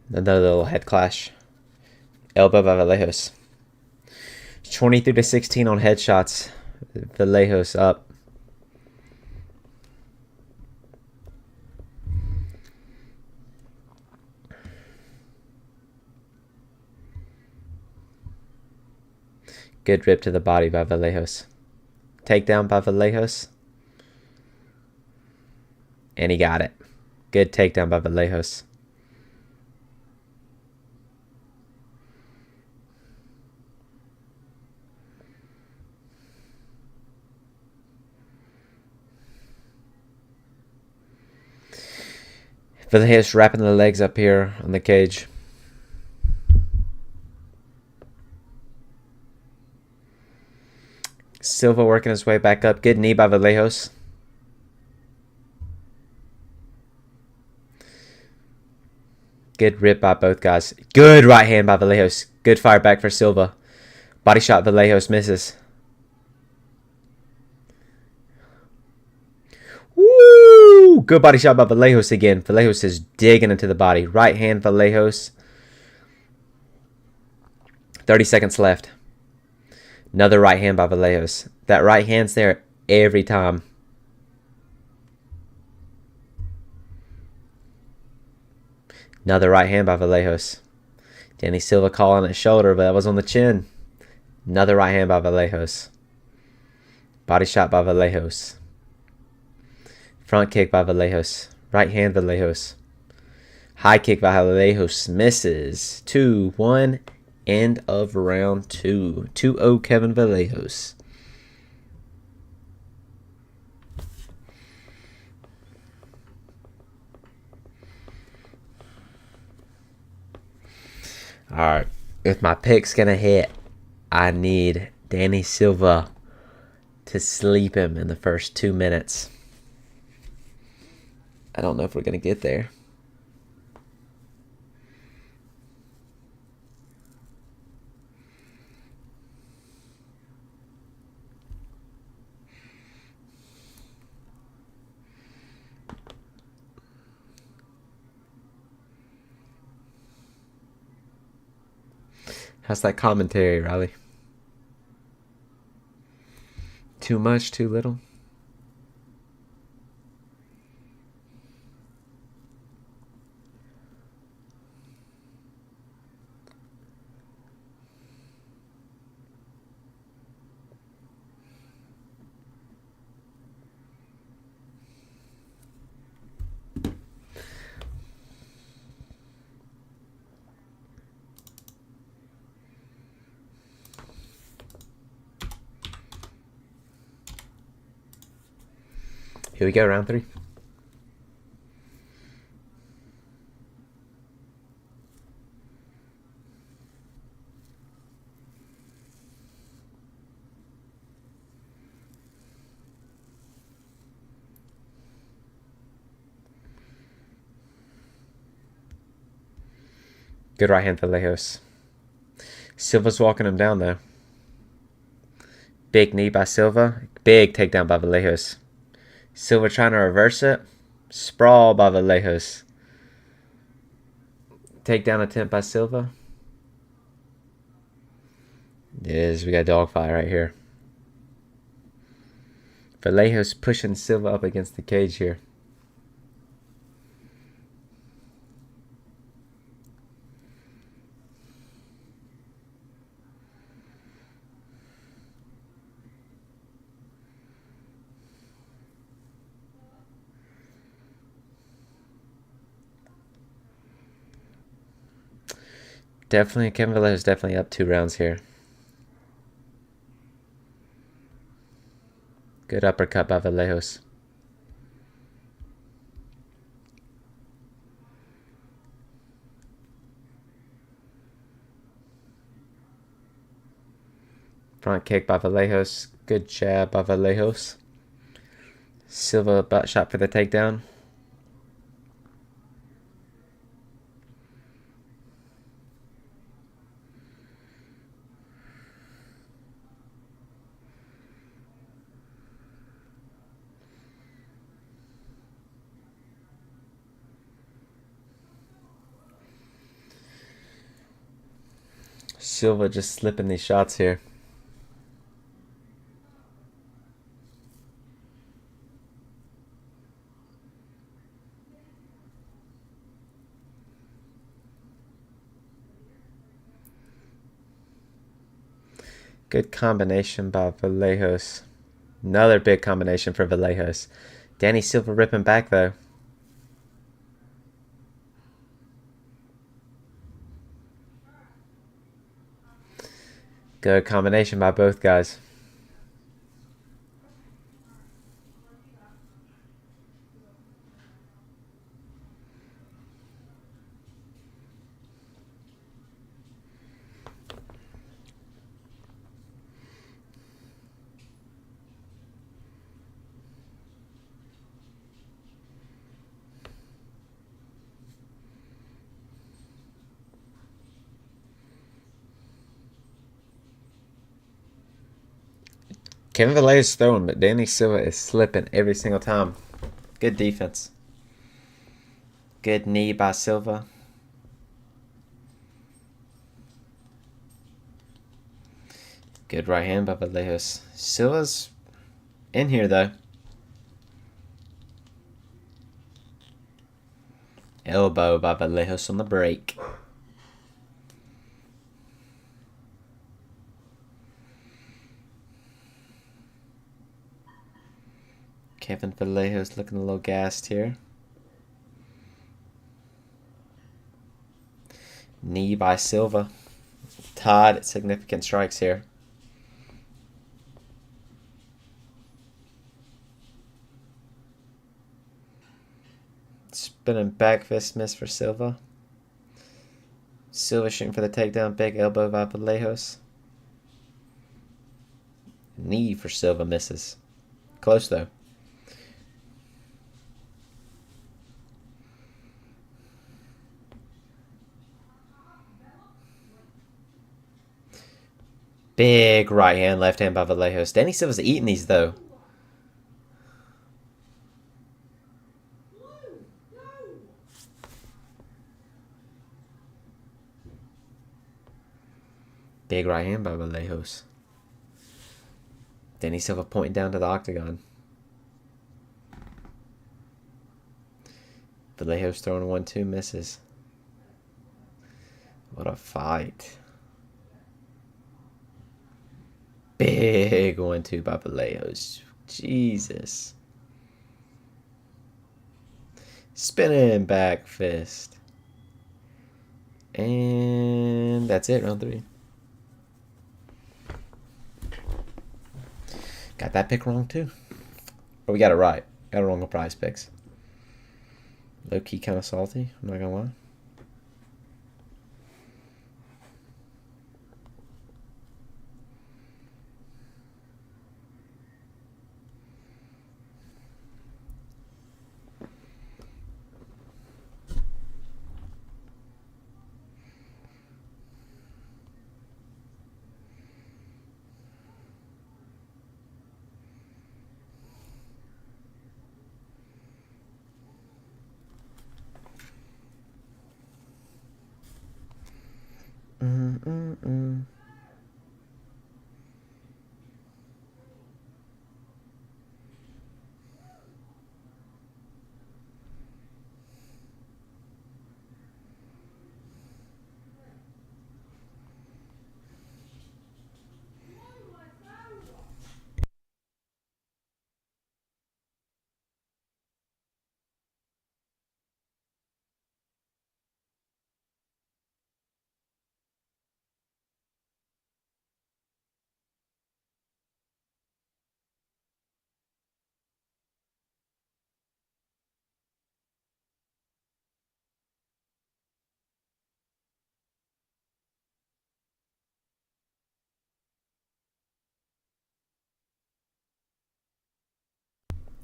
Another little head clash. Elbow by Vallejos. 23-16 on headshots. Vallejos up. Good rip to the body by Vallejos. Takedown by Vallejos. And he got it. Good takedown by Vallejos. Vallejos wrapping the legs up here on the cage. Silva working his way back up. Good knee by Vallejos. Good rip by both guys. Good right hand by Vallejos. Good fire back for Silva. Body shot Vallejos misses. Woo! Good body shot by Vallejos again. Vallejos is digging into the body. Right hand Vallejos. 30 seconds left. Another right hand by Vallejos. That right hand's there every time. Another right hand by Vallejos. Danny Silva calling it shoulder, but that was on the chin. Another right hand by Vallejos. Body shot by Vallejos. Front kick by Vallejos. Right hand Vallejos. High kick by Vallejos. Misses. 2-1. End of round 2. 2-0 Kevin Vallejos. Alright. If my pick's gonna hit, I need Danny Silva to sleep him in the first 2 minutes. I don't know if we're gonna get there. How's that commentary, Riley? Too much, too little? Here we go, round 3. Good right hand for Lejos. Silva's walking him down, though. Big knee by Silva. Big takedown by Vallejos. Silva trying to reverse it. Sprawl by Vallejos. Takedown attempt by Silva. It is. We got a dogfight right here. Vallejos pushing Silva up against the cage here. Definitely, Kevin Vallejos definitely up 2 rounds here. Good uppercut by Vallejos. Front kick by Vallejos. Good jab by Vallejos. Silva butt shot for the takedown. Silva just slipping these shots here. Good combination by Vallejos. Another big combination for Vallejos. Danny Silva ripping back, though. Good combination by both guys. Kevin Vallejos is throwing, but Danny Silva is slipping every single time. Good defense. Good knee by Silva. Good right hand by Vallejos. Silva's in here, though. Elbow by Vallejos on the break. Kevin Vallejos looking a little gassed here. Knee by Silva. Tied at significant strikes here. Spinning back fist miss for Silva. Silva shooting for the takedown. Big elbow by Vallejos. Knee for Silva misses. Close though. Big right hand, left hand by Vallejos. Danny Silva's eating these though. Big right hand by Vallejos. Danny Silva pointing down to the octagon. Vallejos throwing 1-2, misses. What a fight. Big 1-2 by Vallejos. Jesus. Spinning back fist. And that's it, round 3. Got that pick wrong too. Or we got it right. Got it wrong on prize picks. Low key kind of salty, I'm not gonna lie.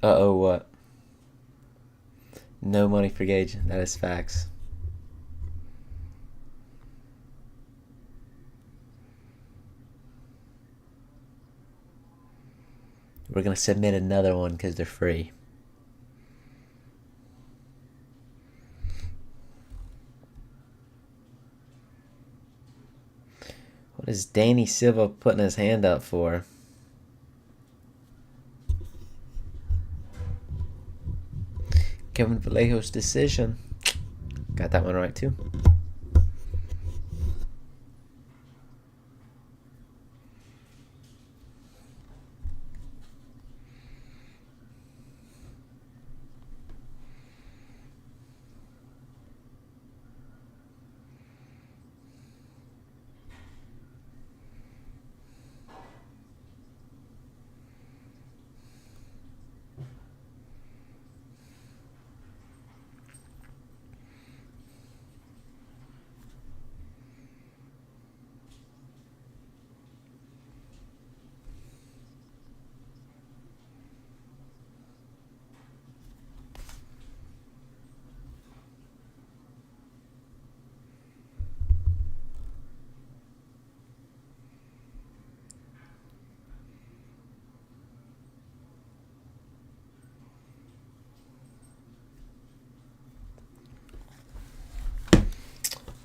Uh-oh, what? No money for Gage. That is facts. We're going to submit another one because they're free. What is Danny Silva putting his hand up for? Kevin Vallejos decision. Got that one right too.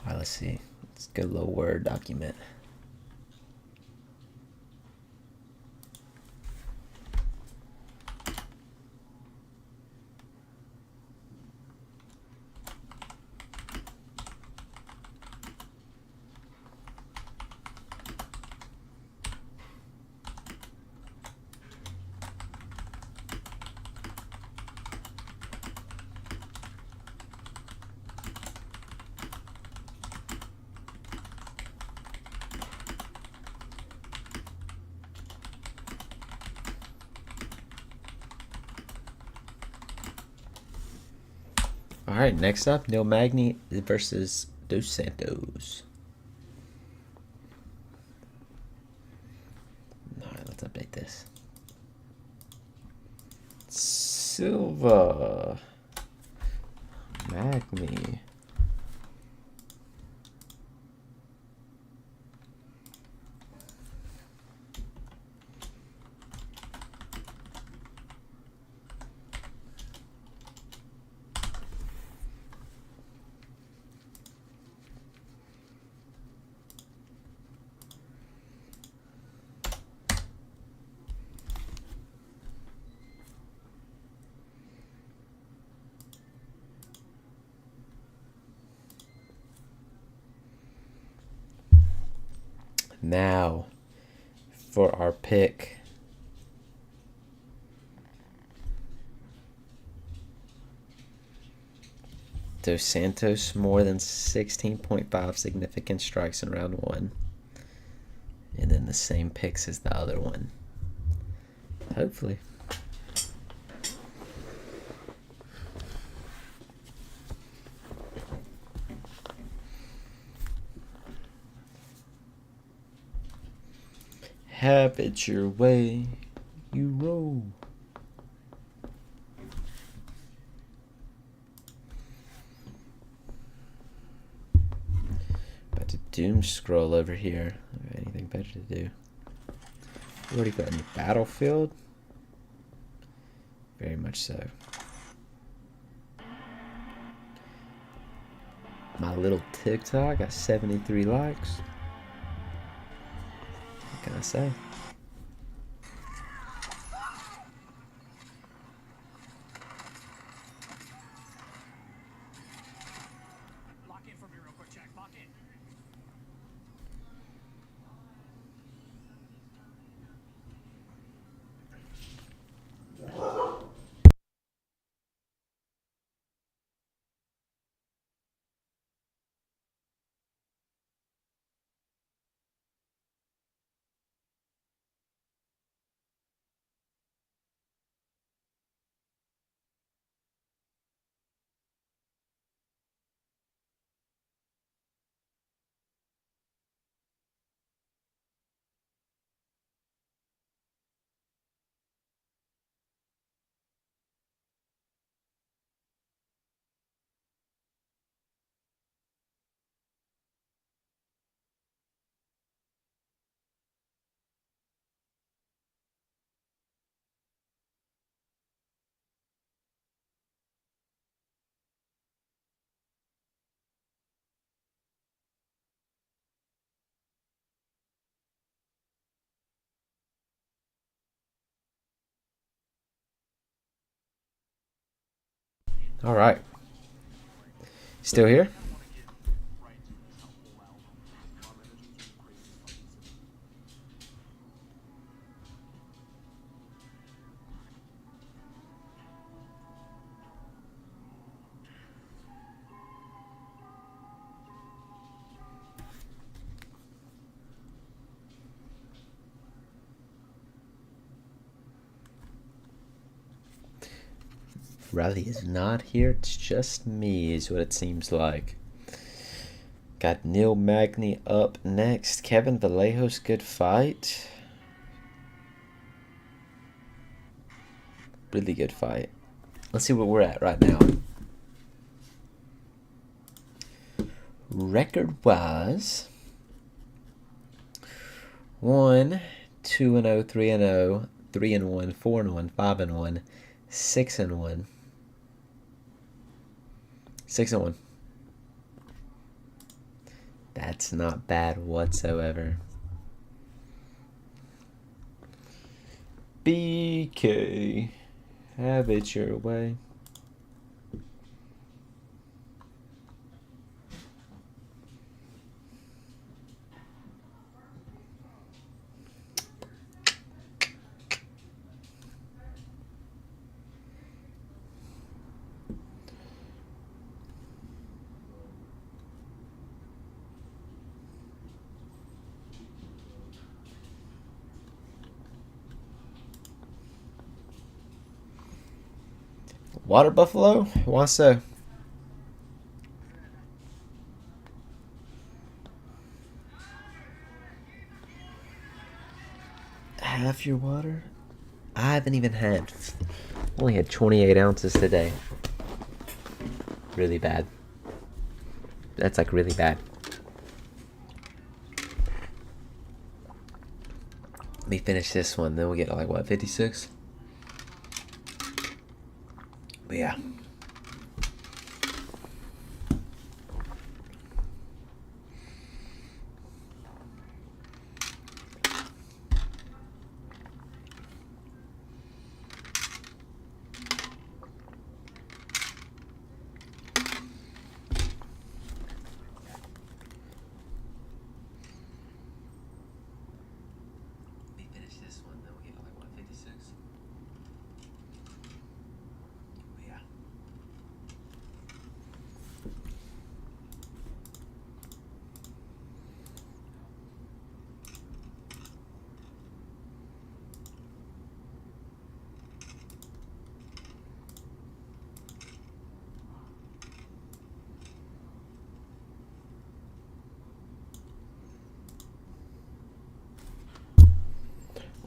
Alright, let's see. Let's get a little Word document. All right, next up, Neil Magny versus Dos Santos. Alright, let's update this. Silva. Magni. Now, for our pick. Dos Santos, more than 16.5 significant strikes in round 1. And then the same picks as the other one. Hopefully. Have it your way, you roll. About to doom scroll over here. Anything better to do? You already got in the battlefield? Very much so. My little TikTok got 73 likes. What can I say? Lock in for me real quick, Jack. Lock in. All right. Still here? Riley is not here. It's just me, is what it seems like. Got Neil Magny up next. Kevin Vallejos, good fight. Really good fight. Let's see where we're at right now. Record-wise, 1, 2-0, 3-0, 3-1, 4-1, 5-1, 6-1. 6-1. That's not bad whatsoever. BK, have it your way. Water buffalo? Why so? Half your water? I haven't even had. Only had 28 ounces today. Really bad. That's like really bad. Let me finish this one, then we'll get like what, 56? But yeah.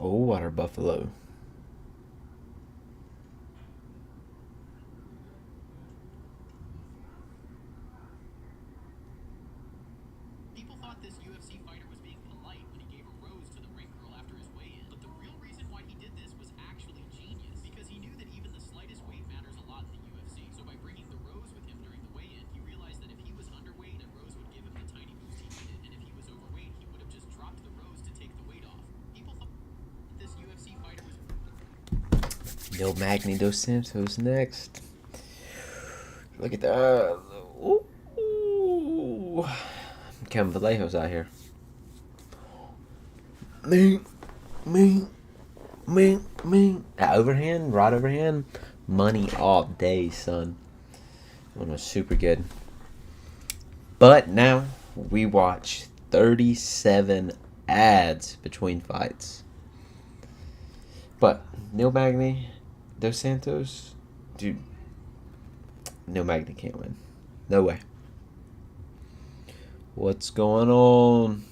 Oh, water buffalo. People thought this UFC fighter was being polite when he gave a rose to the ring girl after his weigh-in, but the real reason why he did this was actually genius, because he knew that even the slightest weight matters a lot in the UFC. So by bringing the rose with him during the weigh-in, he realized that if he was underweight, that rose would give him the tiny boost he needed, and if he was overweight, he would have just dropped the rose to take the weight off. People thought this UFC fighter was... Neil Magny dos Santos next. Look at that. Ooh. Kevin Vallejo's out here. Me. That overhand, right overhand, money all day, son. One was super good. But now we watch 37 ads between fights. But Neil Magny dos Santos, dude, Neil Magny can't win. No way. What's going on?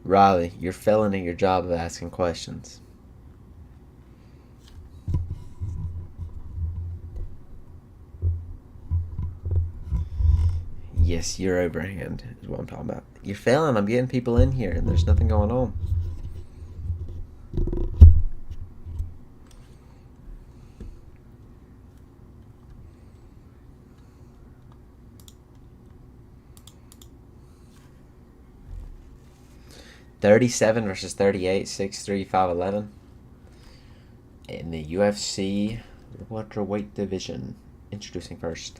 Riley, you're failing at your job of asking questions. Yes, your overhand is what I'm talking about. You're failing. I'm getting people in here and there's nothing going on. $37 versus 38, 6'3", 5'11". In the UFC welterweight division. Introducing first.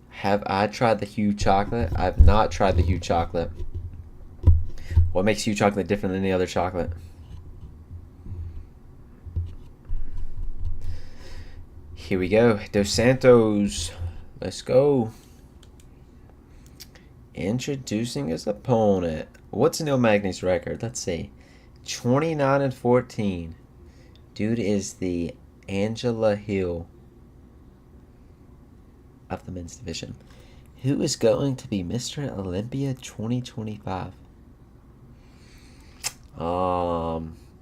Have I tried the Hue chocolate? I've not tried the Hue chocolate. What makes Hue chocolate different than any other chocolate? Here we go. Dos Santos. Let's go. Introducing his opponent. What's Neil Magny's record? Let's see. 29-14. Dude is the Angela Hill of the men's division. Who is going to be Mr. Olympia 2025?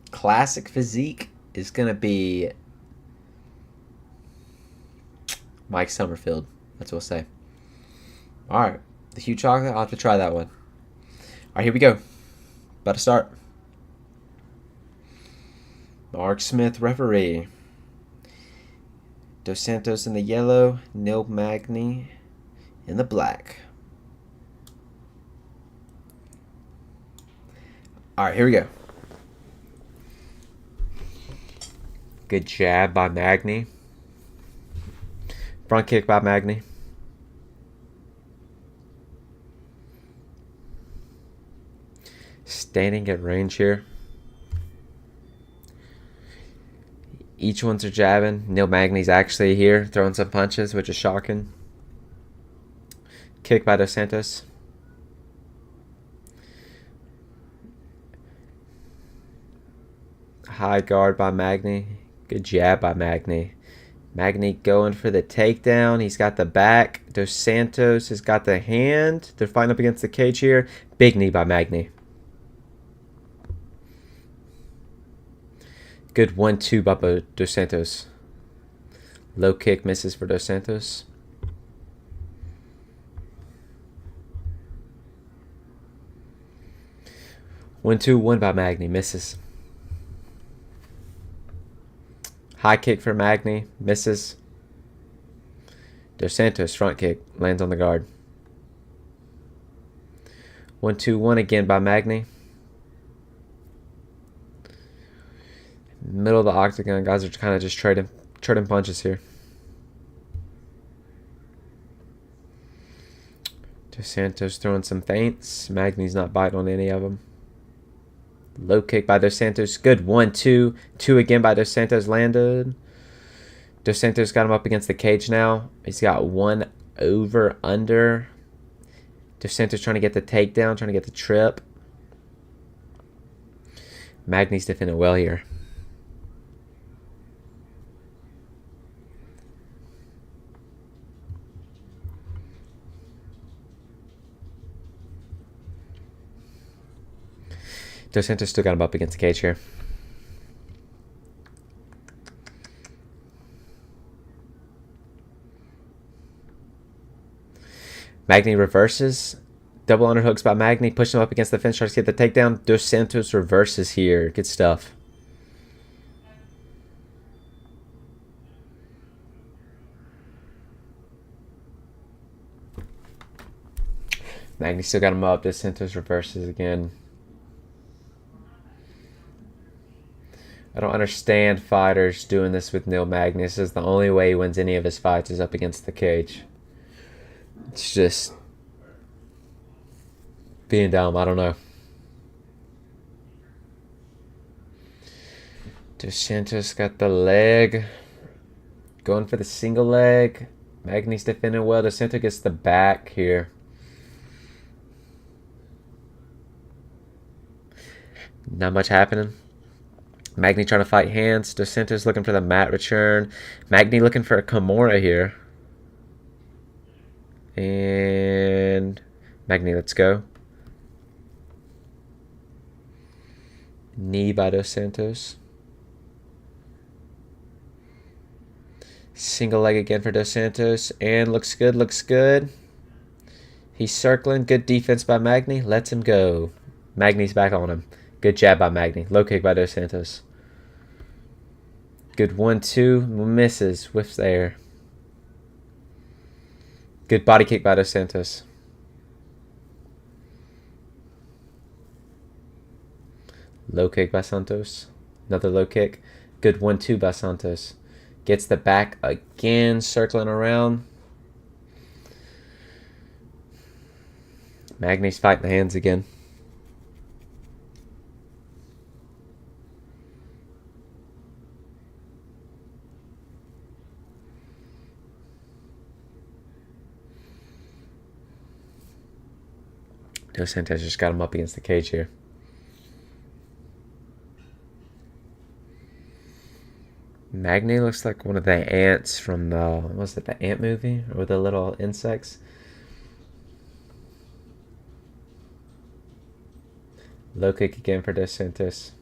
Classic physique is going to be Mike Summerfield. That's what we'll say. Alright. The Hue chocolate, I'll have to try that one. Alright, here we go. About to start. Mark Smith, referee. Dos Santos in the yellow. Neil Magny in the black. Alright, here we go. Good jab by Magny. Front kick by Magny. Standing at range here. Each ones are jabbing. Neil Magny's actually here throwing some punches, which is shocking. Kick by Dos Santos. High guard by Magny. Good jab by Magny. Magny going for the takedown. He's got the back. Dos Santos has got the hand. They're fighting up against the cage here. Big knee by Magny. Good 1-2 by Dos Santos. Low kick misses for Dos Santos. One, 2-1 by Magny. Misses. High kick for Magny. Misses. Dos Santos front kick. Lands on the guard. 1-2-1 again by Magny. Middle of the octagon. Guys are kind of just trading punches here. Dos Santos throwing some feints. Magny's not biting on any of them. Low kick by Dos Santos. Good 1-2. 2 again by Dos Santos landed. Dos Santos got him up against the cage now. He's got 1 over under. Dos Santos trying to get the takedown, trying to get the trip. Magny's defending well here. Dos Santos still got him up against the cage here. Magny reverses. Double underhooks by Magny. Pushing him up against the fence. Tries to get the takedown. Dos Santos reverses here. Good stuff. Magny still got him up. Dos Santos reverses again. I don't understand fighters doing this with Neil Magny. This is the only way he wins any of his fights is up against the cage. It's just being dumb. I don't know. Dos Santos got the leg. Going for the single leg. Magny's defending well. Dos Santos gets the back here. Not much happening. Magny trying to fight hands. Dos Santos looking for the mat return. Magny looking for a Kimura here. And Magny, let's go. Knee by Dos Santos. Single leg again for Dos Santos. And looks good, looks good. He's circling. Good defense by Magny. Lets him go. Magny's back on him. Good jab by Magny. Low kick by Dos Santos. Good 1-2. Misses. Whiffs there. Good body kick by Dos Santos. Low kick by Santos. Another low kick. Good 1-2 by Santos. Gets the back again. Circling around. Magny's fighting the hands again. Dos Santos just got him up against the cage here. Magny looks like one of the ants from the, was it the ant movie? Or the little insects? Low kick again for Dos Santos.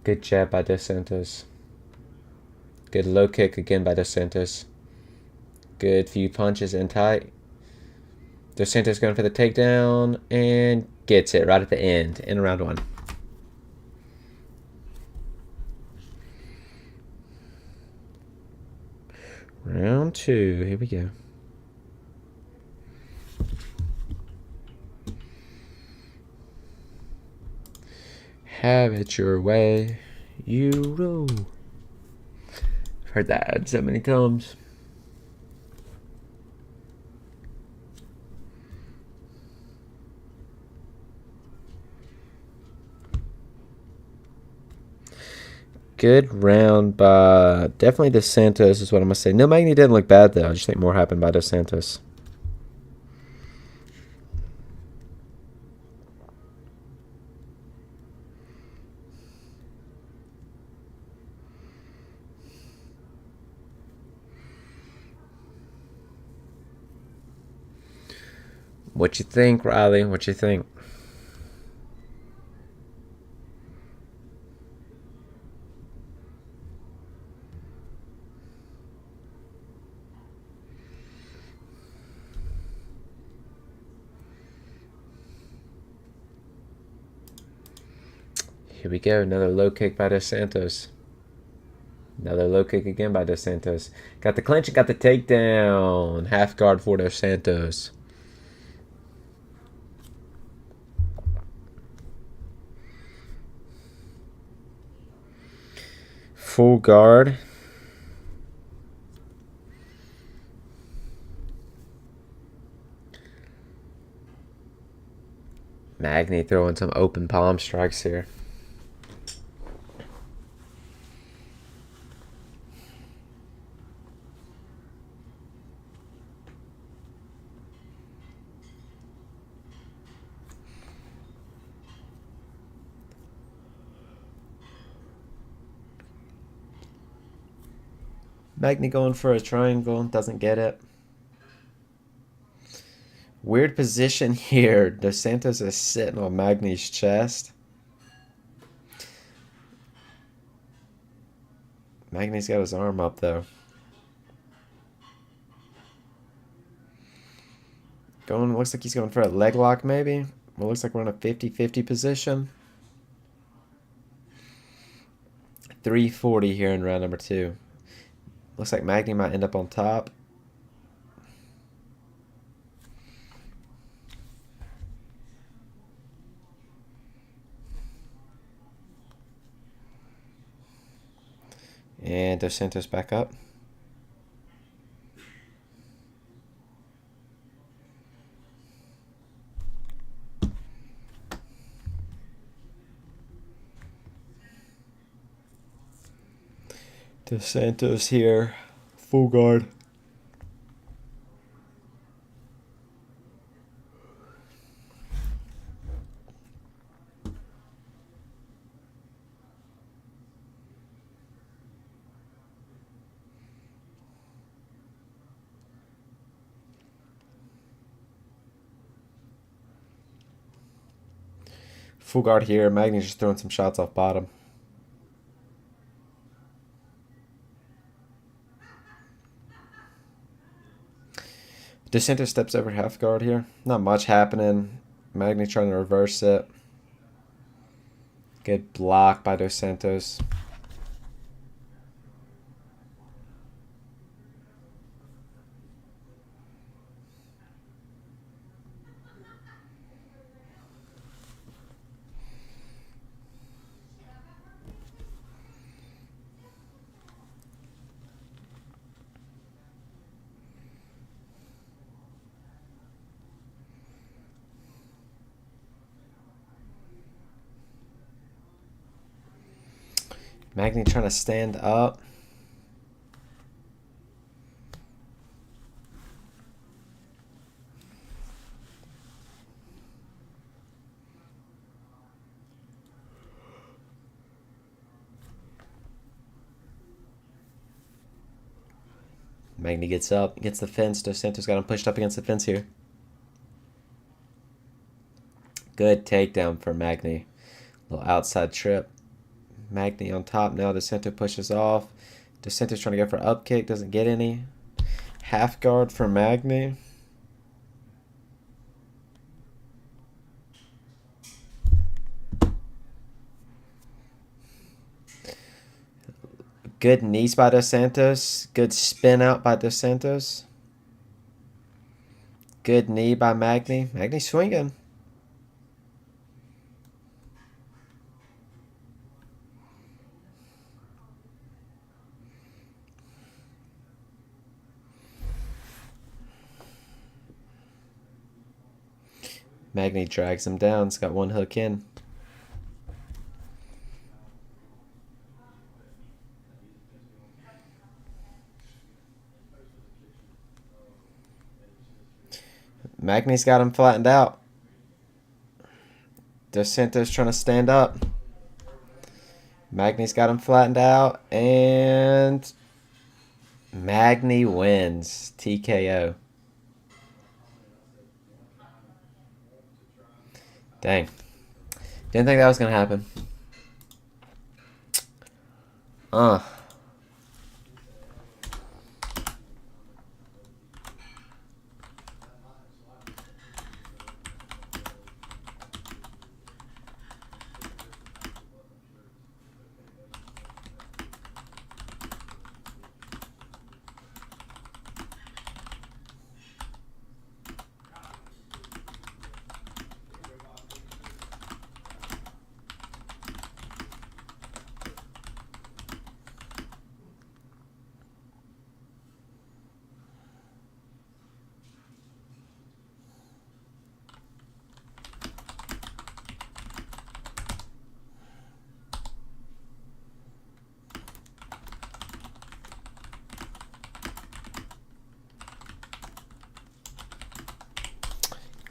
Good jab by Dos Santos. Good low kick again by Dos Santos. Good few punches in tight. Dos Santos going for the takedown and gets it right at the end in round 1. Round 2. Here we go. Have it your way, you roll. I've heard that so many times. Good round by definitely Dos Santos is what I'm going to say. No, Magny didn't look bad, though. I just think more happened by Dos Santos. What you think, Riley? What you think? Here we go. Another low kick by Dos Santos. Another low kick again by Dos Santos. Got the clinch and got the takedown. Half guard for Dos Santos. Full guard. Magny throwing some open palm strikes here. Magny going for a triangle. Doesn't get it. Weird position here. Dos Santos is sitting on Magny's chest. Magny's got his arm up, though. Looks like he's going for a leg lock, maybe. Well, looks like we're in a 50-50 position. 340 here in round number 2. Looks like Magny might end up on top. And Dos Santos back up. Dos Santos here. Full guard. Full guard here. Magny's just throwing some shots off bottom. Dos Santos steps over half guard here. Not much happening. Magny trying to reverse it. Good block by Dos Santos. Magny trying to stand up. Magny gets up, gets the fence. Dos Santos got him pushed up against the fence here. Good takedown for Magny. Little outside trip. Magny on top now. Dos Santos pushes off. Dos Santos trying to go for an up kick. Doesn't get any. Half guard for Magny. Good knees by Dos Santos. Good spin out by Dos Santos. Good knee by Magny. Magny swinging. Magny drags him down. He's got one hook in. Magny's got him flattened out. Dos Santos trying to stand up. Magny's got him flattened out, and Magny wins. TKO. Dang. Didn't think that was going to happen.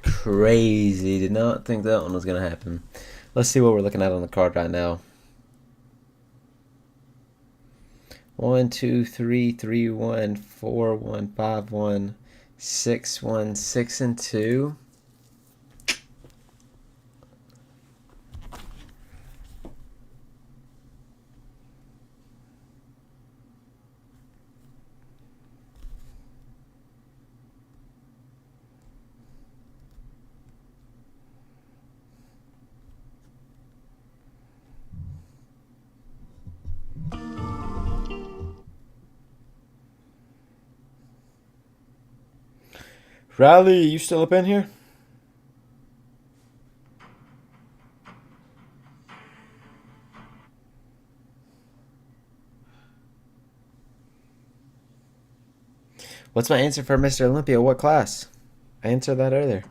Crazy. Did not think that one was going to happen. Let's see what we're looking at on the card right now. 1, 2, 3, 3, 1, 4, 1, 5, 1, 6, 1, 6, and 2. Riley, you still up in here? What's my answer for Mr. Olympia? What class? I answered that earlier.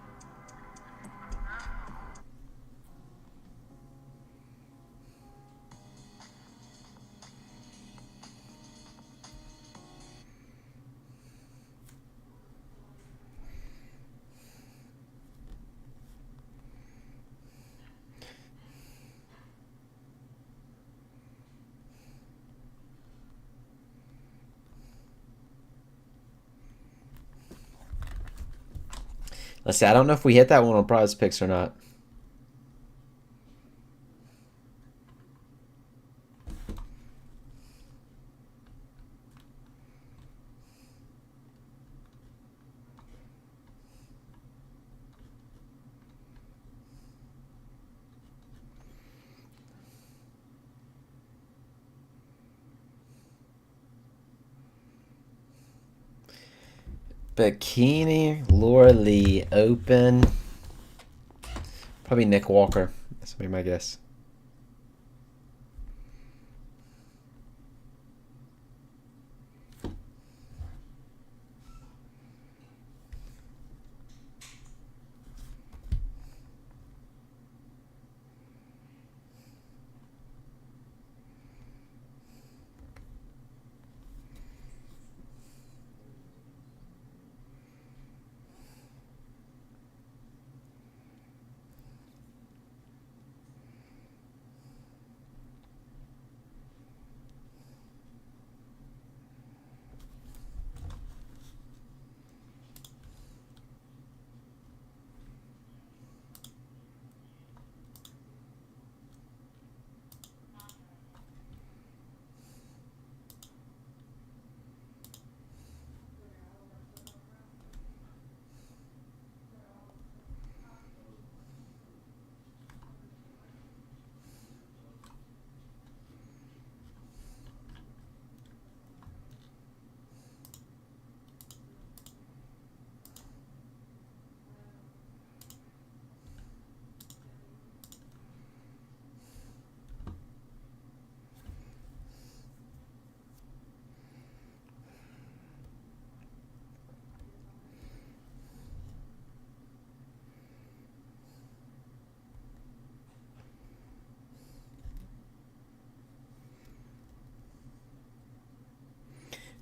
Let's see. I don't know if we hit that one on prize picks or not. Bikini Laura Lee Open. Probably Nick Walker. That's gonna be my guess.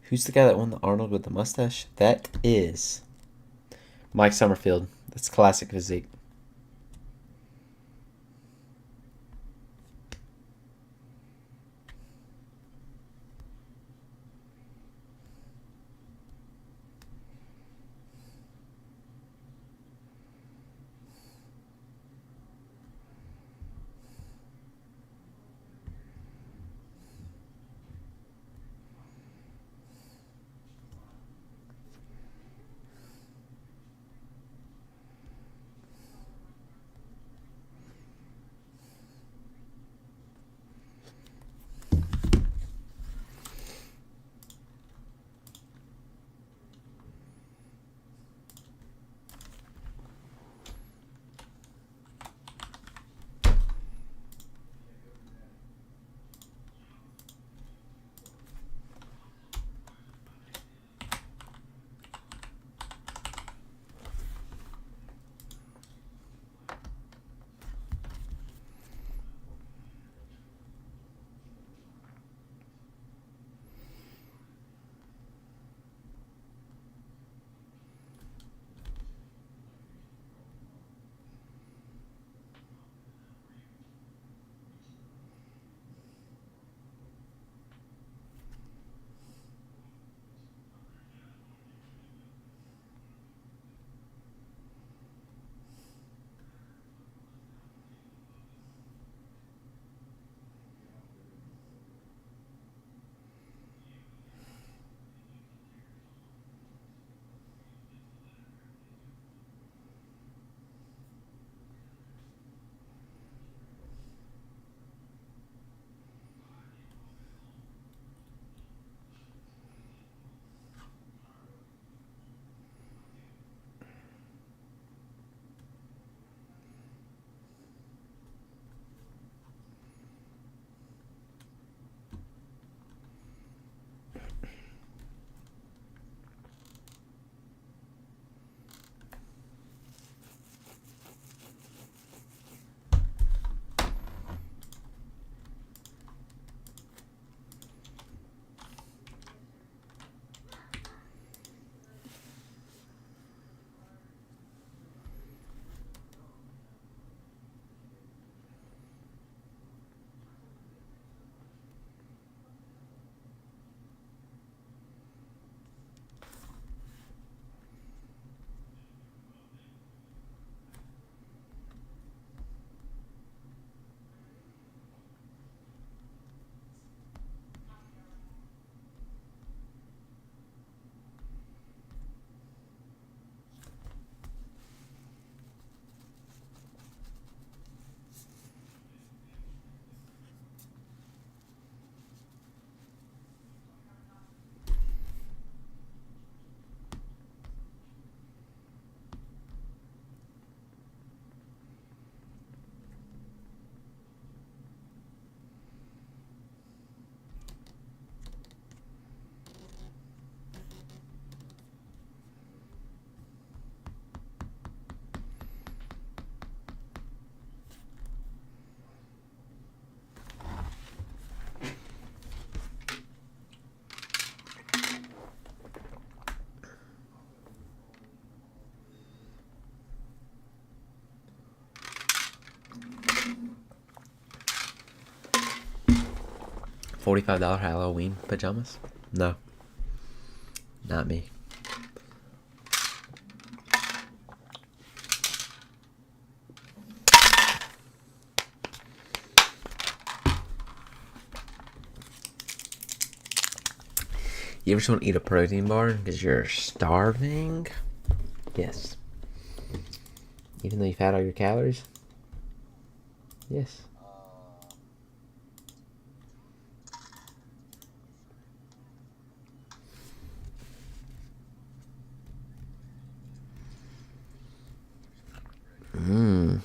Who's the guy that won the Arnold with the mustache? That is Mike Summerfield. That's classic physique. $45 Halloween pajamas? No. Not me. You ever just want to eat a protein bar because you're starving? Yes. Even though you've had all your calories? Yes. Mmm.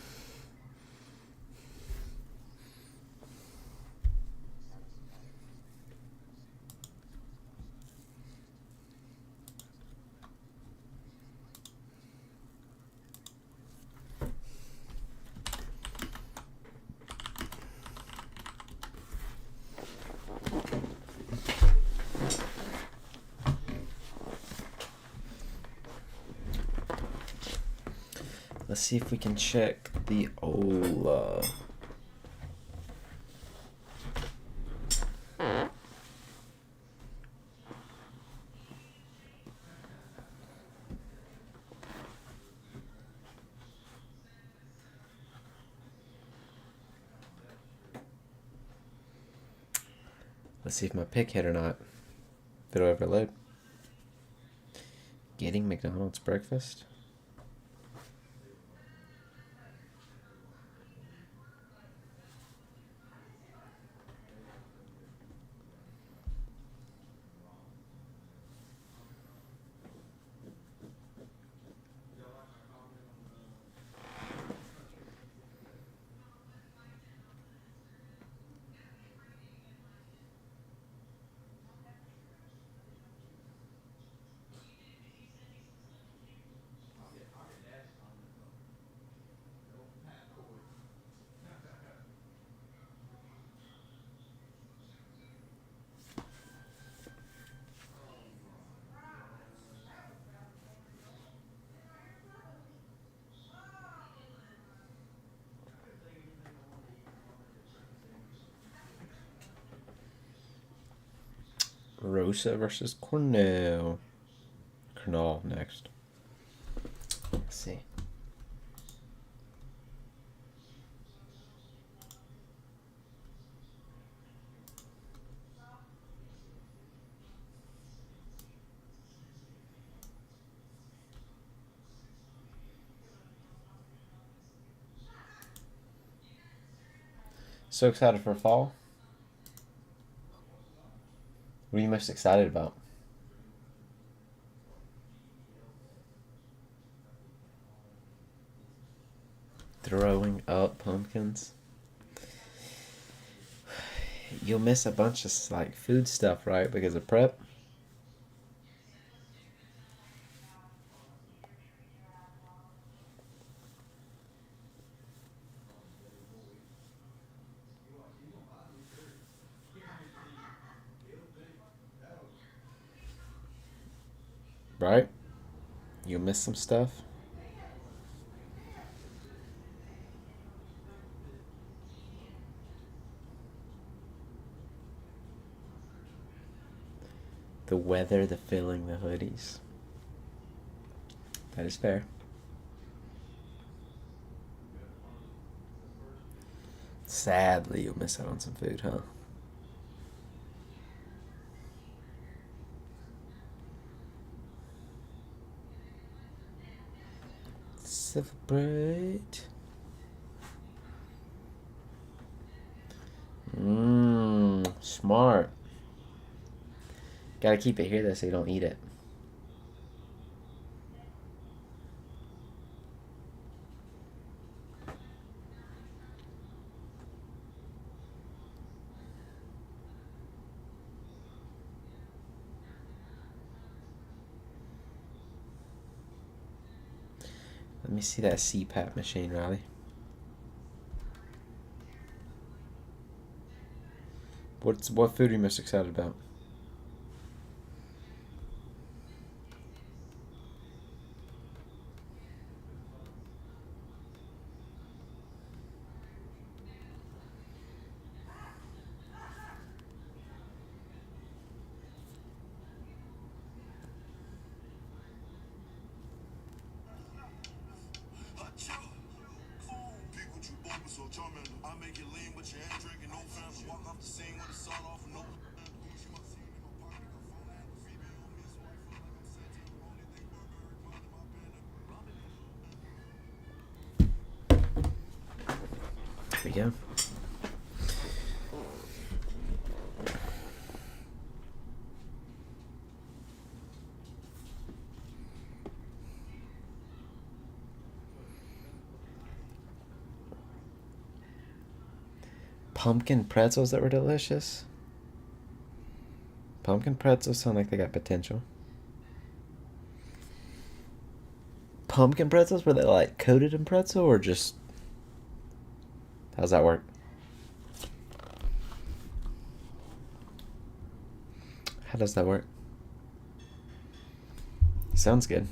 Let's see if we can check the Ola. Let's see if my pick hit or not. If it'll overload. Getting McDonald's breakfast. Rosa versus Cornell. Cornell next. Let's see. So excited for fall. What are you most excited about? Throwing up pumpkins. You'll miss a bunch of like food stuff, right? Because of prep. Right? You'll miss some stuff. The weather, the filling, the hoodies. That is fair. Sadly, you'll miss out on some food, huh? Celebrate. Smart. Gotta keep it here though so you don't eat it. Let me see that CPAP machine, Riley. What food are you most excited about? There we go. Pumpkin pretzels that were delicious. Pumpkin pretzels sound like they got potential. Pumpkin pretzels, were they like coated in pretzel or just... How's that work? How does that work? Sounds good.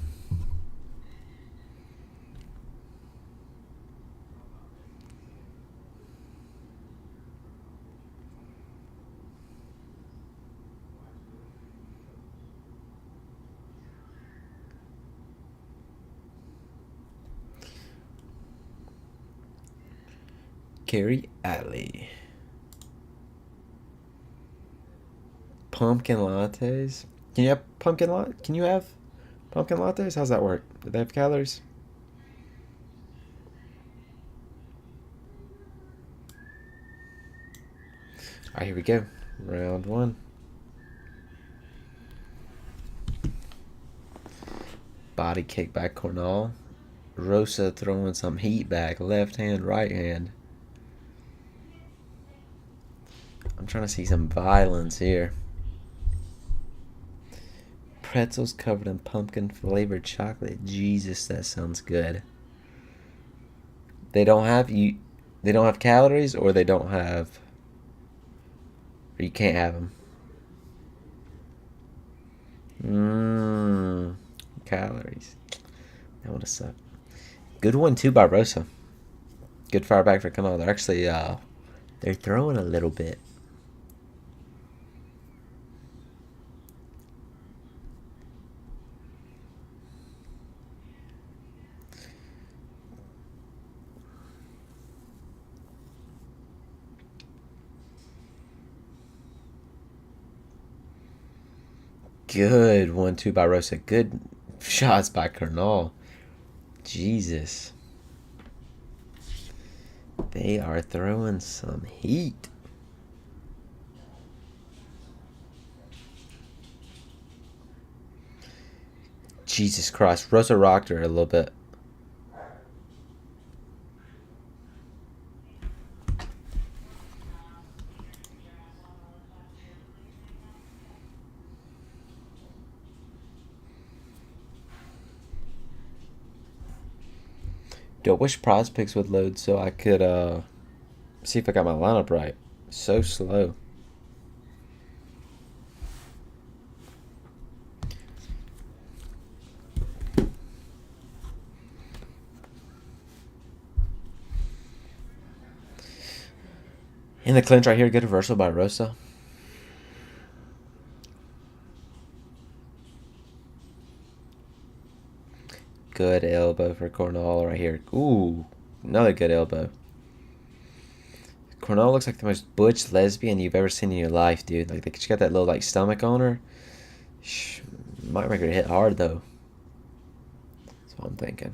Carrie Alley. Pumpkin lattes. Can you have pumpkin lattes? How's that work? Do they have calories? Alright, here we go. Round one. Body kick by Cornell. Rosa throwing some heat back. Left hand, right hand. I'm trying to see some violence here. Pretzels covered in pumpkin flavored chocolate. Jesus, that sounds good. They don't have calories, or they don't have, or you can't have them. Calories. That would have sucked. Good one too by Rosa. Good fire back for Kamal. They're actually they're throwing a little bit. Good 1-2 by Rosa. Good shots by Kernal. Jesus. They are throwing some heat. Jesus Christ. Rosa rocked her a little bit. Dude, I wish prize picks would load so I could see if I got my lineup right. So slow. In the clinch right here, good reversal by Rosa. Good elbow for Cornell right here. Ooh, another good elbow. Cornell looks like the most butch lesbian you've ever seen in your life, dude. Like, she got that little, like, stomach on her. Might make her hit hard, though. That's what I'm thinking.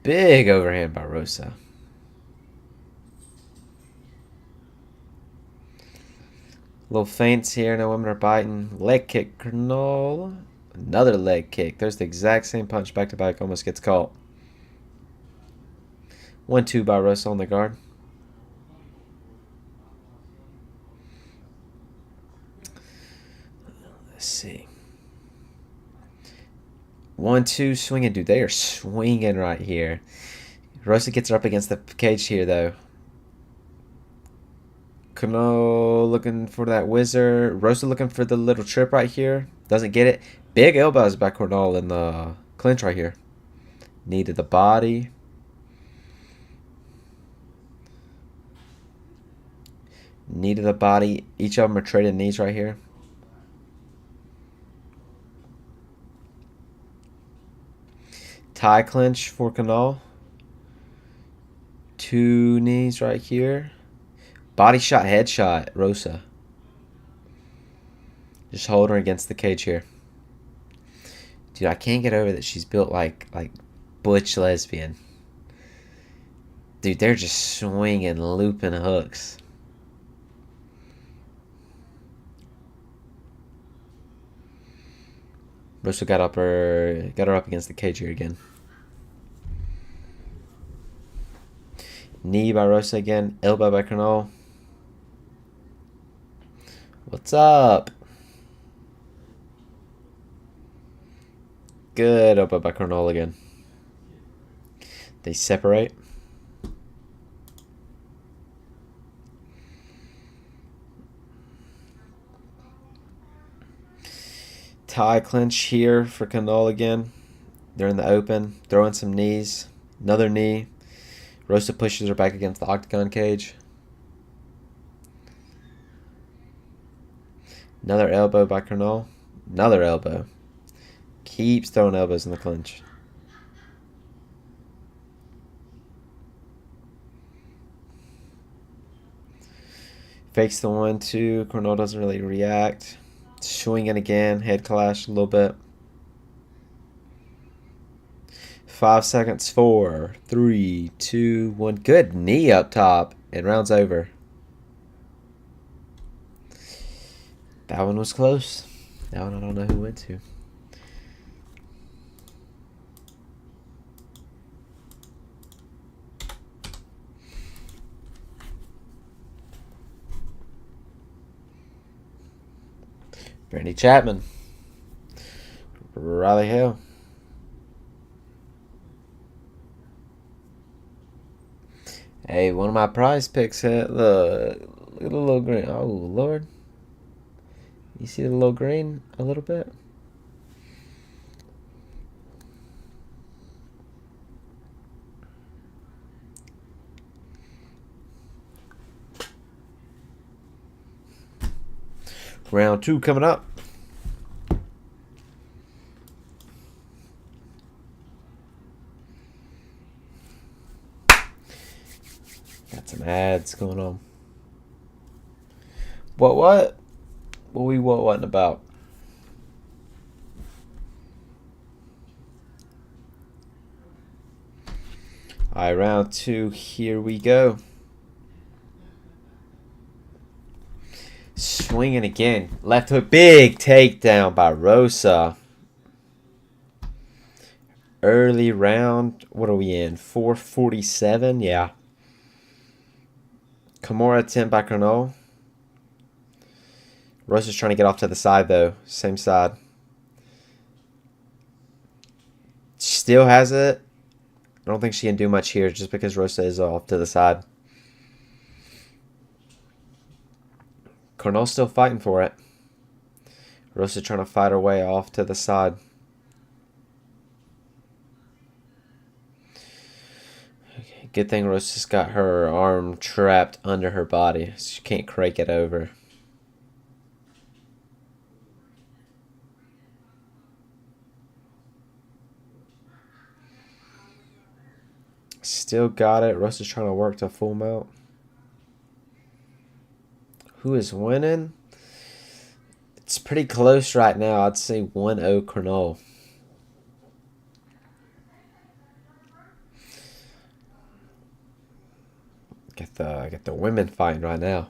Big overhand by Rosa. Little feints here. No women are biting. Leg kick, Cornell. Another leg kick. There's the exact same punch back to back. Almost gets caught. 1-2 by Rosa on the guard. Let's see. 1-2 swinging. Dude, they are swinging right here. Rosa gets her up against the cage here, though. Kano looking for that wizard. Rosa looking for the little trip right here. Doesn't get it. Big elbows by Cornell in the clinch right here. Knee to the body. Knee to the body. Each of them are trading knees right here. Tie clinch for Canal. 2 knees right here. Body shot, headshot, Rosa. Just hold her against the cage here. Dude, I can't get over that she's built like butch lesbian. Dude, they're just swinging, looping hooks. Rosa got her up against the cage here again. Knee by Rosa again. Elbow by Cornell. What's up? Good elbow by Cornell again. They separate. Tie clinch here for Cornell again. They're in the open. Throwing some knees. Another knee. Rosa pushes her back against the octagon cage. Another elbow by Cornell. Another elbow. Keeps throwing elbows in the clinch. Fakes the 1-2. Cornell doesn't really react. Swinging again. Head clash a little bit. 5 seconds. 4, 3, 2, 1. Good knee up top. And round's over. That one was close. That one I don't know who went to. Brandy Chapman. Riley Hill. Hey, one of my prize picks hit. Look at the little green. Oh, Lord. You see the little green a little bit? Round 2 coming up. Got some ads going on. What? What we wasn't about? Alright, round 2. Here we go. Swinging again. Left hook. Big takedown by Rosa. Early round. What are we in? 4:47? Yeah. Kimura attempt by Cornell. Rosa's trying to get off to the side, though. Same side. Still has it. I don't think she can do much here just because Rosa is off to the side. Cornell's still fighting for it. Rosa trying to fight her way off to the side. Okay, good thing Rosa's got her arm trapped under her body. So she can't crake it over. Still got it. Rosa's trying to work to full mount. Who is winning? It's pretty close right now. I'd say 1-0 Cornell. Get the women fighting right now.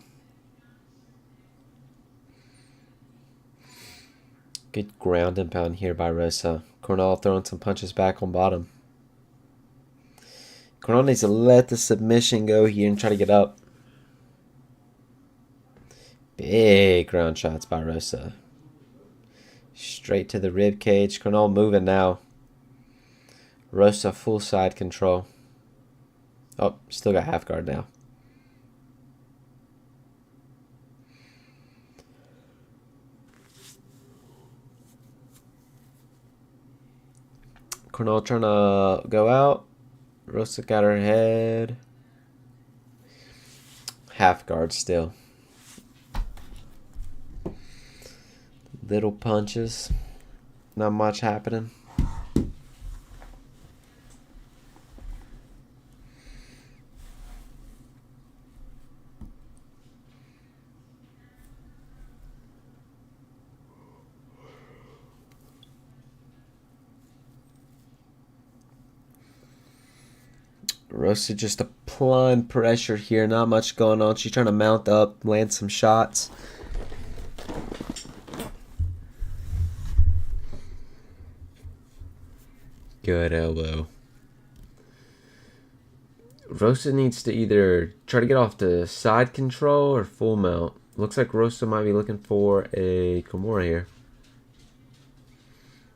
Good ground and pound here by Rosa. Cornell throwing some punches back on bottom. Cornell needs to let the submission go here and try to get up. Big ground shots by Rosa. Straight to the rib cage. Cornell moving now. Rosa full side control. Oh, still got half guard now. Cornell trying to go out. Rosa got her head. Half guard still. Little punches. Not much happening. Rosa just applying pressure here. Not much going on. She's trying to mount up, land some shots. Good elbow. Rosa needs to either try to get off the side control or full mount. Looks like Rosa might be looking for a Kimura here.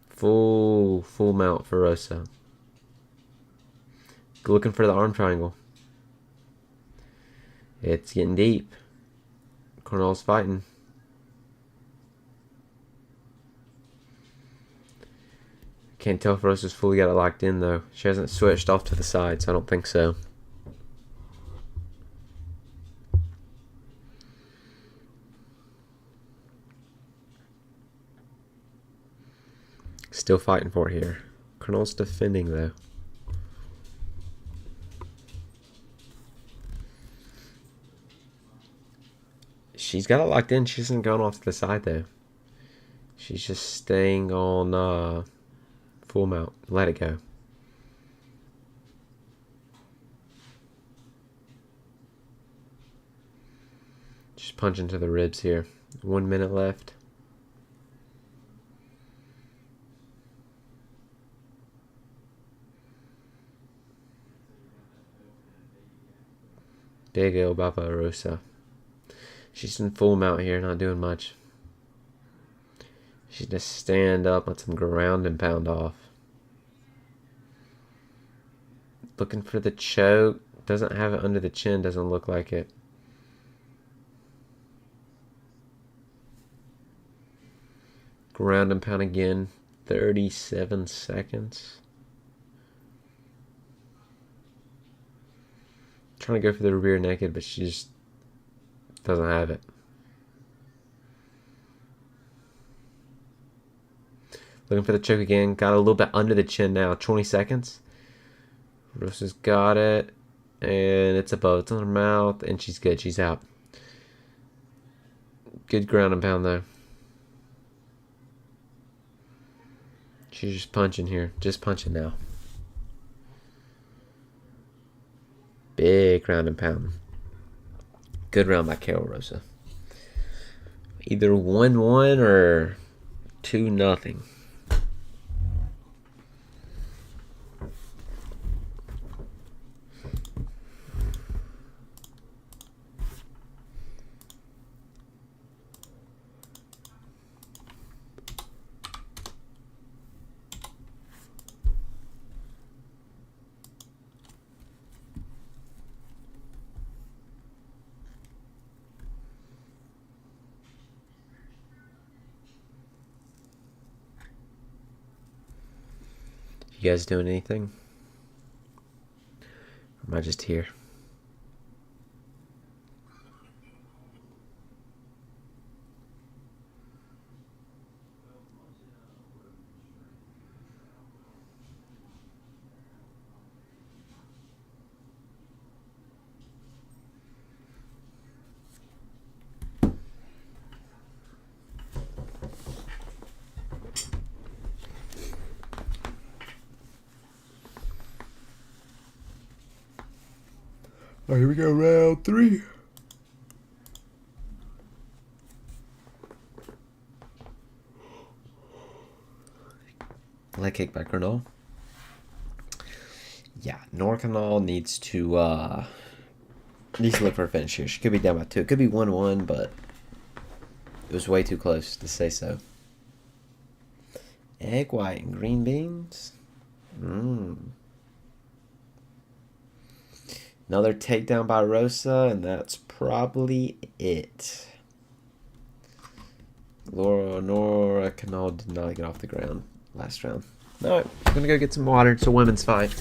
Full mount for Rosa. Looking for the arm triangle. It's getting deep. Cornell's fighting. Can't tell if Rosa's fully got it locked in though. She hasn't switched off to the side, so I don't think so. Still fighting for it here. Cornell's defending though. She's got it locked in. She isn't going off to the side though. She's just staying on full mount. Let it go. Just punching to the ribs here. 1 minute left. There you go, Barbarossa. She's in full mount here, not doing much. She just stand up, let some ground and pound off. Looking for the choke. Doesn't have it under the chin, doesn't look like it. Ground and pound again. 37 seconds. Trying to go for the rear naked, but she just doesn't have it. Looking for the choke again. Got a little bit under the chin now. 20 seconds. Rosa's got it. And it's above. It's on her mouth. And she's good. She's out. Good ground and pound though. She's just punching here. Just punching now. Big ground and pound. Good round by Carol Rosa. Either 1-1 or 2-0. You guys doing anything? Or am I just here? All right, here we go, round 3. Leg kick by Gernal. Yeah, Norcanol needs to look for a finish here. She could be down by 2. It could be 1-1, but it was way too close to say so. Egg white and green beans. Another takedown by Rosa, and that's probably it. Nora Canal did not get off the ground last round. Alright, I'm gonna go get some water. It's a women's fight.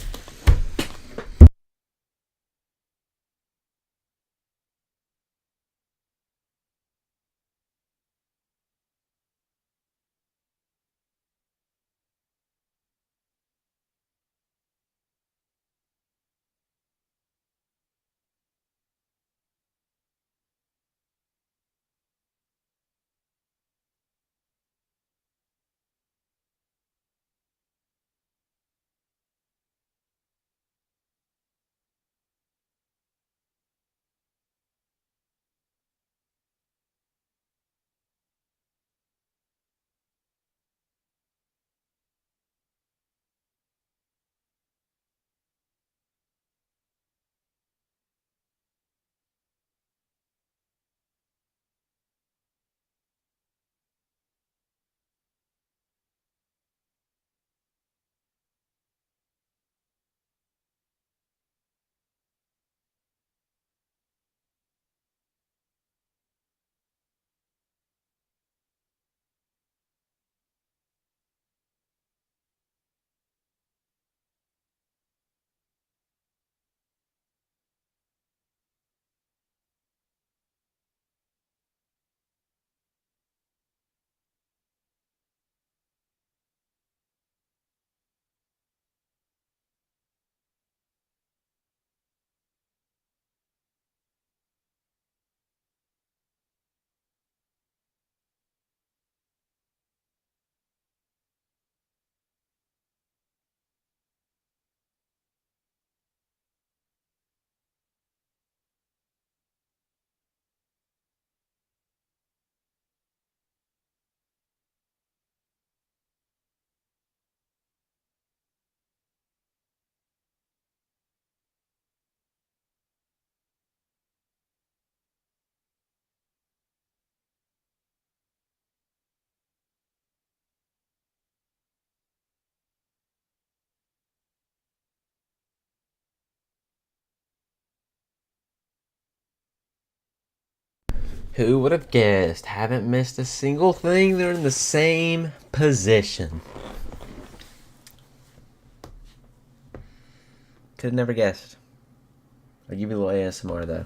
Who would have guessed? Haven't missed a single thing. They're in the same position. Could have never guessed. I'll give you a little ASMR though.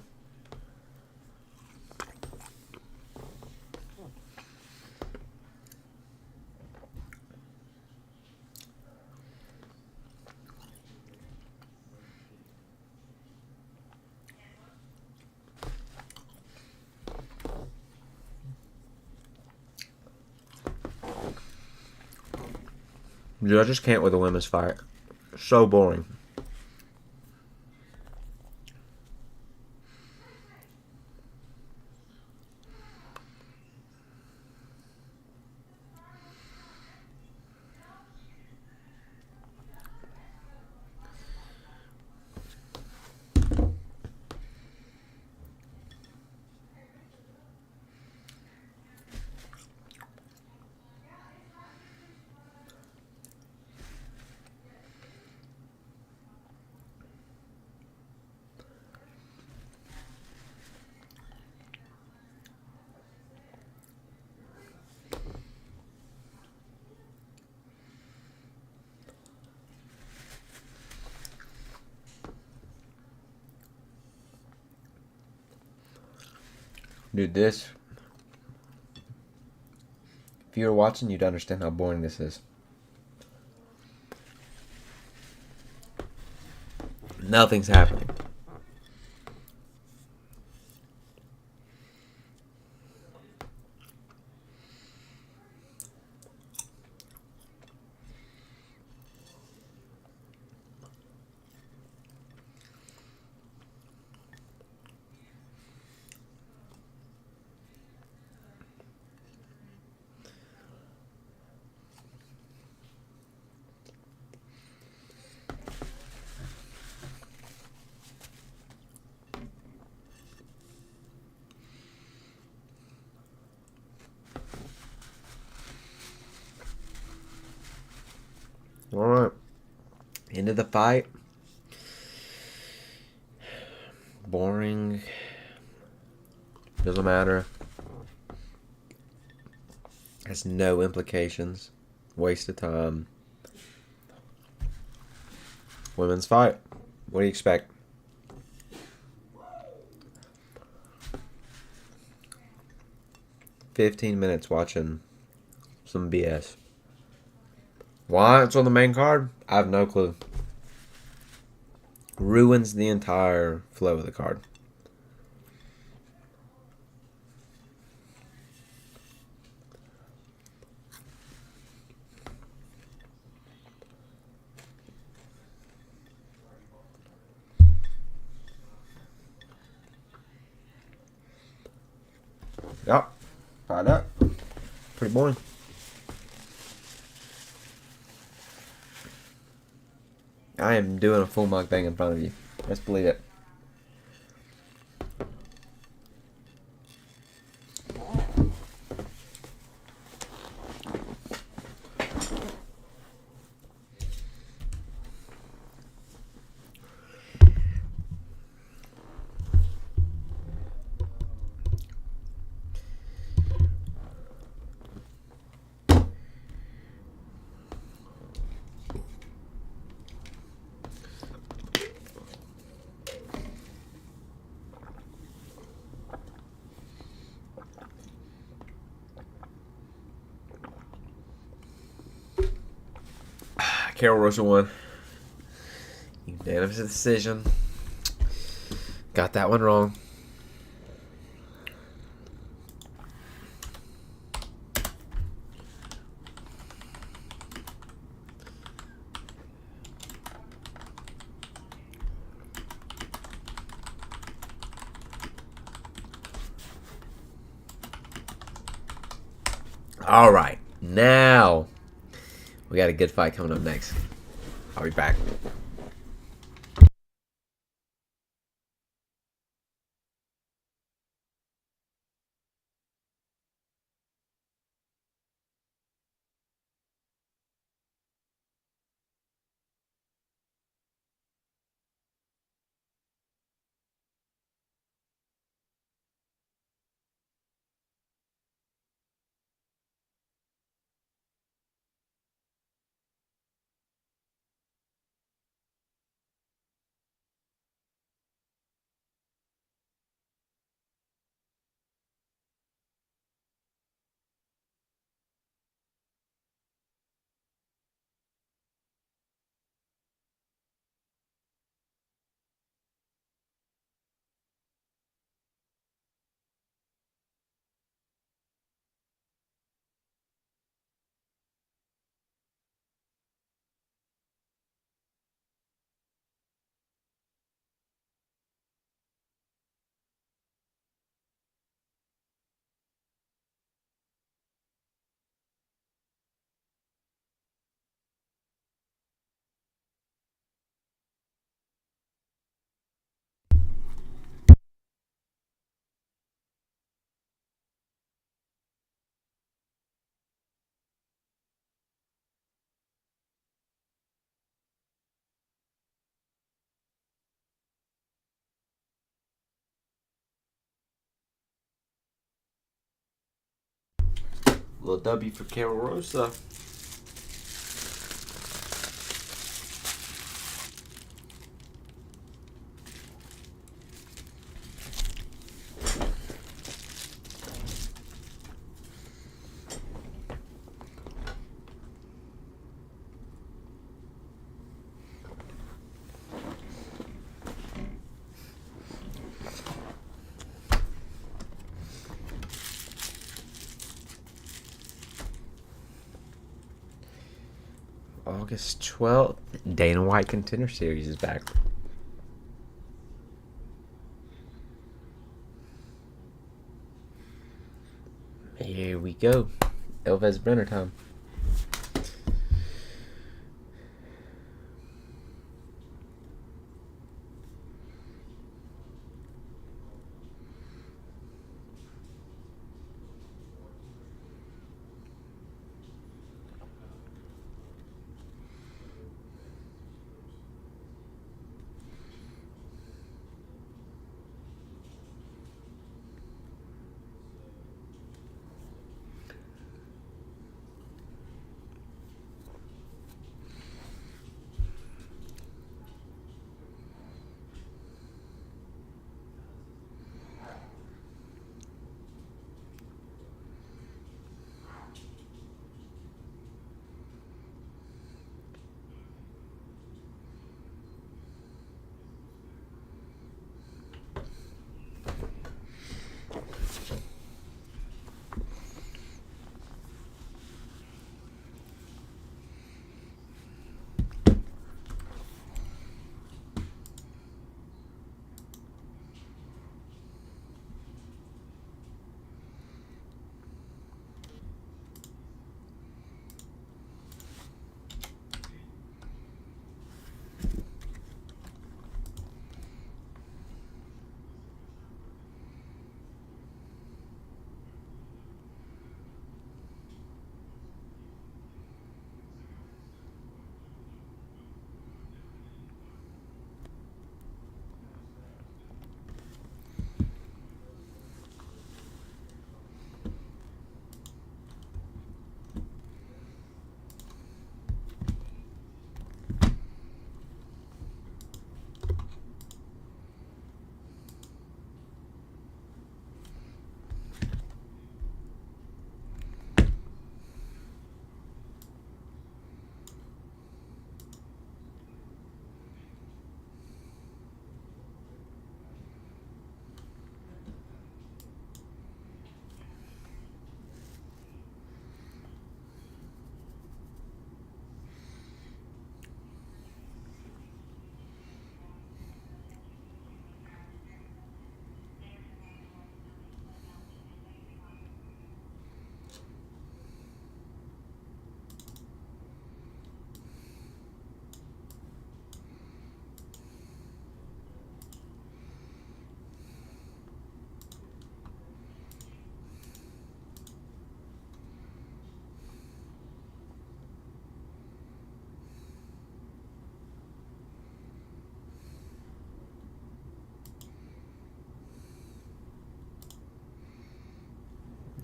Dude, I just can't with a women's fight. So boring. Dude, this... If you were watching, you'd understand how boring this is. Nothing's happening. Alright. End of the fight. Boring. Doesn't matter. Has no implications. Waste of time. Women's fight. What do you expect? $15 watching some BS. Why it's on the main card? I have no clue. Ruins the entire flow of the card. Yep. Find out. Pretty boring. I am doing a full mukbang in front of you. Just believe it. Carol Russell won. Unanimous decision. Got that one wrong. All right, now we got a good fight coming up next. I'll be back. Little W for Carol Rosa. August 12th, Dana White Contender Series is back. Here we go. Elvis Brenner time.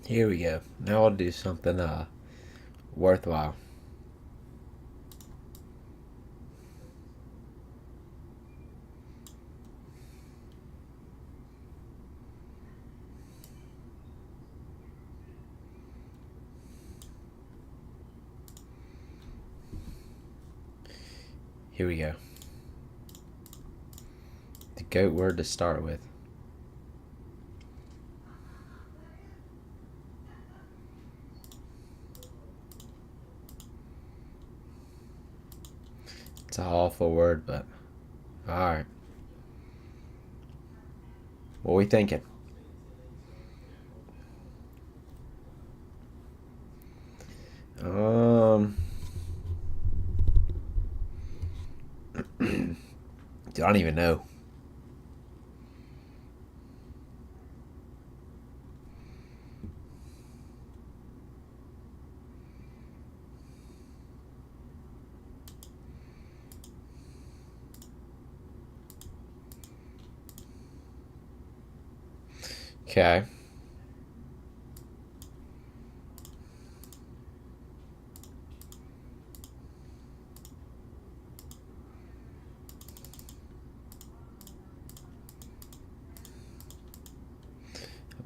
Here we go. Now I'll do something worthwhile. Here we go. The GOAT word to start with. It's an awful word, but alright. What are we thinking? I don't even know. Okay.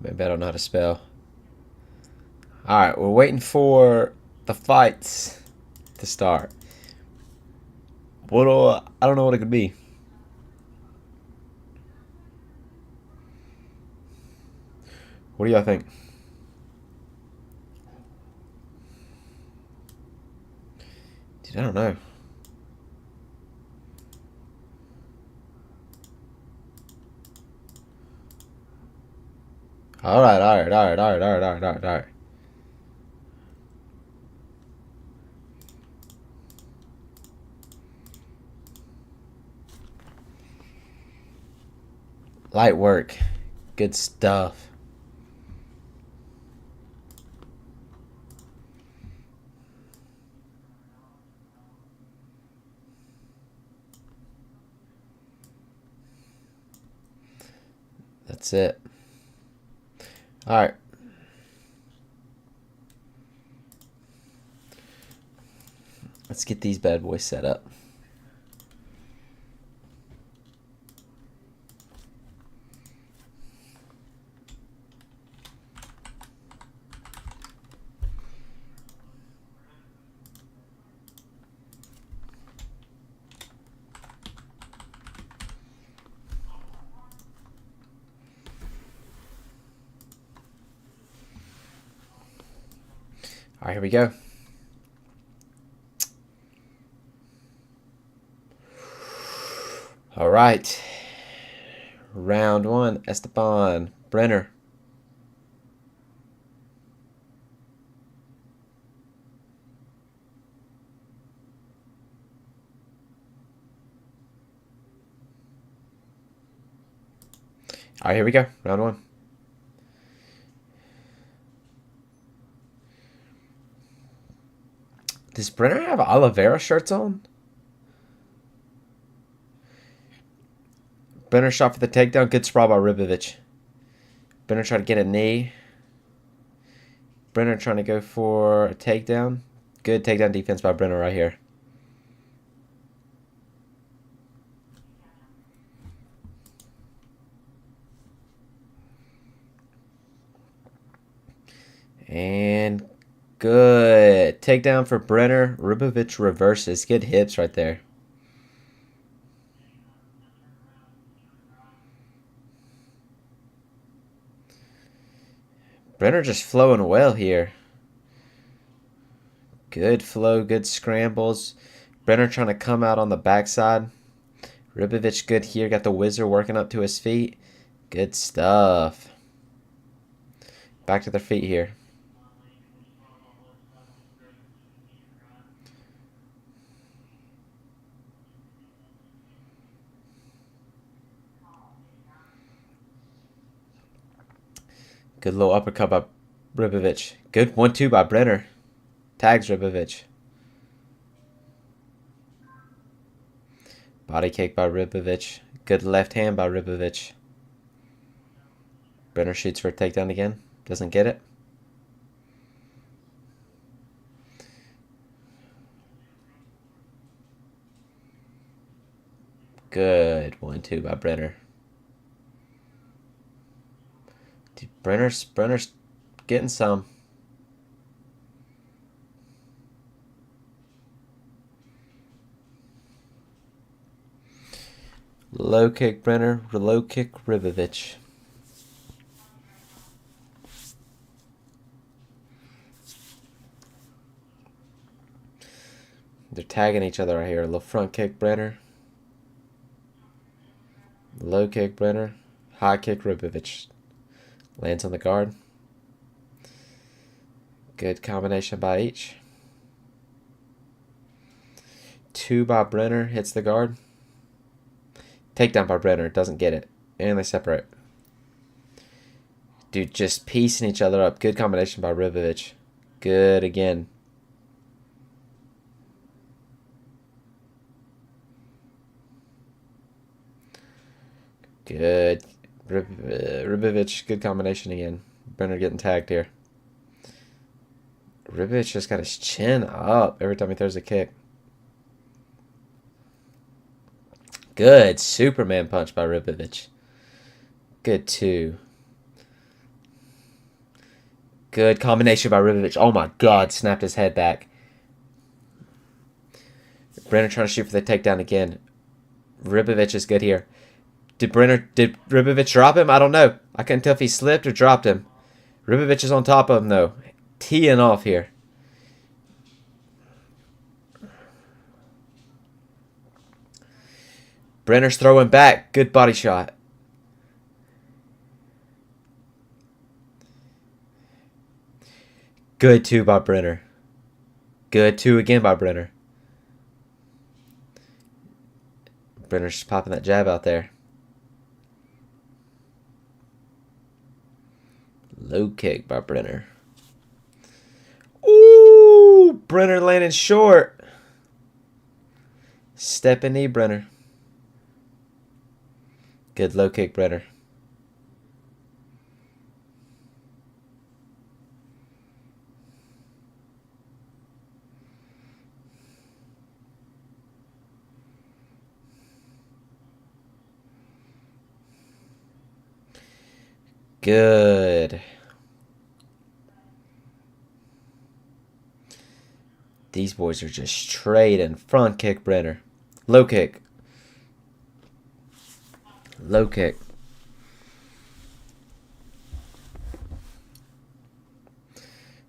Maybe I don't know how to spell. Alright, we're waiting for the fights to start. I don't know what it could be. What do y'all think? Dude, I don't know. Alright. Light work. Good stuff. That's it. Alright. Let's get these bad boys set up. Alright, here we go. Alright. Round one. Esteban. Brenner. Alright, here we go. Round one. Does Brenner have Oliveira shirts on? Brenner shot for the takedown. Good sprawl by Ribovic. Brenner trying to get a knee. Brenner trying to go for a takedown. Good takedown defense by Brenner right here. And good. Takedown for Brenner. Ribovic reverses. Good hips right there. Brenner just flowing well here. Good flow, good scrambles. Brenner trying to come out on the backside. Ribovic good here. Got the wizard working up to his feet. Good stuff. Back to their feet here. Good little uppercut by Ribovic. Good 1-2 by Brenner. Tags Ribovic. Body kick by Ribovic. Good left hand by Ribovic. Brenner shoots for a takedown again. Doesn't get it. Good 1-2 by Brenner. Dude, Brenner's getting some. Low kick Brenner, low kick Ribovic. They're tagging each other right here. Little front kick Brenner. Low kick Brenner. High kick Ribovic. Lands on the guard. Good combination by each. 2 by Brenner. Hits the guard. Takedown by Brenner. Doesn't get it. And they separate. Dude, just piecing each other up. Good combination by Ribovic. Good again. Good. Ribovic, good combination again. Brenner getting tagged here. Ribovic just got his chin up every time he throws a kick. Good Superman punch by Ribovic. Good 2. Good combination by Ribovic. Oh my god, snapped his head back. Brenner trying to shoot for the takedown again. Ribovic is good here. Did Ribovic drop him? I don't know. I couldn't tell if he slipped or dropped him. Ribovic is on top of him though. Teeing off here. Brenner's throwing back. Good body shot. Good two by Brenner. Good two again by Brenner. Brenner's popping that jab out there. Low kick by Brenner. Ooh! Brenner landing short. Stepping knee, Brenner. Good low kick, Brenner. Good. These boys are just trading. Front kick, Brenner. Low kick. Low kick.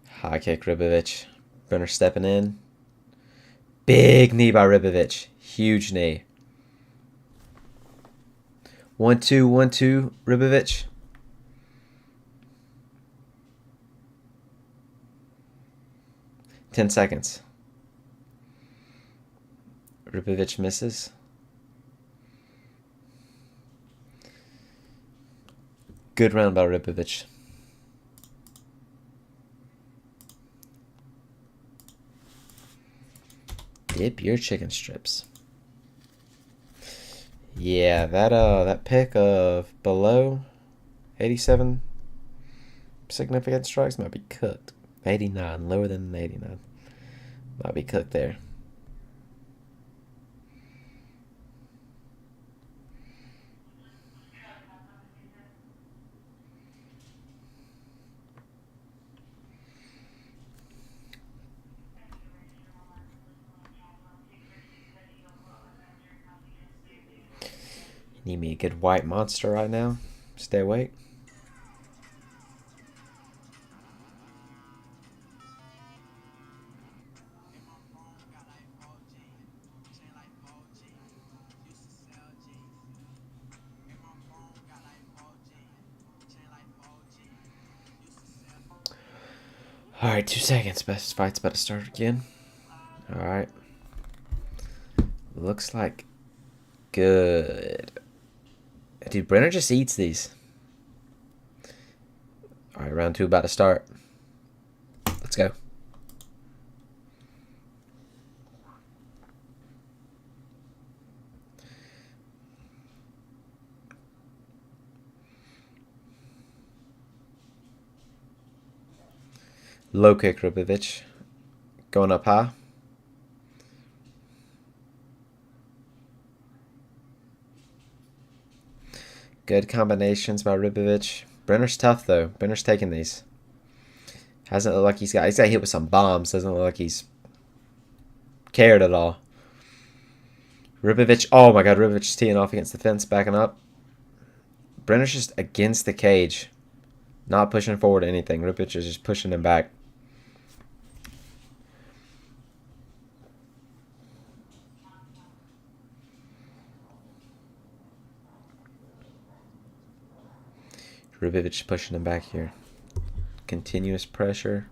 High kick, Ribovic. Brenner stepping in. Big knee by Ribovic. Huge knee. 1-2, 1-2, Ribovic. Ten seconds. Ribovic misses. Good round by Ribovic. Dip your chicken strips. Yeah, that pick of below 87 significant strikes might be cooked. 89, lower than 89. Might be cooked there. Need me a good white monster right now. Stay awake. Alright, 2 seconds. Best fight's about to start again. Alright. Looks like good. Dude, Brenner just eats these. Alright, round 2 about to start. Let's go. Low kick, Ribovic. Going up high. Good combinations by Ribovic. Brenner's tough though. Brenner's taking these. Hasn't looked like he's got hit with some bombs. Doesn't look like he's cared at all. Ribovic. Oh my god, Ribovic's teeing off against the fence, backing up. Brenner's just against the cage. Not pushing forward anything. Ribovic is just pushing him back. Ribovic pushing him back here. Continuous pressure.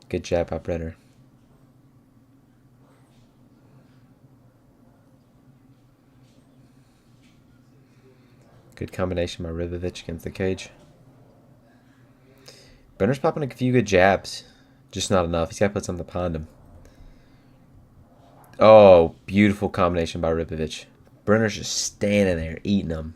Good jab by Brenner. Good combination by Ribovic against the cage. Brenner's popping a few good jabs. Just not enough. He's got to put something behind him. Oh, beautiful combination by Ribovic. Brenner's just standing there eating them.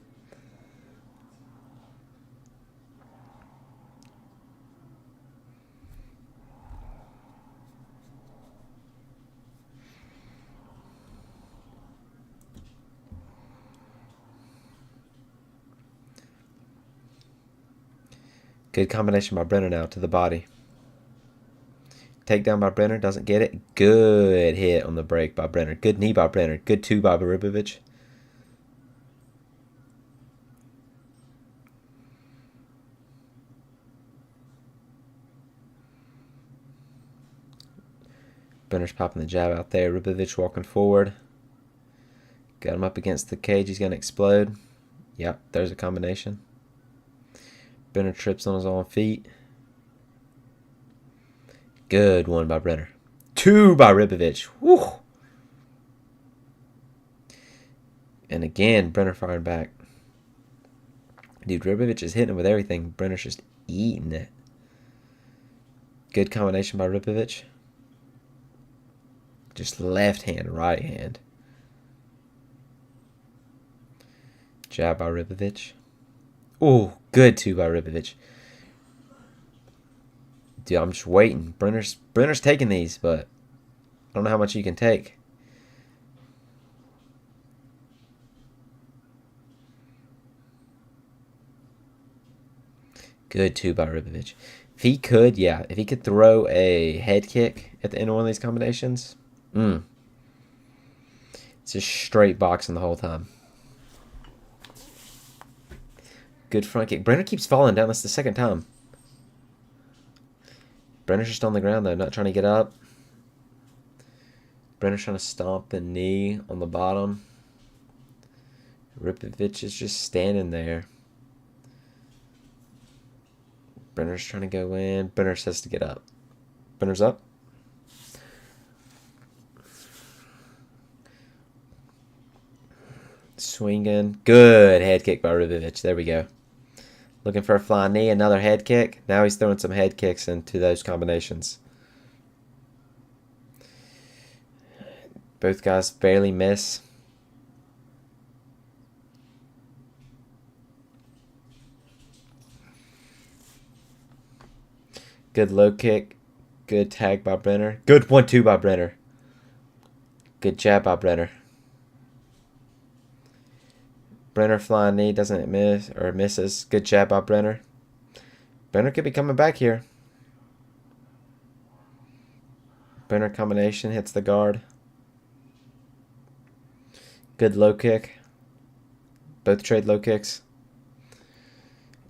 Good combination by Brenner now to the body. Takedown by Brenner. Doesn't get it. Good hit on the break by Brenner. Good knee by Brenner. Good two by Baribovic. Brenner's popping the jab out there. Baribovic walking forward. Got him up against the cage. He's going to explode. Yep, there's a combination. Brenner trips on his own feet. Good one by Brenner. Two by Baribovic. Woo! And again, Brenner firing back. Dude, Baribovic is hitting him with everything. Brenner's just eating it. Good combination by Baribovic. Just left hand, right hand. Jab by Baribovic. Ooh, good two by Baribovic. Dude, I'm just waiting. Brenner's taking these, but I don't know how much you can take. Good two by Baribovic. If he could, yeah, if he could throw a head kick at the end of one of these combinations, it's just straight boxing the whole time. Good front kick. Brenner keeps falling down. That's the second time. Brenner's just on the ground, though, not trying to get up. Brenner's trying to stomp the knee on the bottom. Baribovic is just standing there. Brenner's trying to go in. Brenner says to get up. Brenner's up. Swinging. Good head kick by Baribovic. There we go. Looking for a flying knee. Another head kick. Now he's throwing some head kicks into those combinations. Both guys barely miss. Good low kick. Good tag by Brenner. Good 1-2 by Brenner. Good jab by Brenner. Brenner flying knee, doesn't miss or misses. Good jab by Brenner. Brenner could be coming back here. Brenner combination hits the guard. Good low kick. Both trade low kicks.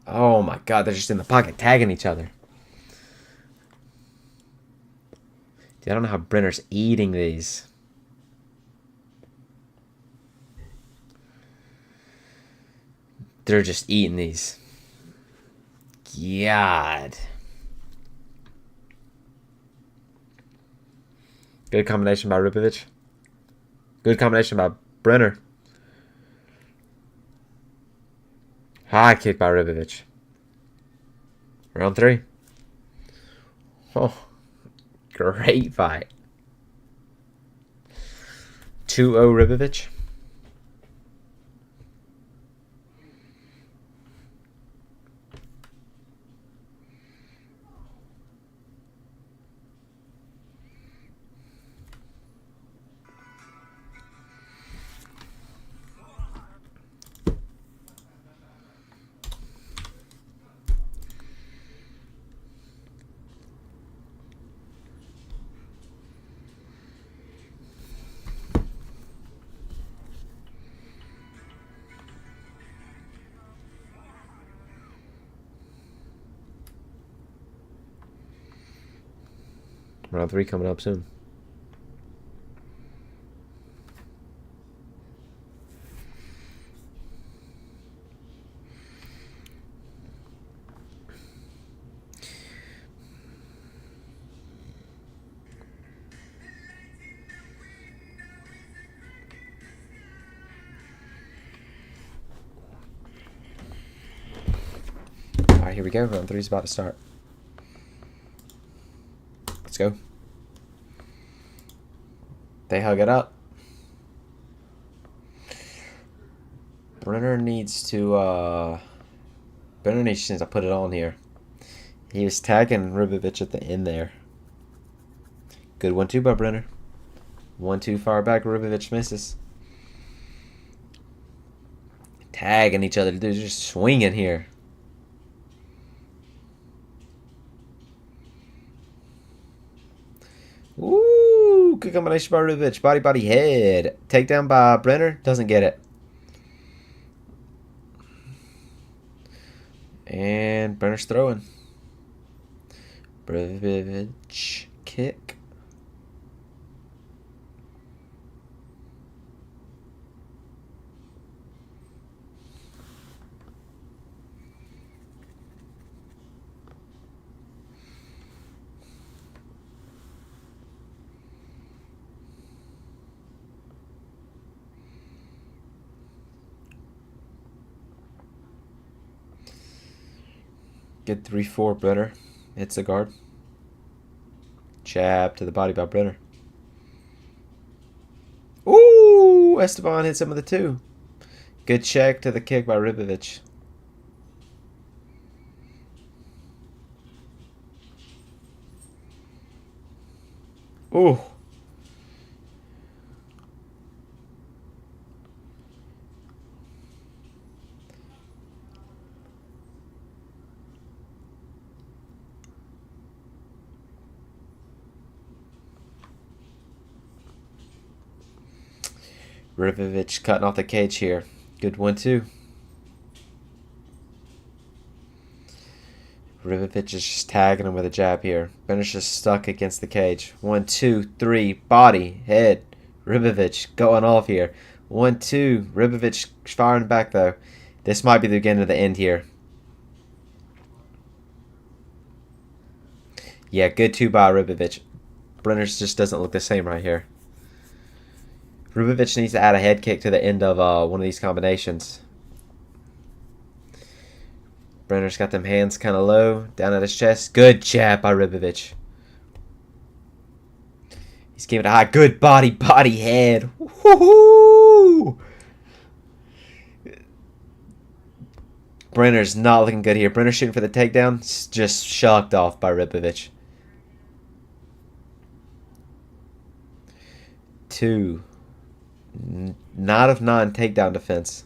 Oh my god, they're just in the pocket tagging each other. Dude, I don't know how Brenner's eating these. They're just eating these. God. Good combination by Baribovic. Good combination by Brenner. High kick by Baribovic. Round 3. Oh, great fight. 2-0 Baribovic. Round 3 coming up soon. Alright, here we go. Round 3 is about to start. Let's go. They hug it up. Brenner needs to put it on here. He was tagging Baribovic at the end there. Good 1-2 by Brenner. 1-2 far back. Baribovic misses. Tagging each other. They're just swinging here. good combination by Rubich. Body, body, head. Takedown by Brenner. Doesn't get it. And Brenner's throwing. Rubich kick. Good 3-4 Brenner. Hits the guard. Jab to the body by Brenner. Ooh! Esteban hits him with a 2. Good check to the kick by Ribovich. Ooh. Ribovich cutting off the cage here. Good 1-2. Ribovich is just tagging him with a jab here. Brenner's just stuck against the cage. 1, 2, 3. Body, head. Ribovich going off here. 1, 2. Ribovich firing back though. This might be the beginning of the end here. Yeah, good 2 by Ribovich. Brenner's just doesn't look the same right here. Rubovich needs to add a head kick to the end of one of these combinations. Brenner's got them hands kind of low, down at his chest. Good jab by Rubovich. He's giving it a high. Good body, body, head. Woohoo! Brenner's not looking good here. Brenner shooting for the takedown. Just shucked off by Rubovich. 2. Not of 9 takedown defense.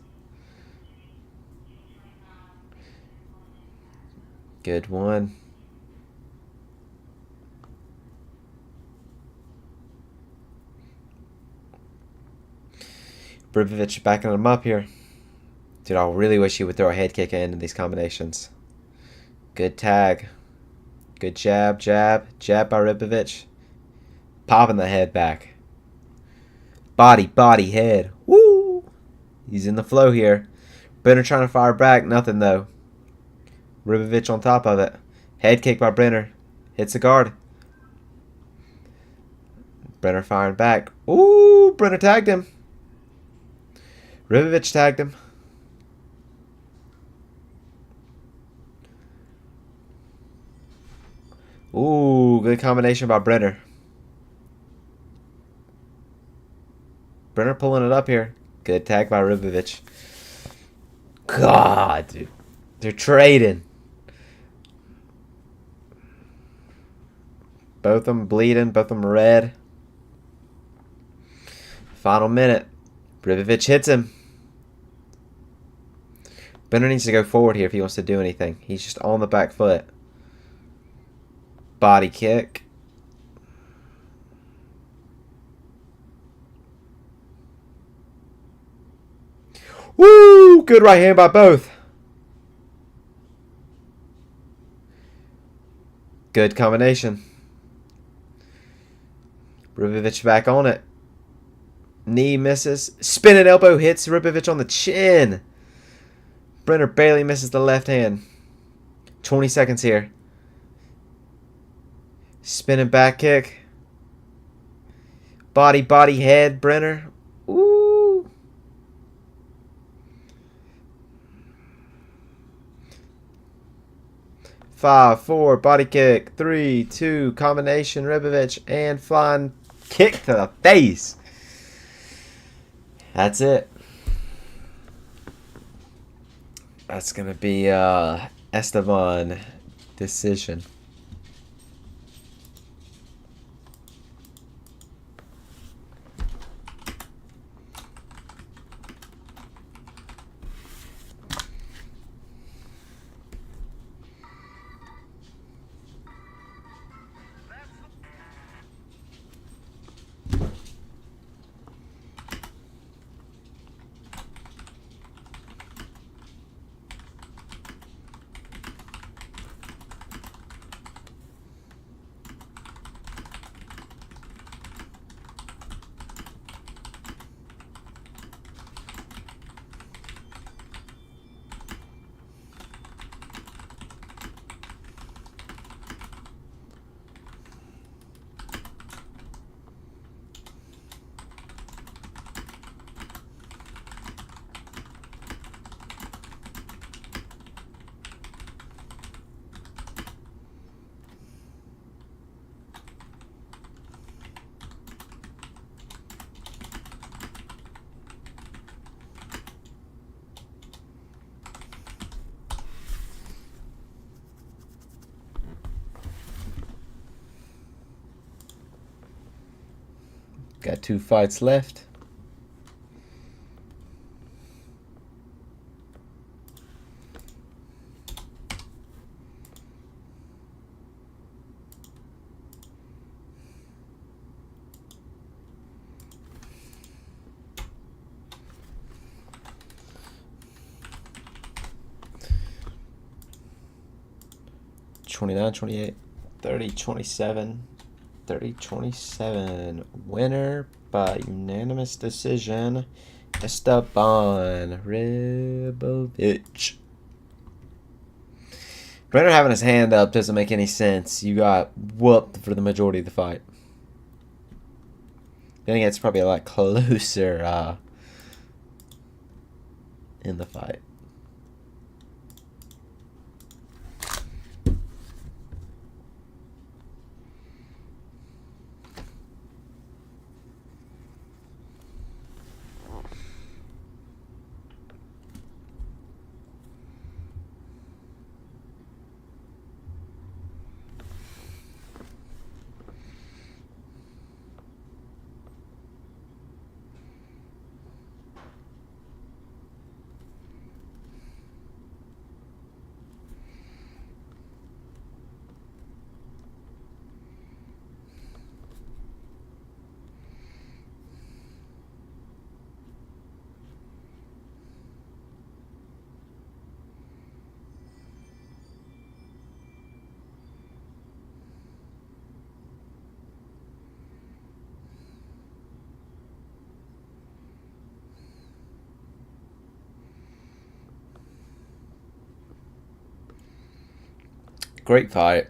Good 1. Ribovich backing him up here. Dude, I really wish he would throw a head kick in these combinations. Good tag. Good jab, jab, jab by Ribovich. Popping the head back. Body, body, head. Woo! He's in the flow here. Brenner trying to fire back. Nothing, though. Ribovich on top of it. Head kick by Brenner. Hits the guard. Brenner firing back. Ooh! Brenner tagged him. Ribovich tagged him. Ooh, good combination by Brenner. Brenner pulling it up here. Good tag by Ribovich. God, dude. They're trading. Both of them bleeding. Both of them red. Final minute. Ribovich hits him. Brenner needs to go forward here if he wants to do anything. He's just on the back foot. Body kick. Woo! Good right hand by both. Good combination. Ribovich back on it. Knee misses. Spinning elbow hits Ribovich on the chin. Brenner barely misses the left hand. 20 seconds here. Spinning back kick. Body, body, head, Brenner. Ooh. Five, 4, body kick. 3, 2, combination, Ribovich, and flying kick to the face. That's it. That's going to be Esteban decision. Got 2 fights left. $29, $28, $30, $27, $30, $27. Winner by unanimous decision, Esteban Ribovic. Brenner having his hand up doesn't make any sense. You got whooped for the majority of the fight. I think it's probably a lot closer in the fight. Great fight.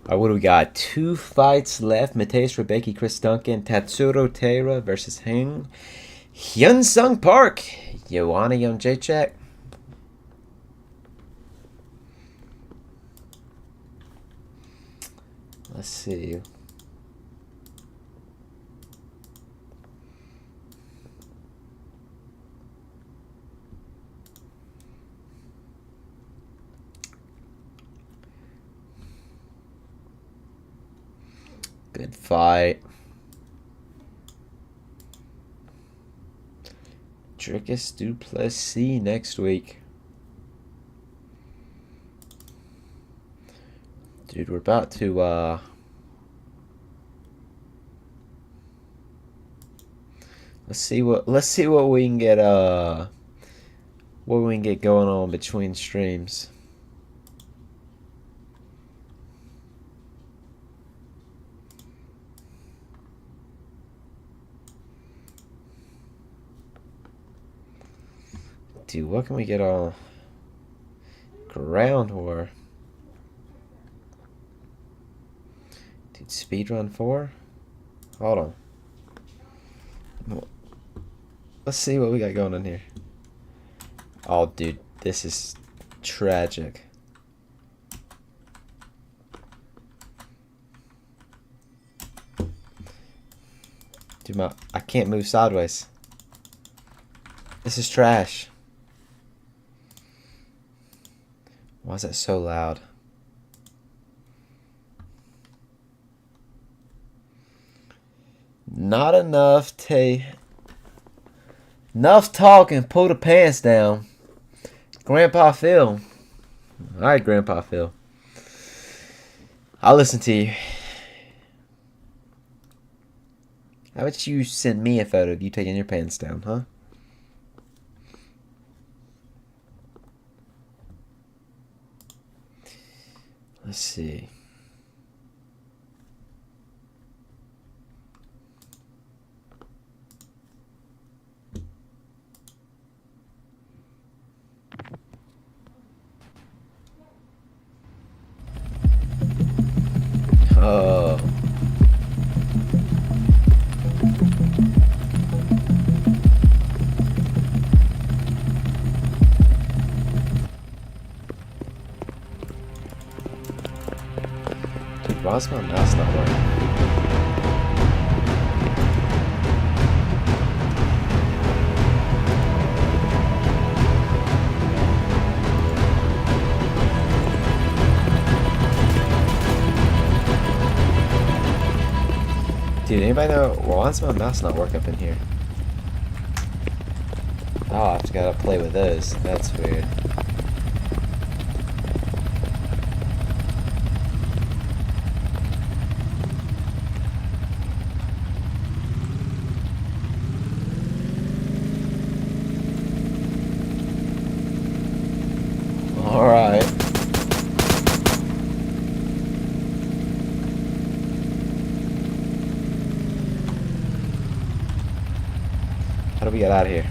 What do we got? 2 fights left. Mateus Rebecki, Chris Duncan, Tatsuro Taira versus Hyun Sung Park, Joanna Jędrzejczyk. Let's see. Good fight. Dricus Duplessis next week. Dude, we're about to let's see what we can get going on between streams. Dude, what can we get on Ground War? Dude, Speedrun 4? Hold on. Let's see what we got going on here. Oh, dude, this is tragic. Dude, I can't move sideways. This is trash. Why is that so loud? Not enough enough talking. Pull the pants down. Grandpa Phil. Alright, Grandpa Phil. I'll listen to you. How about you send me a photo of you taking your pants down, huh? Let's see. Why's my mouse not working? Dude, anybody know why's my mouse not working up in here? Oh, I've gotta play with those. That's weird. Alright. How do we get out of here?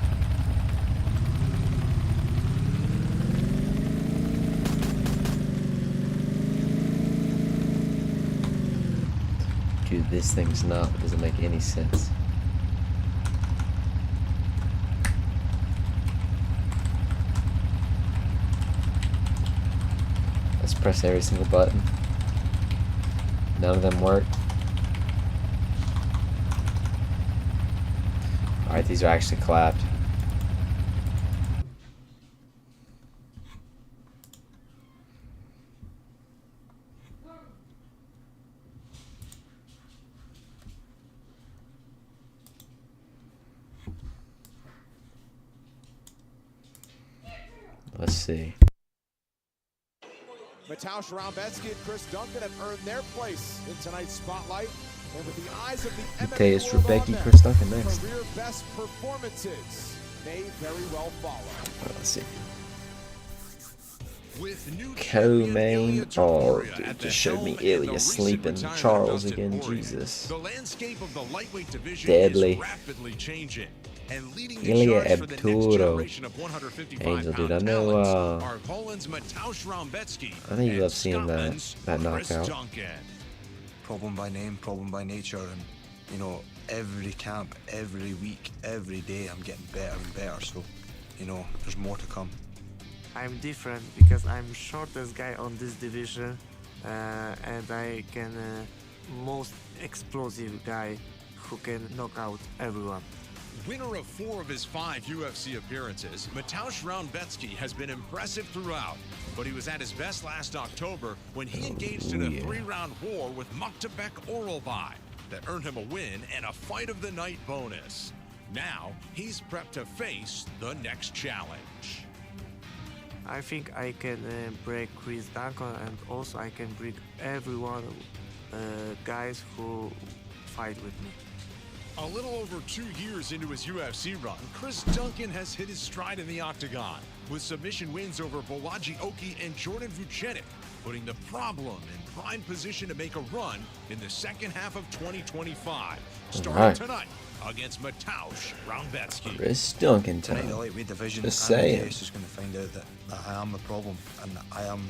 Dude, this thing's not. It doesn't make any sense. Let's press every single button. None of them work. Alright, these are actually clapped. Let's see. Mateusz Raumbetsky and Chris Duncan have earned their place in tonight's spotlight. And with the eyes of the Mateus, Rebecca, Chris Duncan next. Career best performances may very well follow. Let's see. With Co-main. Oh, dude, just showed me Ilya sleeping. Charles again, Jesus. The landscape of the lightweight division Deadly. is rapidly changing. And leading the Ilya charge for the next Abturo. generation of 155 Angel, dude, I pound know, talents are Poland's Mateusz Raumbetsky I think you and love seeing that Scotland's Chris knockout. Duncan. Problem by name, problem by nature, and you know, every camp, every week, every day I'm getting better and better, so you know, there's more to come. I'm different because I'm shortest guy on this division, and I can most explosive guy who can knock out everyone. Winner of 4 of his 5 UFC appearances, Mateusz Raumbetsky has been impressive throughout, but he was at his best last October when he engaged in a 3-round war with Muktabek Oralbay that earned him a win and a Fight of the Night bonus. Now, he's prepped to face the next challenge. I think I can break Chris Duncan, and also I can break everyone guys who fight with me. A little over 2 years into his UFC run, Chris Duncan has hit his stride in the octagon with submission wins over Bolaji Oki and Jordan Vucenic, putting the problem in prime position to make a run in the second half of 2025, starting tonight against Mateusz Raumbetsky. Chris Duncan Tonight, the time. lightweight division, Just and saying. Mateus is going to find out that I am the problem, and I am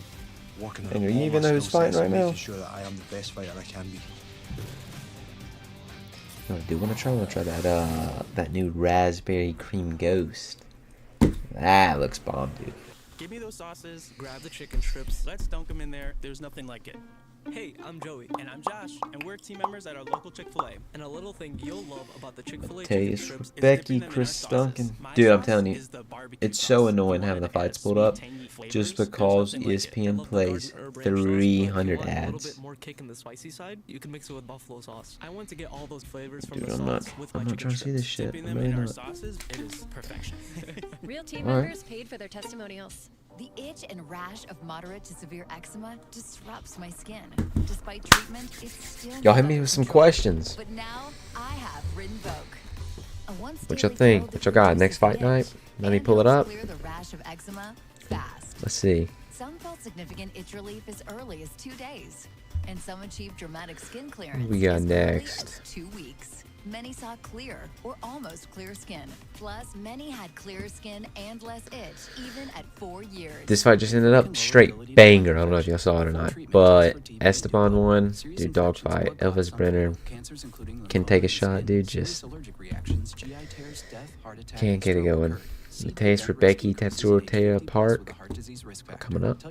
working on And all you my even know who's skill fighting sets right and now? making sure that I am the best fighter I can be. I do want to try that new raspberry cream ghost. That looks bomb, dude. Give me those sauces, grab the chicken strips, let's dunk them in there. There's nothing like it. Hey, I'm Joey. And I'm Josh, and we're team members at our local Chick-fil-A. And a little thing you'll love about the Chick-fil-A chicken Mateus, strips is Rebecca, dipping them in our Chris sauces. Duncan. My Dude, I'm sauce telling you, is the barbecue it's so sauce. annoying The having the one that fights has pulled up sweet, tangy flavors. just There's because nothing like it. I ESPN love the plays garden herb ranch sauce, but if you 300 want a little ads. bit more kick in the spicy side, you can mix it with buffalo sauce. I want to get all those flavors from Dude, the I'm not- sauce with I'm my not chicken trying to see this strips. shit. Dipping I'm them in really our not. sauces, it is perfection. Real team All right. members paid for their testimonials. The itch and rash of moderate to severe eczema disrupts my skin. Despite treatment, it's still Y'all hit not me under with some control. questions. But now I have Rinvoq. A once What y'all daily think? pill What that y'all got? reduces Next fight the itch night? Let me and pull it helps up. Clear the rash of eczema fast. Let's see. Some felt significant itch relief as early as 2 days, and some achieved dramatic skin clearance we got as early next? as 2 weeks. Many saw clear or almost clear skin. Plus, many had clearer skin and less itch, even at 4 years. This fight just ended up straight banger. I don't know if y'all saw it or not, but Esteban won. Dude, dog fight. Elvis Brenner can take a shot, dude. Just can't get it going. Mateus, Rebecca, Tatsuro, Taira, Park coming up.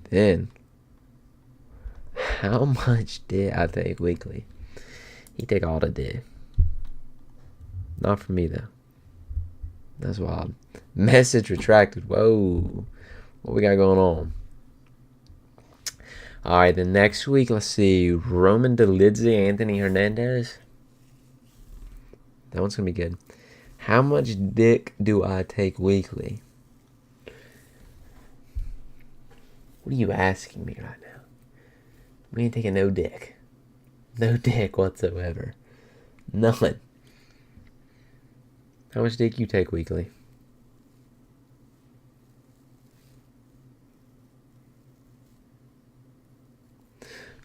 Then How much did I take weekly? He take all the did. Not for me though. That's wild. Message retracted. Whoa. What we got going on? Alright, the next week, let's see. Roman Delidze, Anthony Hernandez. That one's going to be good. How much dick do I take weekly? What are you asking me right now? We ain't taking no dick. No dick whatsoever. None. How much dick you take weekly?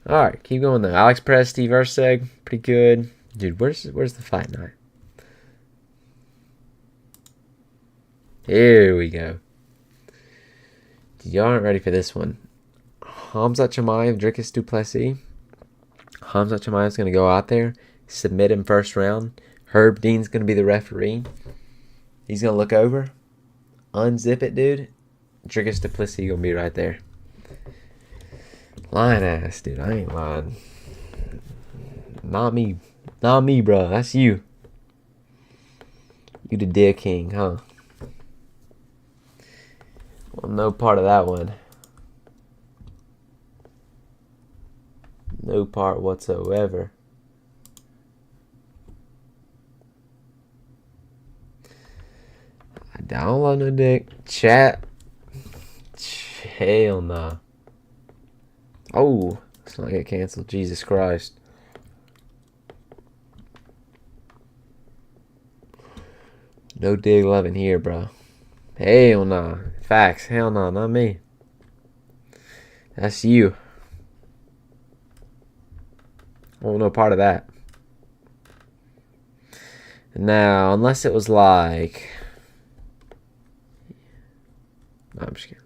Alright, keep going though. Alex Perez, Steve Erceg, pretty good. Dude, where's the fight night? Here we go. Dude, y'all aren't ready for this one. Hamzat Chimaev, Dricus Duplessis. Hamzat Chimaev's going to go out there, submit him first round. Herb Dean's going to be the referee. He's going to look over, unzip it, dude. Dricus Duplessis going to be right there. Lying ass, dude. I ain't lying. Not me. Not me, bro. That's you. You the deer king, huh? Well, no part of that one. No part whatsoever. I don't love no dick. Chat. Hell nah. Oh, let's not get canceled. Jesus Christ. No dig loving here, bro. Hell nah. Facts. Hell nah. Not me. That's you. I want no part of that. Now, unless it was like... No, I'm just kidding.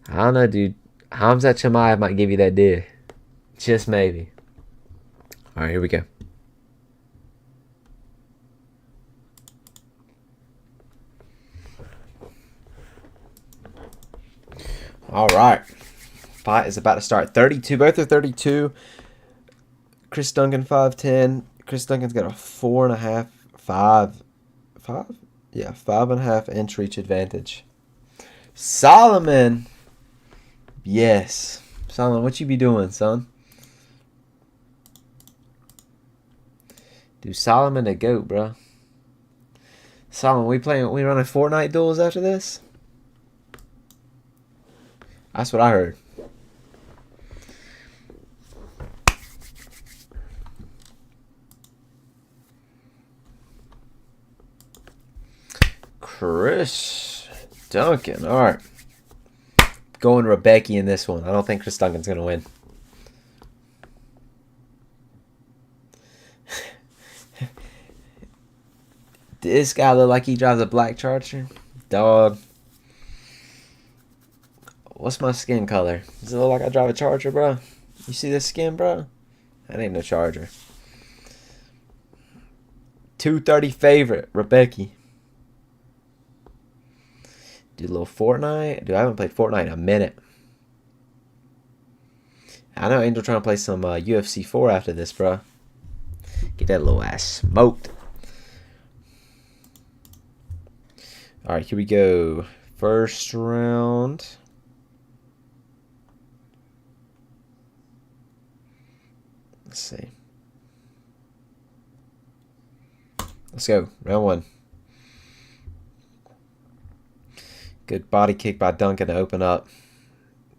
I don't know, dude. Hamzat Chimaev might give you that deal. Just maybe. Alright, here we go. Alright. Fight is about to start. 32. Both are 32. Chris Duncan 5'10". Chris Duncan's got a 4.5, 5. Yeah, 5.5 inch reach advantage. Solomon. Yes. Solomon, what you be doing, son? Dude, Solomon the GOAT, bro. Solomon, we running Fortnite duels after this? That's what I heard. Chris Duncan. All right. Going Rebecca in this one. I don't think Chris Duncan's going to win. This guy look like he drives a black Charger. Dog. What's my skin color? Does it look like I drive a Charger, bro? You see this skin, bro? That ain't no Charger. 230 favorite, Rebecca. Do a little Fortnite. Dude, I haven't played Fortnite in a minute. I know Angel trying to play some UFC 4 after this, bro. Get that little ass smoked. Alright, here we go. First round. Let's see. Let's go. Round one. Good body kick by Duncan to open up.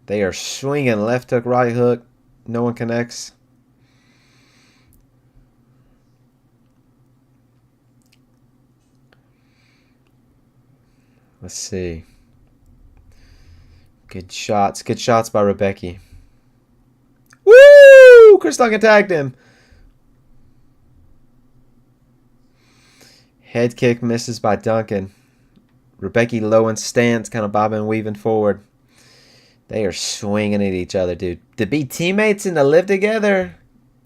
They are swinging left hook, right hook. No one connects. Let's see. Good shots. Good shots by Rebecca. Woo! Chris Duncan tagged him. Head kick misses by Duncan. Rebecca low in stance, kind of bobbing and weaving forward. They are swinging at each other, dude. To be teammates and to live together,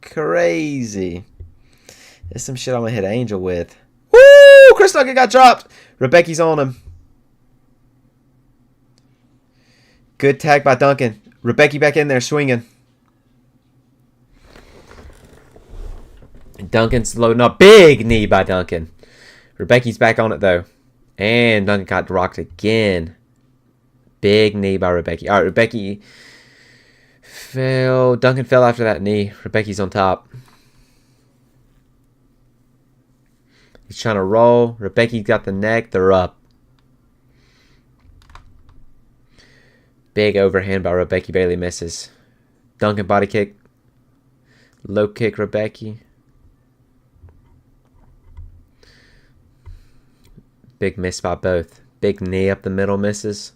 crazy. There's some shit I'm going to hit Angel with. Woo! Chris Duncan got dropped. Rebecca's on him. Good tag by Duncan. Rebecca back in there swinging. Duncan's loading up. Big knee by Duncan. Rebecca's back on it, though. And Duncan got rocked again. Big knee by Rebecca. All right, Rebecca fell. Duncan fell after that knee. Rebecca's on top. He's trying to roll. Rebecca's got the neck. They're up. Big overhand by Rebecca. Barely misses. Duncan body kick. Low kick, Rebecca. Big miss by both. Big knee up the middle misses.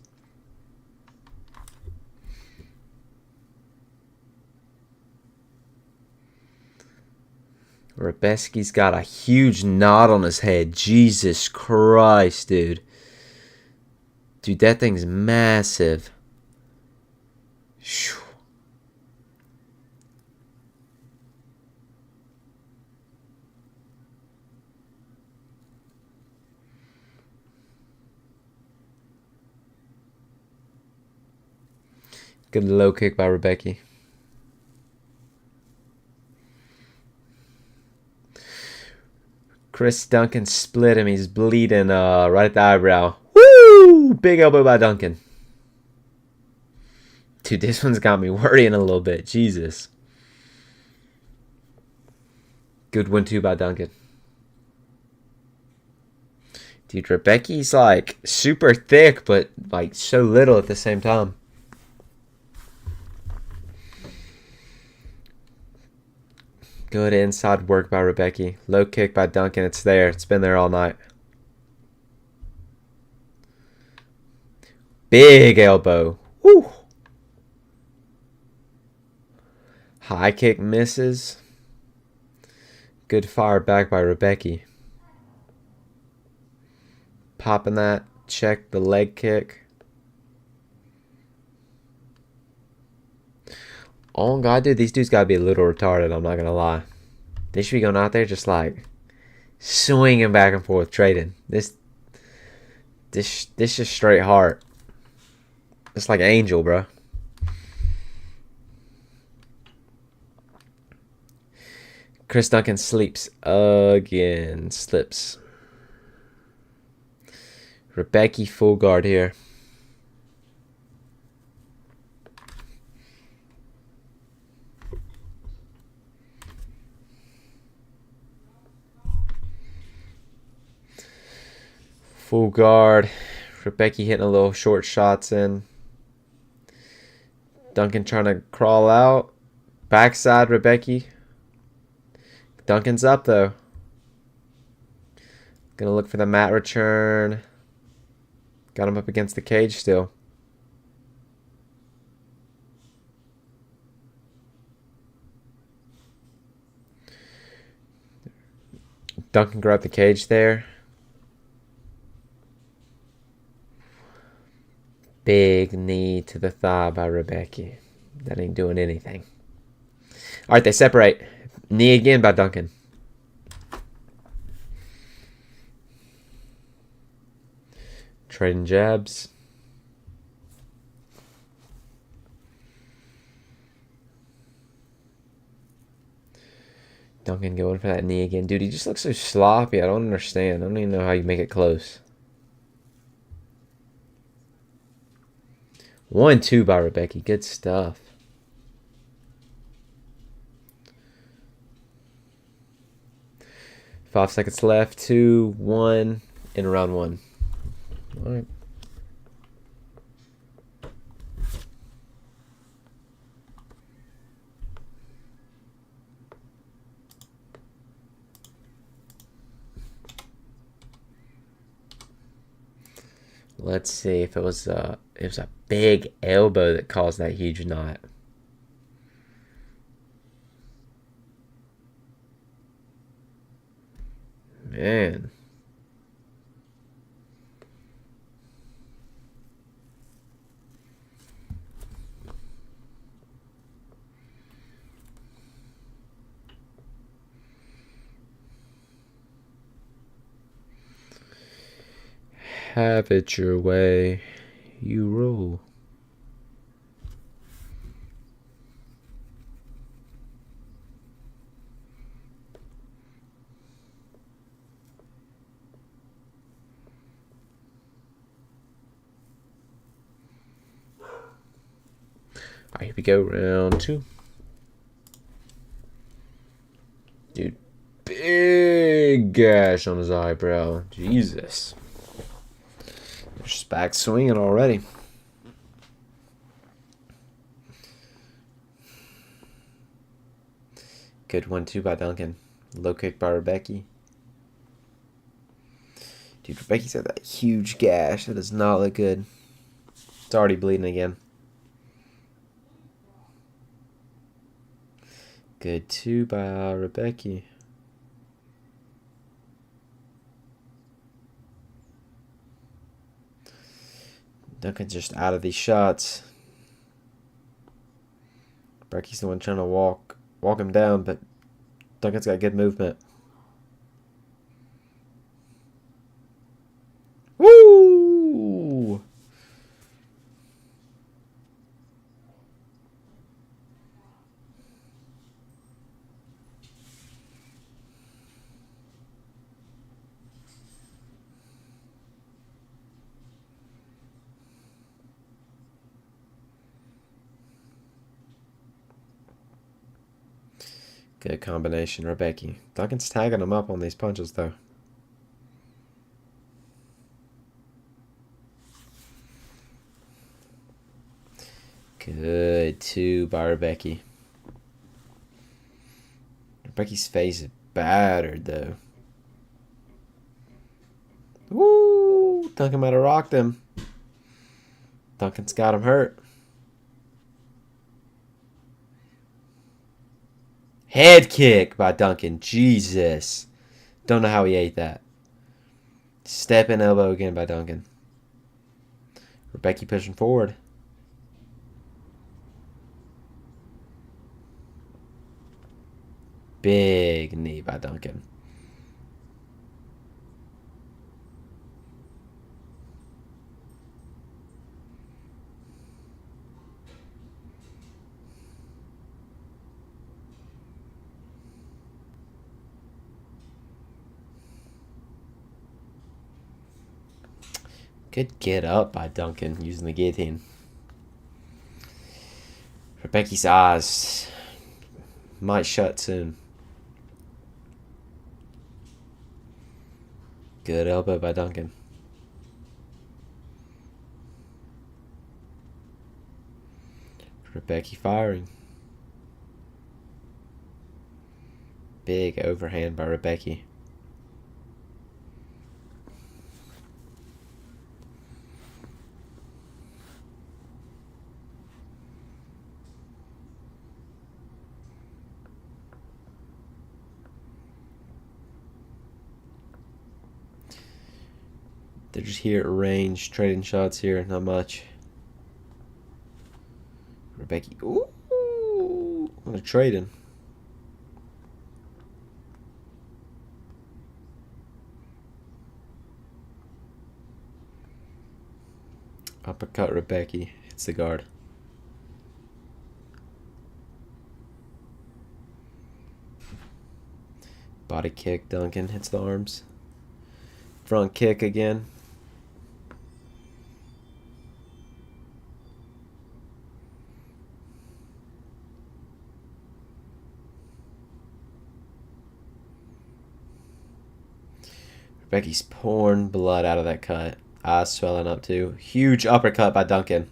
Rebecca's got a huge knot on his head. Jesus Christ, dude. Dude, that thing's massive. Whew. Good low kick by Rebecca. Chris Duncan split him. He's bleeding right at the eyebrow. Woo! Big elbow by Duncan. Dude, this one's got me worrying a little bit. Jesus. Good 1-2 by Duncan. Dude, Rebecca's like super thick, but like so little at the same time. Good inside work by Rebecca. Low kick by Duncan. It's there. It's been there all night. Big elbow. Woo. High kick misses. Good fire back by Rebecca. Popping that. Check the leg kick. Oh god, dude, these dudes gotta be a little retarded, I'm not gonna lie. They should be going out there just like swinging back and forth, trading. This just straight heart. It's like Angel, bro. Chris Duncan sleeps again. Slips. Rebecca full guard here. Full guard. Rebecca hitting a little short shots in. Duncan trying to crawl out. Backside Rebecca. Duncan's up though. Gonna look for the mat return. Got him up against the cage still. Duncan grabbed the cage there. Big knee to the thigh by Rebecca. That ain't doing anything. Alright, they separate. Knee again by Duncan. Trading jabs. Duncan going for that knee again. Dude, he just looks so sloppy. I don't understand. I don't even know how you make it close. 1-2 by Rebecca. Good stuff. Five seconds left. 2-1 in round one. All right. Let's see if it was a big elbow that caused that huge knot. Man. Have it your way, you rule. Alright, here we go. Round 2. Dude, big gash on his eyebrow. Jesus. There's back swinging already. Good 1-2 by Duncan. Low kick by Rebecca. Dude, Rebecca's got that huge gash. That does not look good. It's already bleeding again. Good 2 by Rebecca. Duncan's just out of these shots. Rebecca's the one trying to walk him down, but Duncan's got good movement. Woo! Good combination, Rebecca. Duncan's tagging him up on these punches, though. Good 2 by Rebecca. Rebecca's face is battered, though. Woo! Duncan might have rocked him. Duncan's got him hurt. Head kick by Duncan. Jesus. Don't know how he ate that. Step and elbow again by Duncan. Rebecca pushing forward. Big knee by Duncan. Good get up by Duncan using the guillotine. Rebecca's eyes might shut soon. Good elbow by Duncan. Rebecca firing. Big overhand by Rebecca. They're just here at range, trading shots here, not much. Rebecca, ooh, what a trading. Uppercut Rebecca, hits the guard. Body kick, Duncan hits the arms. Front kick again. Rebecca's pouring blood out of that cut. Eyes swelling up too. Huge uppercut by Duncan.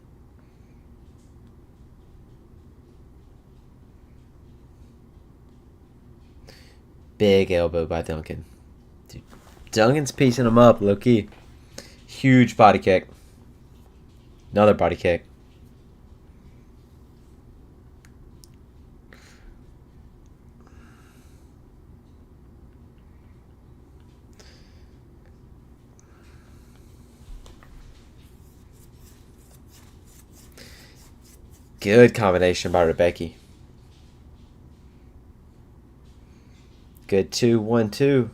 Big elbow by Duncan. Dude, Duncan's piecing him up, low key. Huge body kick. Another body kick. Good combination by Rebecca. Good 2-1-2.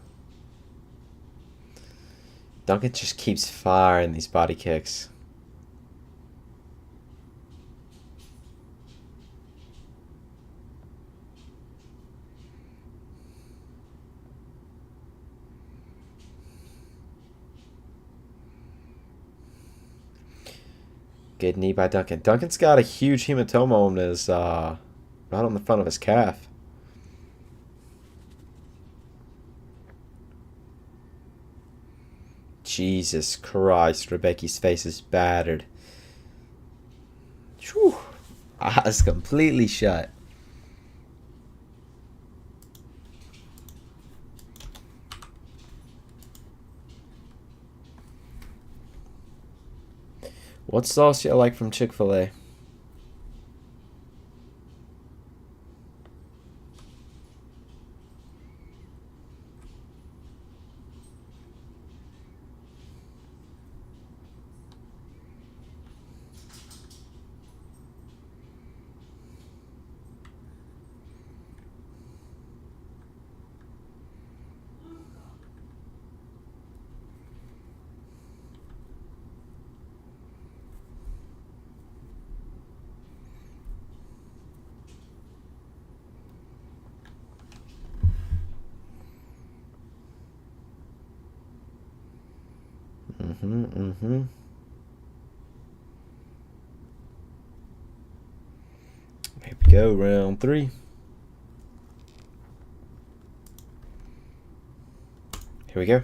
Duncan just keeps firing these body kicks. Good knee by Duncan. Duncan's got a huge hematoma on his, right on the front of his calf. Jesus Christ, Rebecca's face is battered. Whew. Eyes completely shut. What sauce you like from Chick-fil-A? Here we go, round 3. Here we go.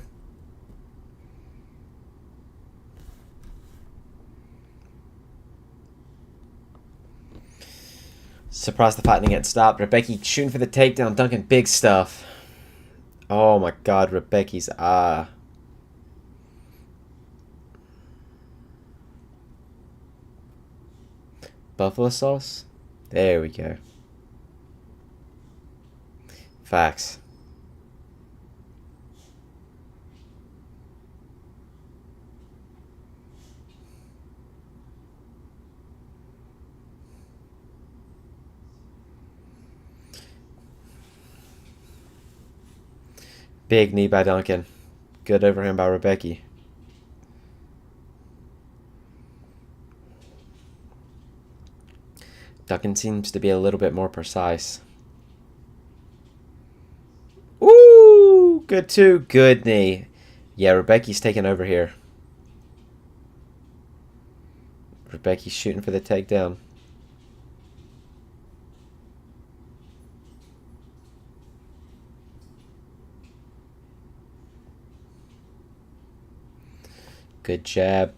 Surprised the fight didn't get stopped. Rebecca shooting for the takedown. Duncan, big stuff. Oh my god, Rebecca's eye. Buffalo sauce? There we go. Facts. Big knee by Duncan. Good overhand by Rebecca. Duncan seems to be a little bit more precise. Ooh, good too. Good knee. Yeah, Rebecca's taking over here. Rebecca's shooting for the takedown. Good jab.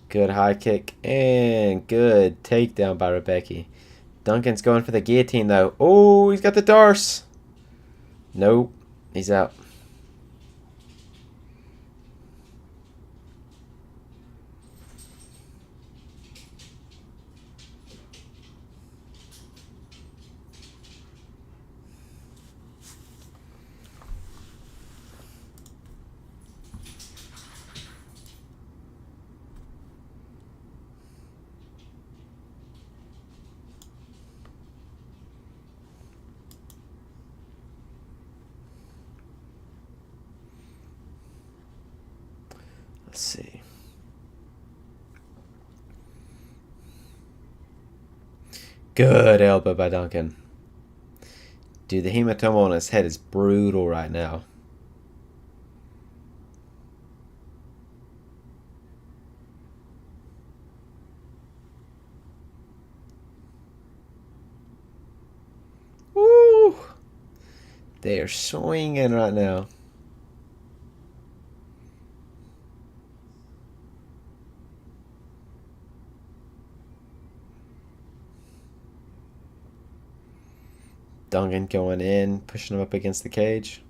Good high kick. And good takedown by Rebecca. Duncan's going for the guillotine, though. Oh, he's got the Darce. Nope. He's out. Let's see. Good elbow by Duncan. Dude, the hematoma on his head is brutal right now. Woo! They are swinging right now. Duncan going in, pushing him up against the cage.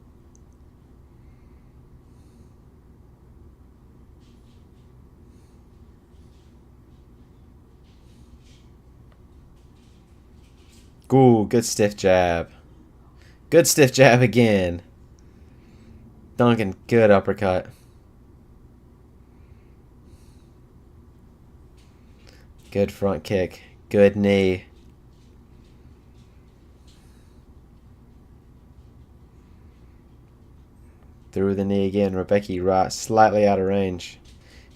Ooh, good stiff jab. Good stiff jab again. Duncan, good uppercut. Good front kick. Good knee. Through the knee again. Rebecca right, slightly out of range.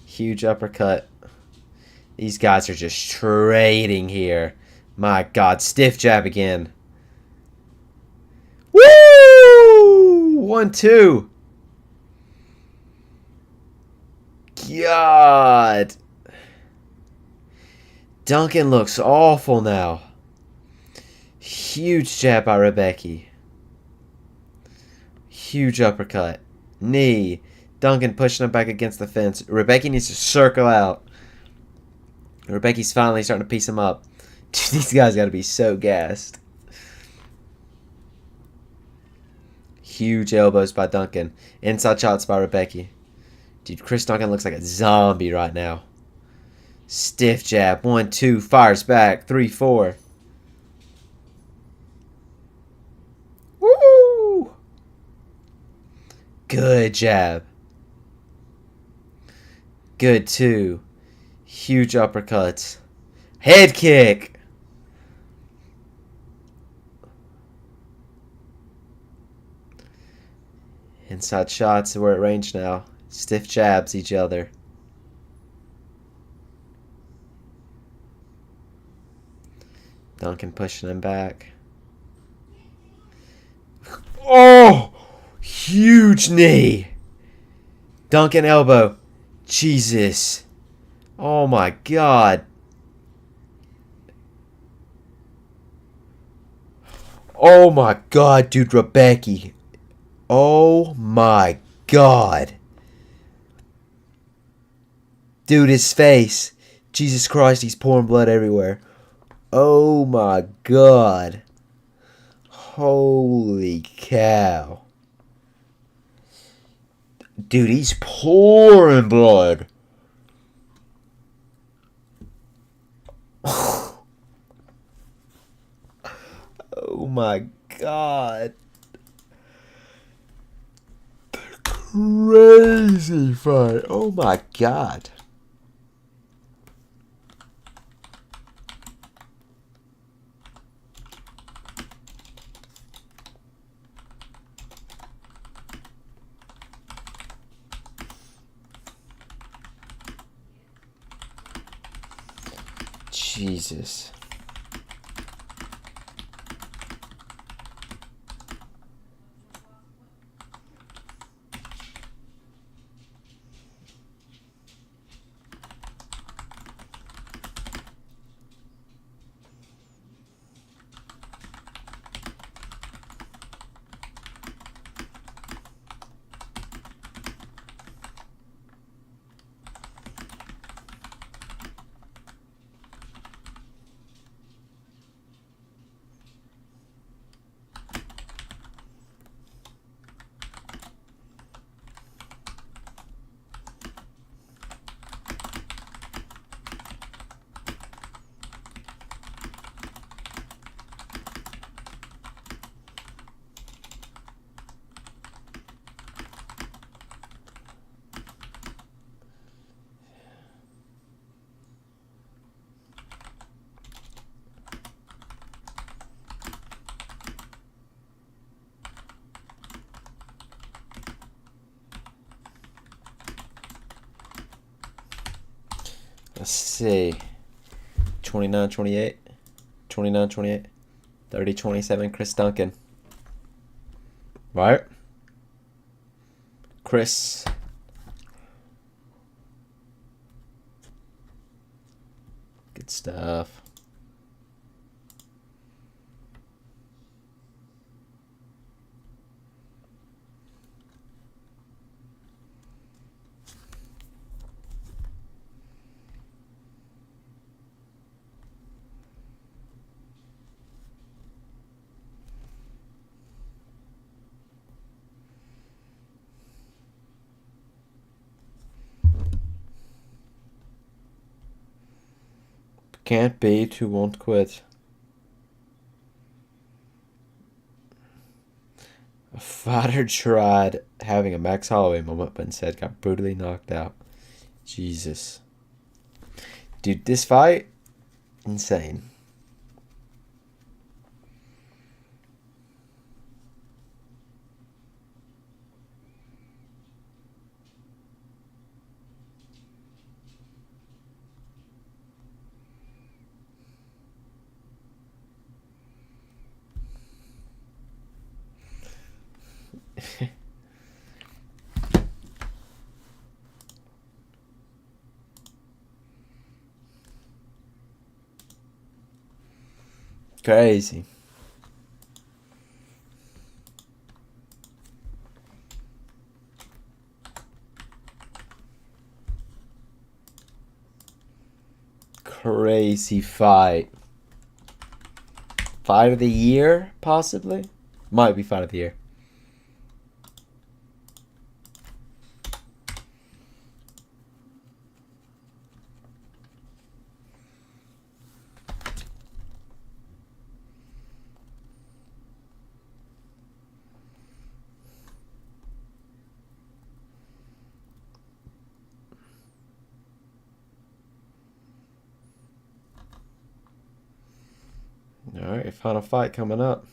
Huge uppercut. These guys are just trading here. My God, stiff jab again. Woo! 1-2. God. Duncan looks awful now. Huge jab by Rebecca. Huge uppercut. Knee. Duncan pushing him back against the fence. Rebecca needs to circle out. Rebecca's finally starting to piece him up. Dude, these guys got to be so gassed. Huge elbows by Duncan. Inside shots by Rebecca. Dude, Chris Duncan looks like a zombie right now. Stiff jab. 1, 2. Fires back. 3, 4. Woo! Good jab. Good 2. Huge uppercuts. Head kick. Inside shots. We're at range now. Stiff jabs each other. Duncan pushing him back. Oh! Huge knee. Duncan elbow. Jesus. Oh my God. Oh my God, dude, Rebecca. Oh my God. Dude, his face. Jesus Christ, he's pouring blood everywhere. Oh my God. Holy cow. Dude, he's pouring blood. Oh my God. Crazy fight. Oh my God. Jesus. Let's see. 29-28. 29-28. 30-27. Chris Duncan. Right? Chris. Good stuff. Can't beat who won't quit. A fighter tried having a Max Holloway moment, but instead got brutally knocked out. Jesus. Dude, this fight, insane. Crazy. Crazy fight. Fight of the year, possibly? Might be fight of the year. Alright, final fight coming up.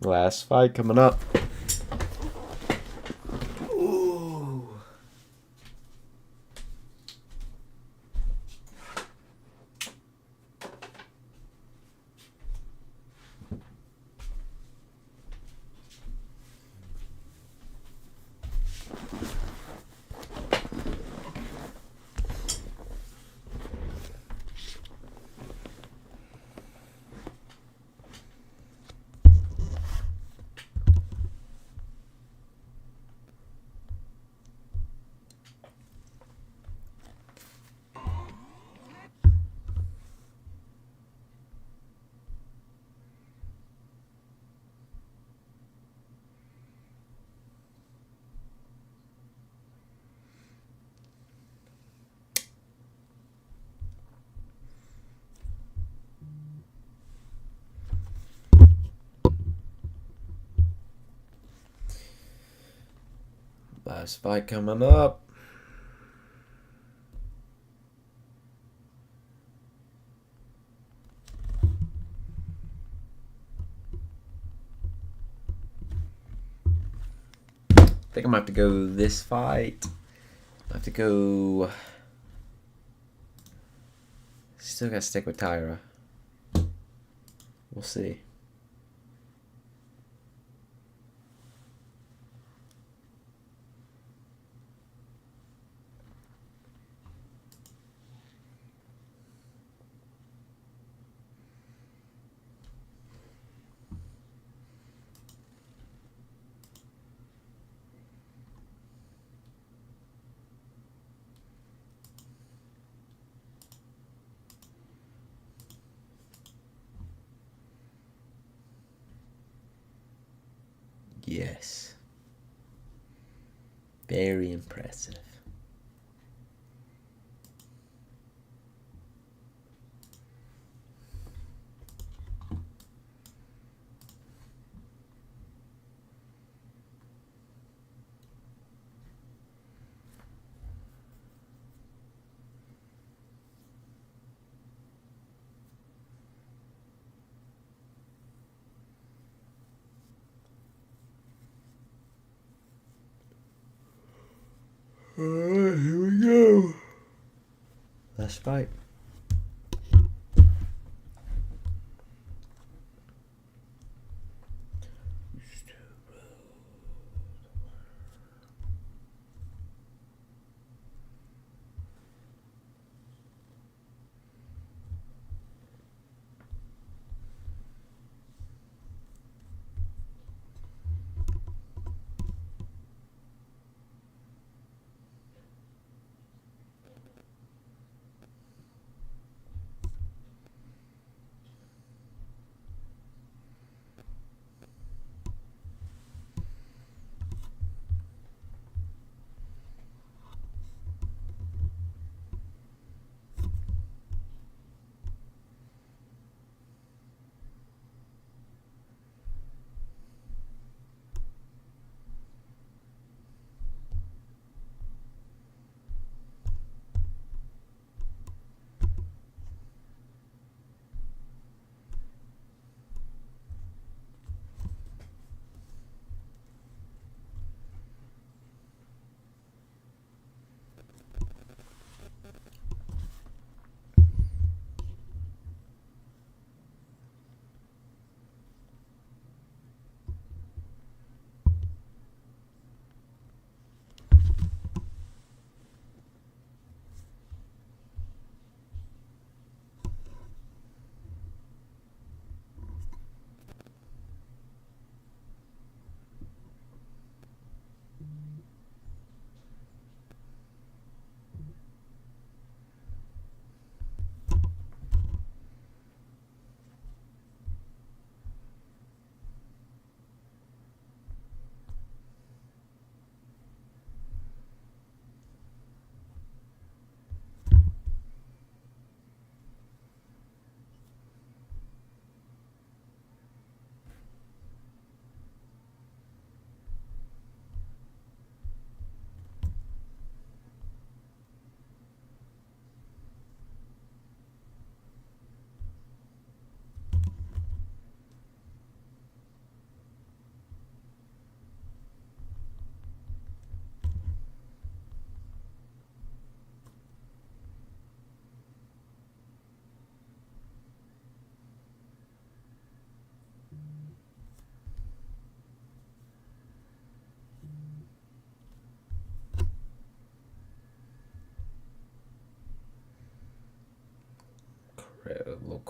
Last fight coming up. Ooh. Last fight coming up. I think I'm gonna have to go this fight. I have to go. Still gotta stick with Taira. We'll see. Yes. Very impressive. Alright, here we go. Last fight.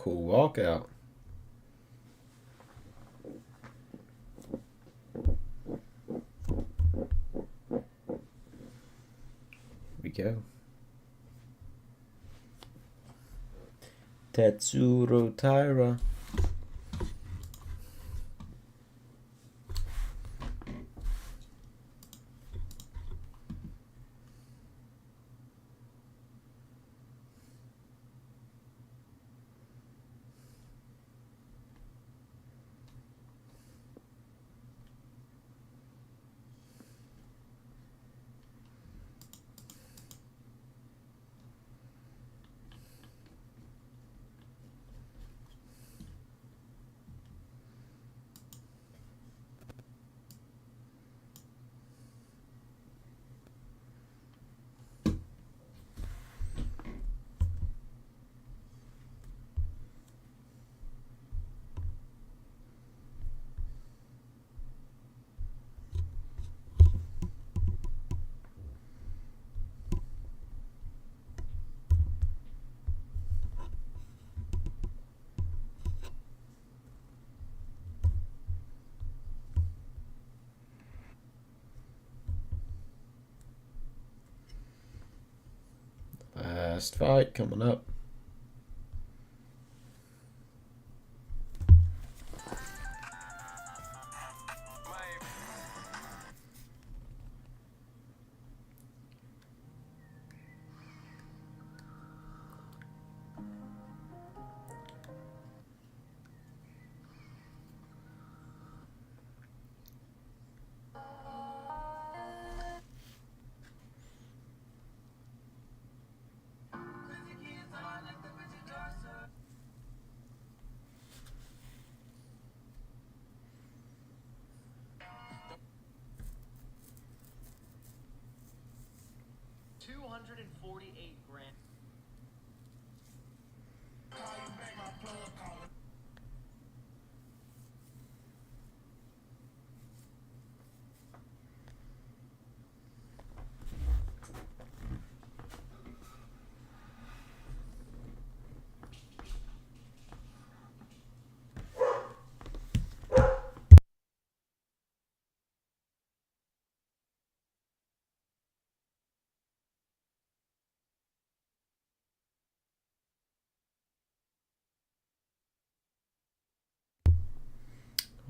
cool walkout. Here we go. Tetsuro Taira. Last fight coming up. $248,000.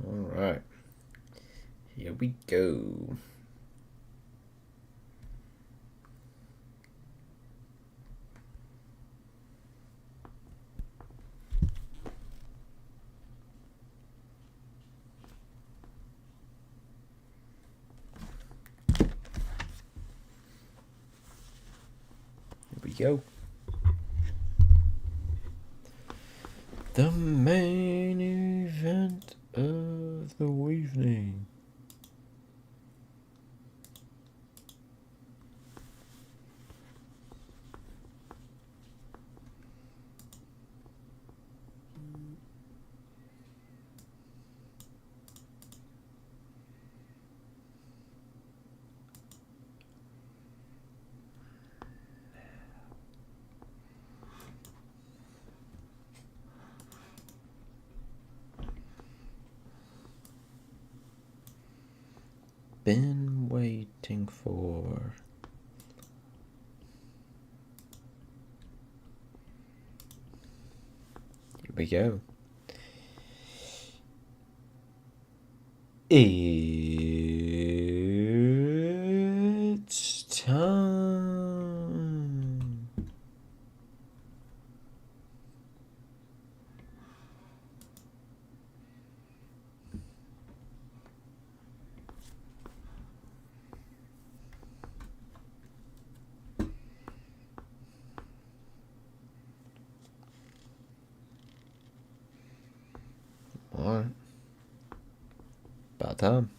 All right. Here we go. Here we go. The main event of the evening. Been waiting for. Here we go. It's time. All right. About time.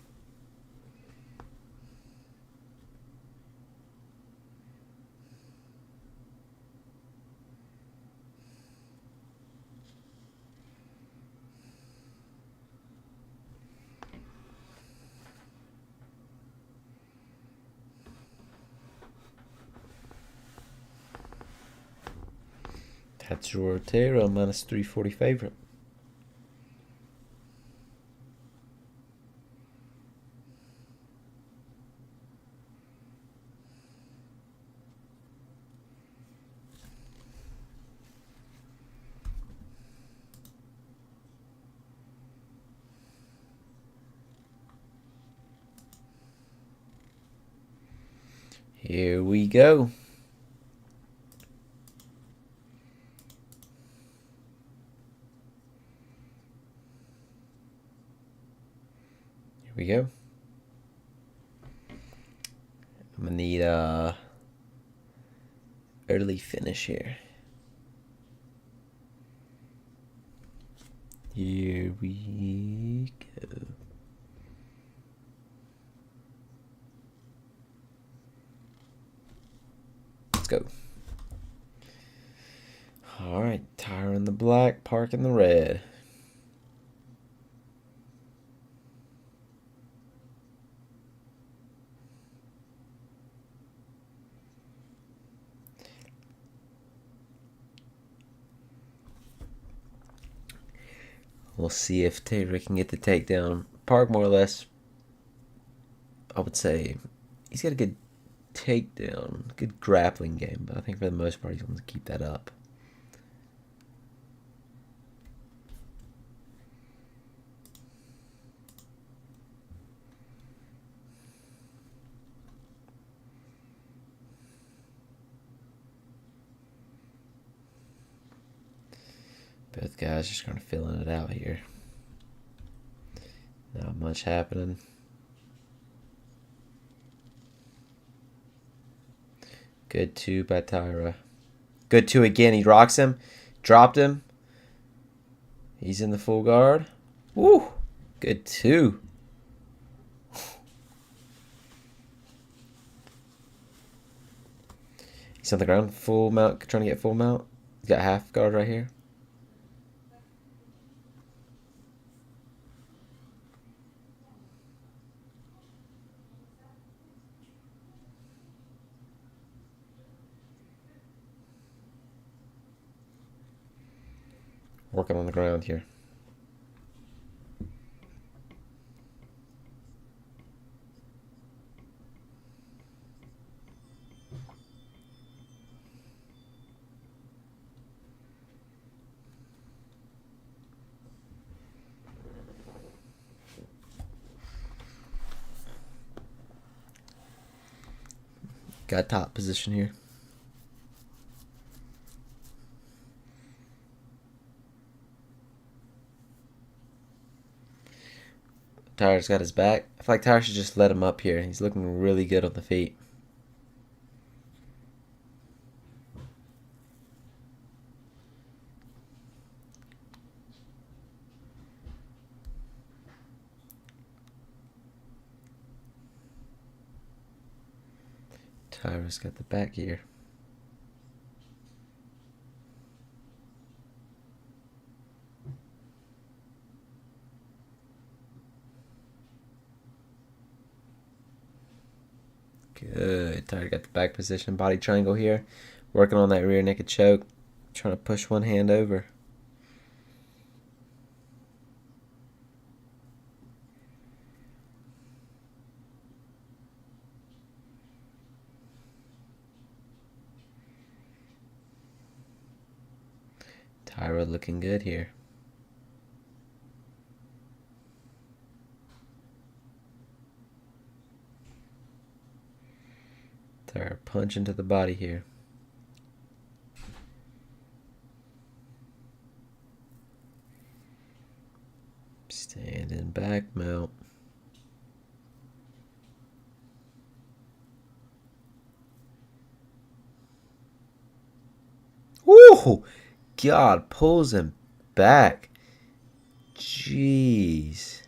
That's your Taira, minus 340 favorite. Here we go. Here we go. I'm gonna need a early finish here. Here we go. Let's go. All right, Taira in the black, Park in the red. We'll see if Taira can get the takedown. Park, more or less, I would say he's got a good takedown, good grappling game, but I think for the most part he's going to keep that up. Both guys just kind of filling it out here. Not much happening. Good 2 by Taira. Good 2 again. He rocks him. Dropped him. He's in the full guard. Woo! Good 2. He's on the ground. Full mount. Trying to get full mount. He's got half guard right here. Working on the ground here. Got top position here. Taira's got his back. I feel like Taira should just let him up here. He's looking really good on the feet. Taira's got the back here. Good. Taira got the back position. Body triangle here. Working on that rear naked choke. Trying to push one hand over. Taira looking good here. Taira punch into the body here. Standing back mount. Woo! God, pulls him back. Jeez.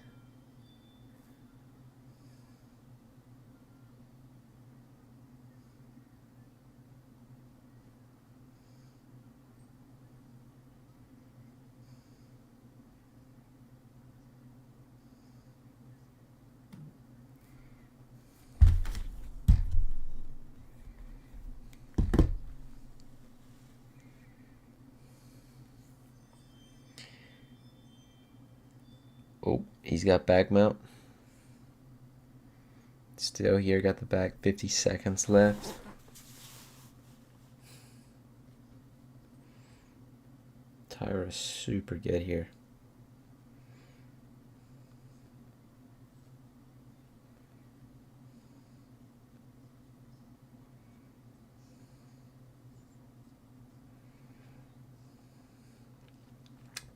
Oh, he's got back mount. Still here, got the back. 50 seconds left. Taira is super good here.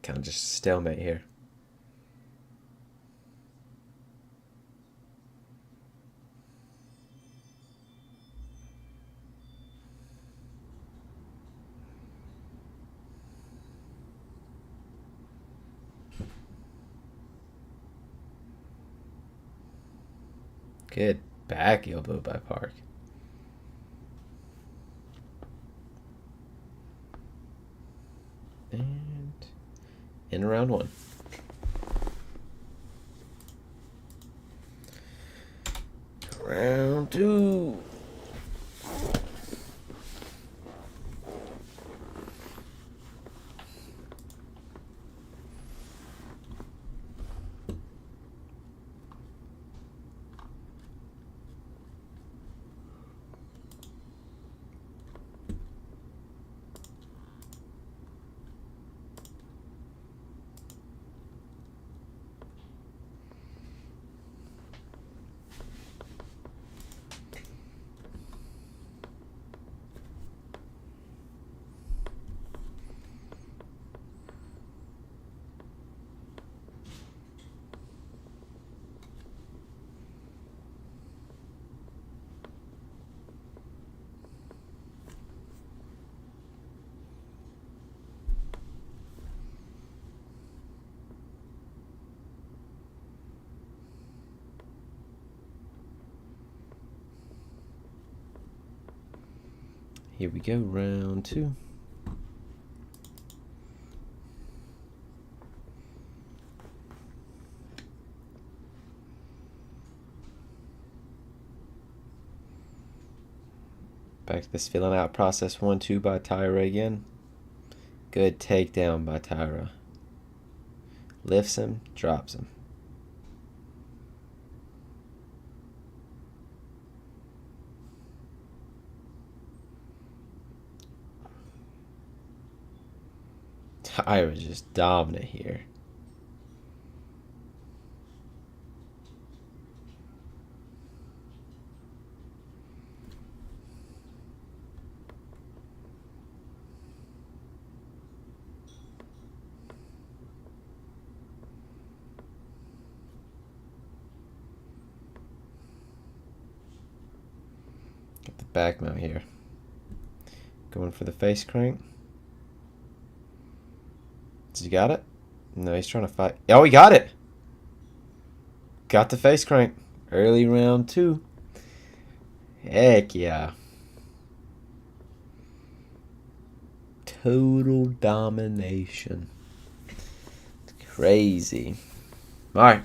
Kind of just stalemate here. Good back elbow by Park. And in round one. Round two. Here we go, round two. Back to this filling out process 1-2 by Taira again. Good takedown by Taira. Lifts him, drops him. Taira's just dominant here. Get the back mount here. Going for the face crank. Has he got it? No, he's trying to fight. Oh, he got it! Got the face crank. Early round two. Heck yeah. Total domination. It's crazy. Alright.